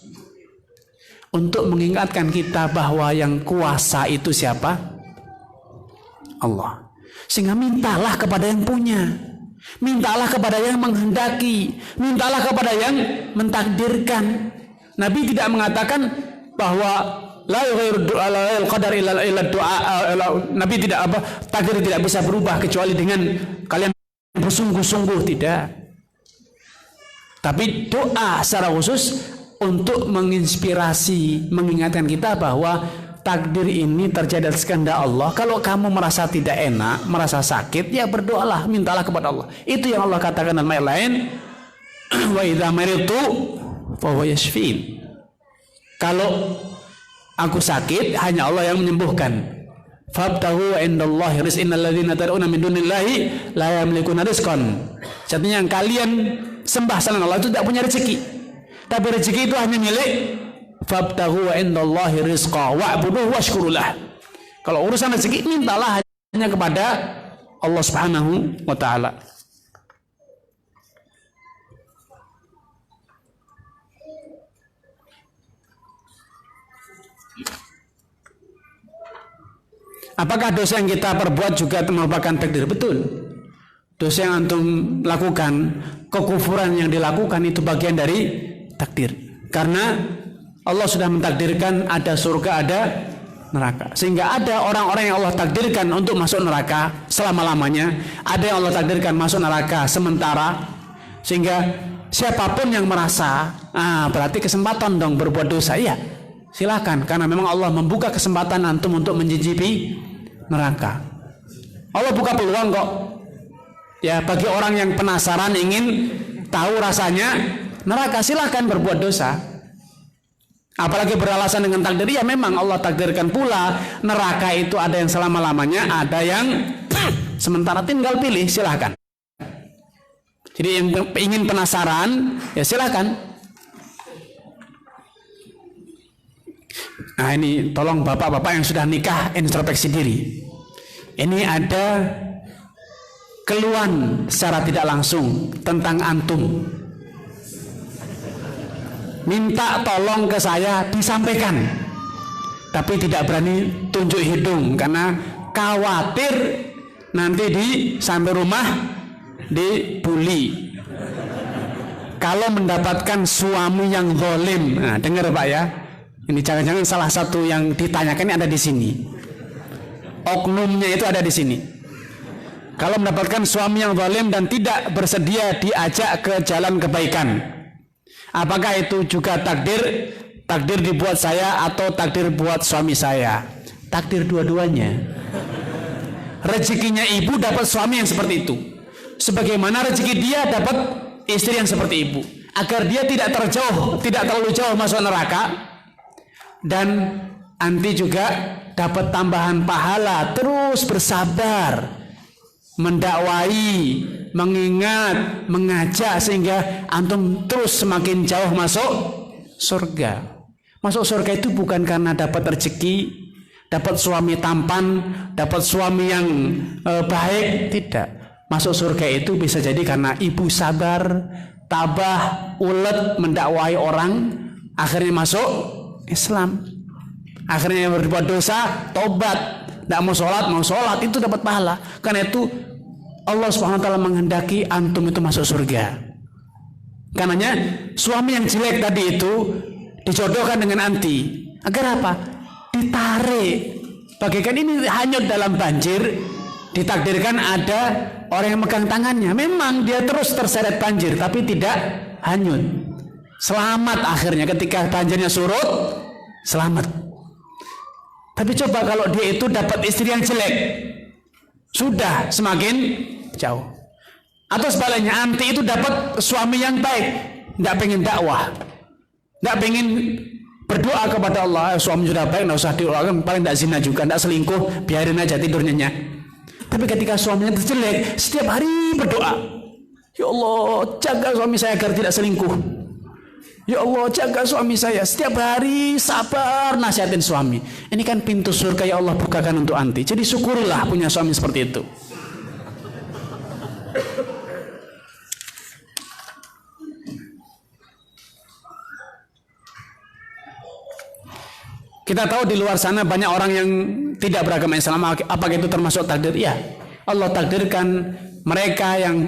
Untuk mengingatkan kita bahwa yang kuasa itu siapa? Allah. Sehingga mintalah kepada yang punya. Mintalah kepada yang menghendaki, mintalah kepada yang mentakdirkan. Nabi tidak mengatakan bahwa la yughayyiru qadar illa doa. Nabi tidak takdir tidak bisa berubah kecuali dengan kalian bersungguh-sungguh, tidak. Tapi doa secara khusus untuk menginspirasi, mengingatkan kita bahwa takdir ini terjadi atas kehendak Allah. Kalau kamu merasa tidak enak, merasa sakit, ya berdoalah, mintalah kepada Allah. Itu yang Allah katakan dalam ayat lain, wa idza maritu fa huwa yashfin. Kalau aku sakit, hanya Allah yang menyembuhkan. Fabtahu indallahi rizqan alladzina tad'una min dunillahi la yamlikuna rizqan. Artinya yang kalian sembah selain Allah itu tidak punya rezeki. Tapi rezeki itu hanya milik fabtahu indallahi rizqa wa'buduhu washkurulah. Kalau urusan rezeki, mintalah hanya kepada Allah Subhanahu wa taala. Apakah dosa yang kita perbuat juga merupakan takdir? Betul. Dosa yang antum lakukan, kekufuran yang dilakukan itu bagian dari takdir. Karena Allah sudah mentakdirkan ada surga, ada neraka. Sehingga ada orang-orang yang Allah takdirkan untuk masuk neraka selama-lamanya, ada yang Allah takdirkan masuk neraka sementara. Sehingga siapapun yang merasa berarti kesempatan dong berbuat dosa, ya silakan, karena memang Allah membuka kesempatan antum untuk mencicipi neraka. Allah buka peluang kok ya bagi orang yang penasaran ingin tahu rasanya neraka, silakan berbuat dosa. Apalagi beralasan dengan takdir, ya memang Allah takdirkan pula neraka itu ada yang selama-lamanya, ada yang sementara, tinggal pilih, silakan. Jadi yang ingin penasaran ya silakan. Nah ini tolong bapak-bapak yang sudah nikah introspeksi diri. Ini ada keluhan secara tidak langsung tentang antum. Minta tolong ke saya disampaikan, tapi tidak berani tunjuk hidung karena khawatir nanti sampai rumah dibully kalau mendapatkan suami yang zalim. Nah, dengar Pak ya, ini jangan-jangan salah satu yang ditanyakan ini ada di sini, oknumnya itu ada di sini. Kalau mendapatkan suami yang zalim dan tidak bersedia diajak ke jalan kebaikan, apakah itu juga takdir dibuat saya atau takdir buat suami saya? Takdir dua-duanya. Rezekinya ibu dapat suami yang seperti itu, sebagaimana rezeki dia dapat istri yang seperti ibu, agar dia tidak terlalu jauh masuk neraka, dan anti juga dapat tambahan pahala, terus bersabar mendakwai, mengingat, mengajak, sehingga antum terus semakin jauh masuk surga. Masuk surga itu bukan karena dapat rezeki, dapat suami tampan, dapat suami yang baik, tidak. Masuk surga itu bisa jadi karena ibu sabar, tabah, ulet mendakwai orang, akhirnya masuk Islam. Akhirnya yang berbuat dosa tobat, tidak mau sholat, itu dapat pahala. Karena itu Allah SWT menghendaki antum itu masuk surga. Karenanya suami yang jelek tadi itu dijodohkan dengan anti, agar apa? Ditarik, bagaikan ini hanyut dalam banjir. Ditakdirkan ada orang yang megang tangannya, memang dia terus terseret banjir tapi tidak hanyut, selamat akhirnya ketika banjirnya surut, selamat. Tapi coba kalau dia itu dapat istri yang jelek, sudah semakin jauh. Atau sebaliknya, anti itu dapat suami yang baik, tidak pengen dakwah, tidak pengen berdoa kepada Allah. Suami sudah baik, tidak usah didoakan, paling tidak zina juga, tidak selingkuh, biarin aja tidur nyenyak. Tapi ketika suaminya jelek, setiap hari berdoa, ya Allah jaga suami saya agar tidak selingkuh, ya Allah jaga suami saya, setiap hari sabar nasihatin suami. Ini kan pintu surga ya Allah bukakan untuk anti. Jadi syukurilah punya suami seperti itu. Kita tahu di luar sana banyak orang yang tidak beragama Islam. Apakah itu termasuk takdir? Ya, Allah takdirkan mereka yang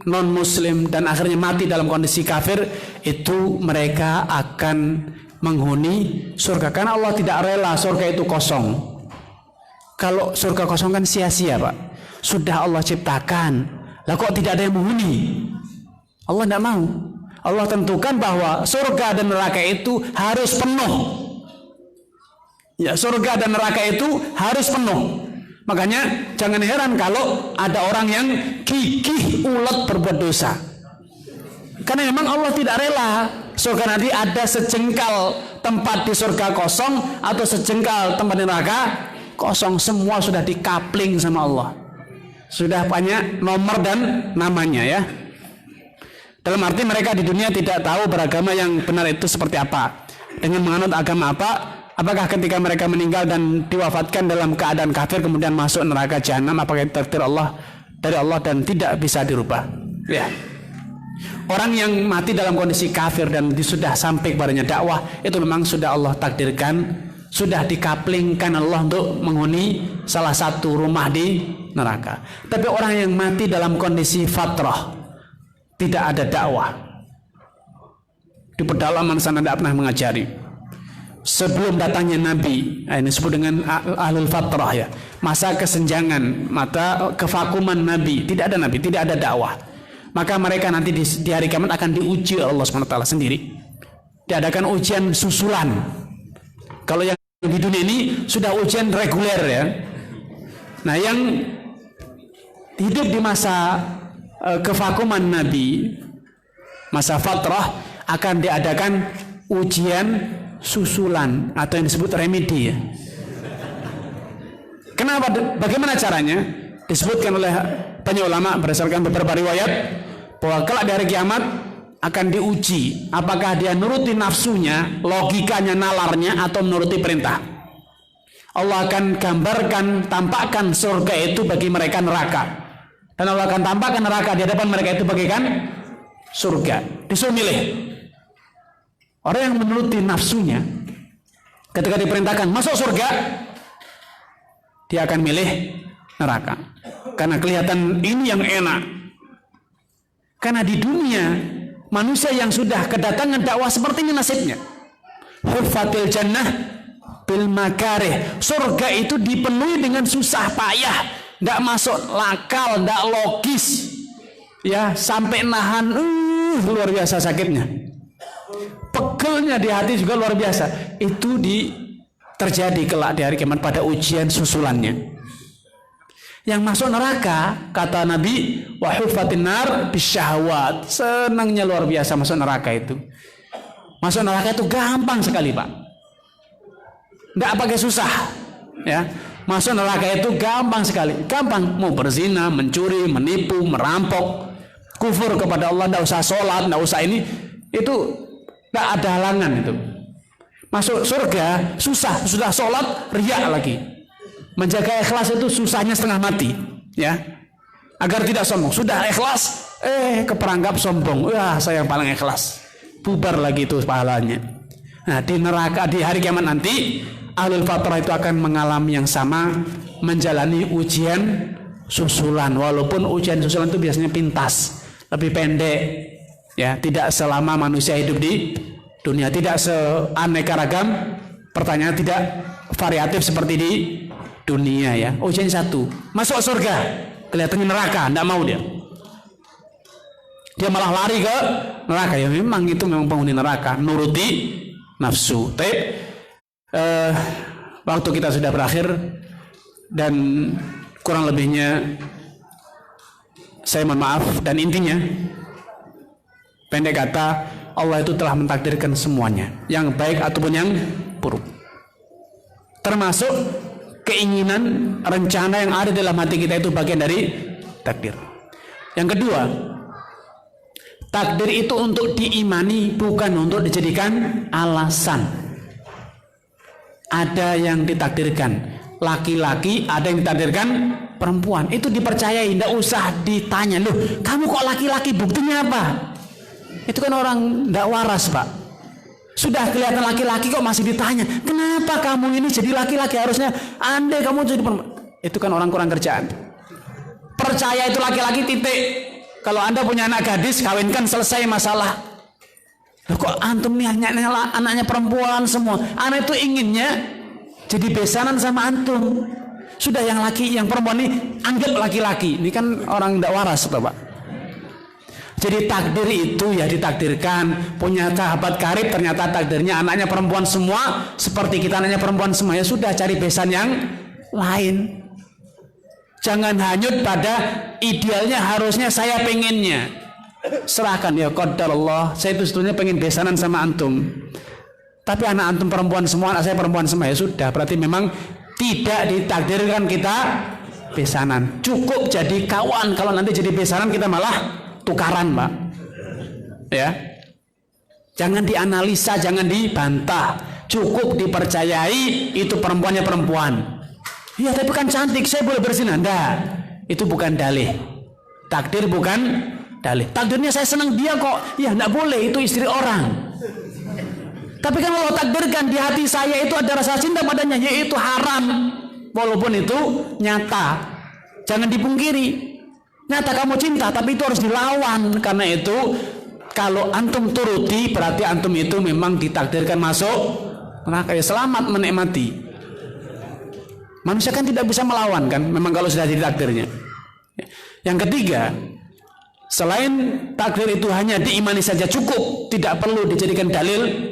non muslim dan akhirnya mati dalam kondisi kafir, itu mereka akan menghuni surga, karena Allah tidak rela surga itu kosong. Kalau surga kosong kan sia-sia Pak, sudah Allah ciptakan, lah kok tidak ada yang menghuni? Allah tidak mau. Allah tentukan bahwa surga dan neraka itu harus penuh. Ya, surga dan neraka itu harus penuh. Makanya jangan heran kalau ada orang yang gigih ulet berbuat dosa, karena memang Allah tidak rela surga nanti ada sejengkal tempat di surga kosong atau sejengkal tempat di neraka kosong. Semua sudah dikapling sama Allah, sudah banyak nomor dan namanya ya. Dalam arti mereka di dunia tidak tahu beragama yang benar itu seperti apa, dengan menganut agama apa. Apakah ketika mereka meninggal dan diwafatkan dalam keadaan kafir kemudian masuk neraka jahanam, apakah itu takdir Allah dari Allah dan tidak bisa dirubah? Ya. Orang yang mati dalam kondisi kafir dan sudah sampai kepadanya dakwah, itu memang sudah Allah takdirkan, sudah dikaplingkan Allah untuk menghuni salah satu rumah di neraka. Tapi orang yang mati dalam kondisi fatrah, tidak ada dakwah, di pedalaman sana tidak pernah mengajari, sebelum datangnya Nabi. Ini disebut dengan ahlul fatrah ya. Masa kesenjangan, mata kevakuman Nabi. Tidak ada Nabi, tidak ada dakwah. Maka mereka nanti di hari kiamat akan diuji oleh Allah SWT sendiri. Diadakan ujian susulan. Kalau yang di dunia ini sudah ujian reguler ya. Nah, yang hidup di masa kevakuman Nabi, masa fatrah, akan diadakan ujian susulan atau yang disebut remedi ya. Kenapa? Bagaimana caranya? Disebutkan oleh banyak ulama berdasarkan beberapa riwayat bahwa kelak di hari kiamat akan diuji apakah dia nuruti nafsunya, logikanya, nalarnya, atau menuruti perintah. Allah akan gambarkan, tampakkan surga itu bagi mereka neraka, dan Allah akan tampakkan neraka di hadapan mereka itu bagaikan surga. Disuruh milih. Orang yang menuruti nafsunya ketika diperintahkan masuk surga, dia akan milih neraka karena kelihatan ini yang enak. Karena di dunia manusia yang sudah kedatangan dakwah seperti ini nasibnya. Huffatil jannah bil makarih. Surga itu dipenuhi dengan susah payah, enggak masuk akal, enggak logis. Ya, sampai nahan luar biasa sakitnya. Pegelnya di hati juga luar biasa. Itu terjadi kelak di hari kiamat pada ujian susulannya. Yang masuk neraka, kata Nabi, wa huffatin nar bisyahwat. Senangnya luar biasa masuk neraka itu. Masuk neraka itu gampang sekali, Pak. Enggak pakai susah. Ya. Masuk neraka itu gampang sekali. Gampang, mau berzina, mencuri, menipu, merampok, kufur kepada Allah, enggak usah sholat, enggak usah ini. Itu enggak ada halangan itu. Masuk surga susah, sudah sholat riya lagi. Menjaga ikhlas itu susahnya setengah mati, ya. Agar tidak sombong. Sudah ikhlas, keperangkap sombong. Wah, saya yang paling ikhlas. Bubar lagi itu pahalanya. Nah, di neraka di hari kiamat nanti, ahlul fatrah itu akan mengalami yang sama, menjalani ujian susulan. Walaupun ujian susulan itu biasanya pintas, lebih pendek, ya. Tidak selama manusia hidup di dunia, tidak seaneka ragam. Pertanyaan tidak variatif seperti di dunia ya. Ujian satu, masuk surga, kelihatannya neraka, tidak mau dia malah lari ke neraka. Ya memang itu memang penghuni neraka, nuruti nafsu. Tapi waktu kita sudah berakhir dan kurang lebihnya saya mohon maaf, dan intinya pendek kata, Allah itu telah mentakdirkan semuanya, yang baik ataupun yang buruk, termasuk keinginan, rencana yang ada dalam hati kita itu bagian dari takdir. Yang kedua, takdir itu untuk diimani, bukan untuk dijadikan alasan. Ada yang ditakdirkan laki-laki, ada yang ditakdirkan perempuan. Itu dipercayai, tidak usah ditanya, loh kamu kok laki-laki, buktinya apa? Itu kan orang tidak waras, Pak. Sudah kelihatan laki-laki kok masih ditanya, kenapa kamu ini jadi laki-laki, harusnya andai kamu jadi perempuan. Itu kan orang kurang kerjaan. Percaya itu laki-laki, titik. Kalau Anda punya anak gadis, kawinkan, selesai masalah. Loh, kok antum nih anaknya perempuan semua. Anak itu inginnya jadi besanan sama antum. Sudah yang laki, yang perempuan ini anggap laki-laki. Ini kan orang tidak waras, Pak. Jadi takdir itu ya ditakdirkan. Punya sahabat karib, ternyata takdirnya anaknya perempuan semua, seperti kita anaknya perempuan semua. Ya sudah, cari besan yang lain. Jangan hanyut pada idealnya, harusnya saya pengennya. Serahkan ya qadar Allah. Saya itu sebetulnya pengen besanan sama antum, tapi anak antum perempuan semua, anak saya perempuan semua. Ya sudah, berarti memang tidak ditakdirkan kita besanan. Cukup jadi kawan. Kalau nanti jadi besanan kita malah tukaran, Pak. Ya. Jangan dianalisa, jangan dibantah. Cukup dipercayai itu perempuannya perempuan. Ya, tapi kan cantik, saya boleh berzina. Enggak. Itu bukan dalih. Takdir bukan dalih. Takdirnya saya senang dia kok. Ya, enggak boleh, itu istri orang. Tapi kan Allah takdirkan di hati saya itu ada rasa cinta padanya, yaitu haram. Walaupun itu nyata. Jangan dipungkiri. Nyata kamu cinta, tapi itu harus dilawan. Karena itu kalau antum turuti, berarti antum itu memang ditakdirkan masuk neraka, ya selamat menikmati. Manusia kan tidak bisa melawan kan, memang kalau sudah jadi takdirnya. Yang ketiga, selain takdir itu hanya diimani saja cukup, tidak perlu dijadikan dalil.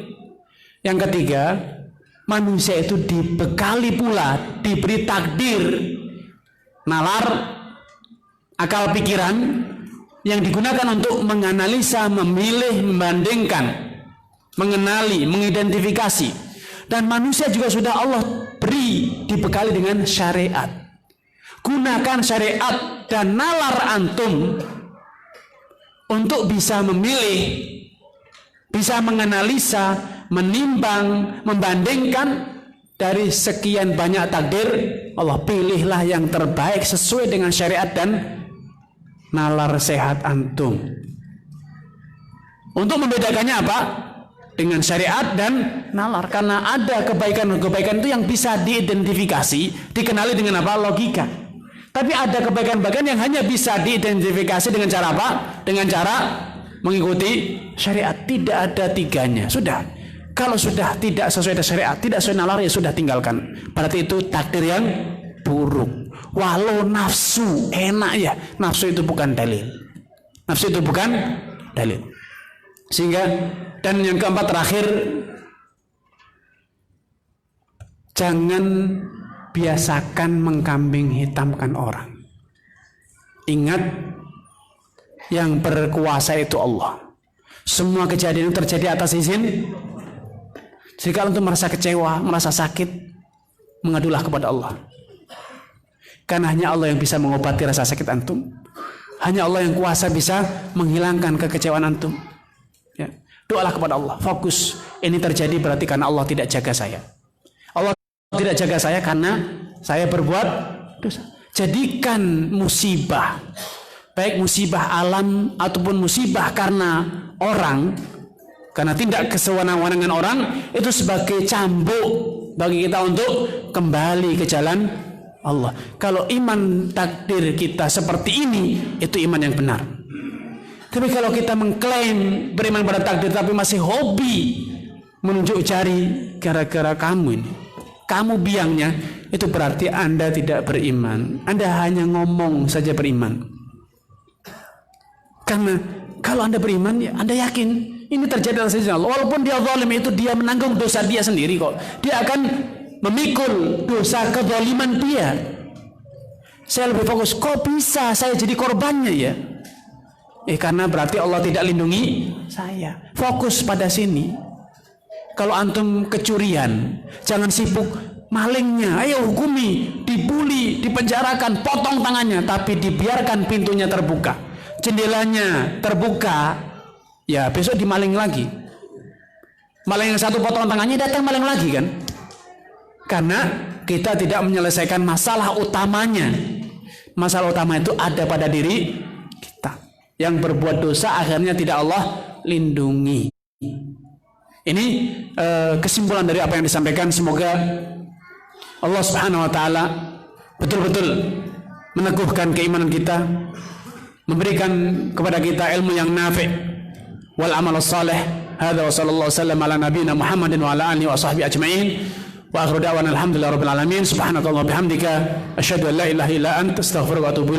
Yang ketiga, manusia itu dibekali pula, diberi takdir, nalar, akal pikiran yang digunakan untuk menganalisa, memilih, membandingkan, mengenali, mengidentifikasi. Dan manusia juga sudah Allah beri, dibekali dengan syariat. Gunakan syariat dan nalar antum untuk bisa memilih, bisa menganalisa, menimbang, membandingkan dari sekian banyak takdir. Allah pilihlah yang terbaik sesuai dengan syariat dan nalar sehat antum. Untuk membedakannya apa? Dengan syariat dan nalar. Karena ada kebaikan-kebaikan itu yang bisa diidentifikasi, dikenali dengan apa? Logika. Tapi ada kebaikan-kebaikan yang hanya bisa diidentifikasi dengan cara apa? Dengan cara mengikuti syariat. Tidak ada tiganya. Sudah. Kalau sudah tidak sesuai dengan syariat, tidak sesuai nalar, ya sudah tinggalkan. Berarti itu takdir yang buruk. Walau nafsu enak ya, nafsu itu bukan dalil. Nafsu itu bukan dalil. Sehingga, dan yang keempat terakhir, jangan biasakan mengkambing hitamkan orang. Ingat, yang berkuasa itu Allah. Semua kejadian itu terjadi atas izin. Jika antum merasa kecewa, merasa sakit, mengadulah kepada Allah. Karena hanya Allah yang bisa mengobati rasa sakit antum. Hanya Allah yang kuasa bisa menghilangkan kekecewaan antum. Ya. Doalah kepada Allah. Fokus. Ini terjadi berarti karena Allah tidak jaga saya. Allah tidak jaga saya karena saya berbuat dosa. Jadikan musibah, baik musibah alam ataupun musibah karena orang, karena tindak kesewenang-wenangan orang, itu sebagai cambuk bagi kita untuk kembali ke jalan Allah. Kalau iman takdir kita seperti ini, itu iman yang benar. Tapi kalau kita mengklaim beriman pada takdir tapi masih hobi menunjuk jari gara-gara kamu ini, kamu biangnya, itu berarti Anda tidak beriman. Anda hanya ngomong saja beriman. Karena kalau Anda beriman, ya Anda yakin ini terjadi atas izin Allah. Walaupun dia zalim, itu dia menanggung dosa dia sendiri kok. Dia akan memikul dosa kezaliman dia. Saya lebih fokus, kok bisa saya jadi korbannya ya? Karena berarti Allah tidak lindungi saya. Fokus pada sini. Kalau antum kecurian, jangan sibuk malingnya. Ayo hukumi, dibuli, dipenjarakan, potong tangannya. Tapi dibiarkan pintunya terbuka, jendelanya terbuka. Ya besok dimaling lagi. Maling yang satu potong tangannya, datang maling lagi kan? Karena kita tidak menyelesaikan masalah utamanya. Masalah utama itu ada pada diri kita. Yang berbuat dosa akhirnya tidak Allah lindungi. Ini kesimpulan dari apa yang disampaikan. Semoga Allah Subhanahu wa taala betul-betul meneguhkan keimanan kita, memberikan kepada kita ilmu yang nafi' wal amal salih. Hadza wa sallallahu wasallam ala nabiyyina Muhammadin wa ala alihi wa sahbihi ajma'in. Wa akhiru da'wana alhamdulillahi rabbil alamin. Subhanakallahumma bihamdika asyhadu an la ilaha illa anta astaghfiruka wa atubu ilaik.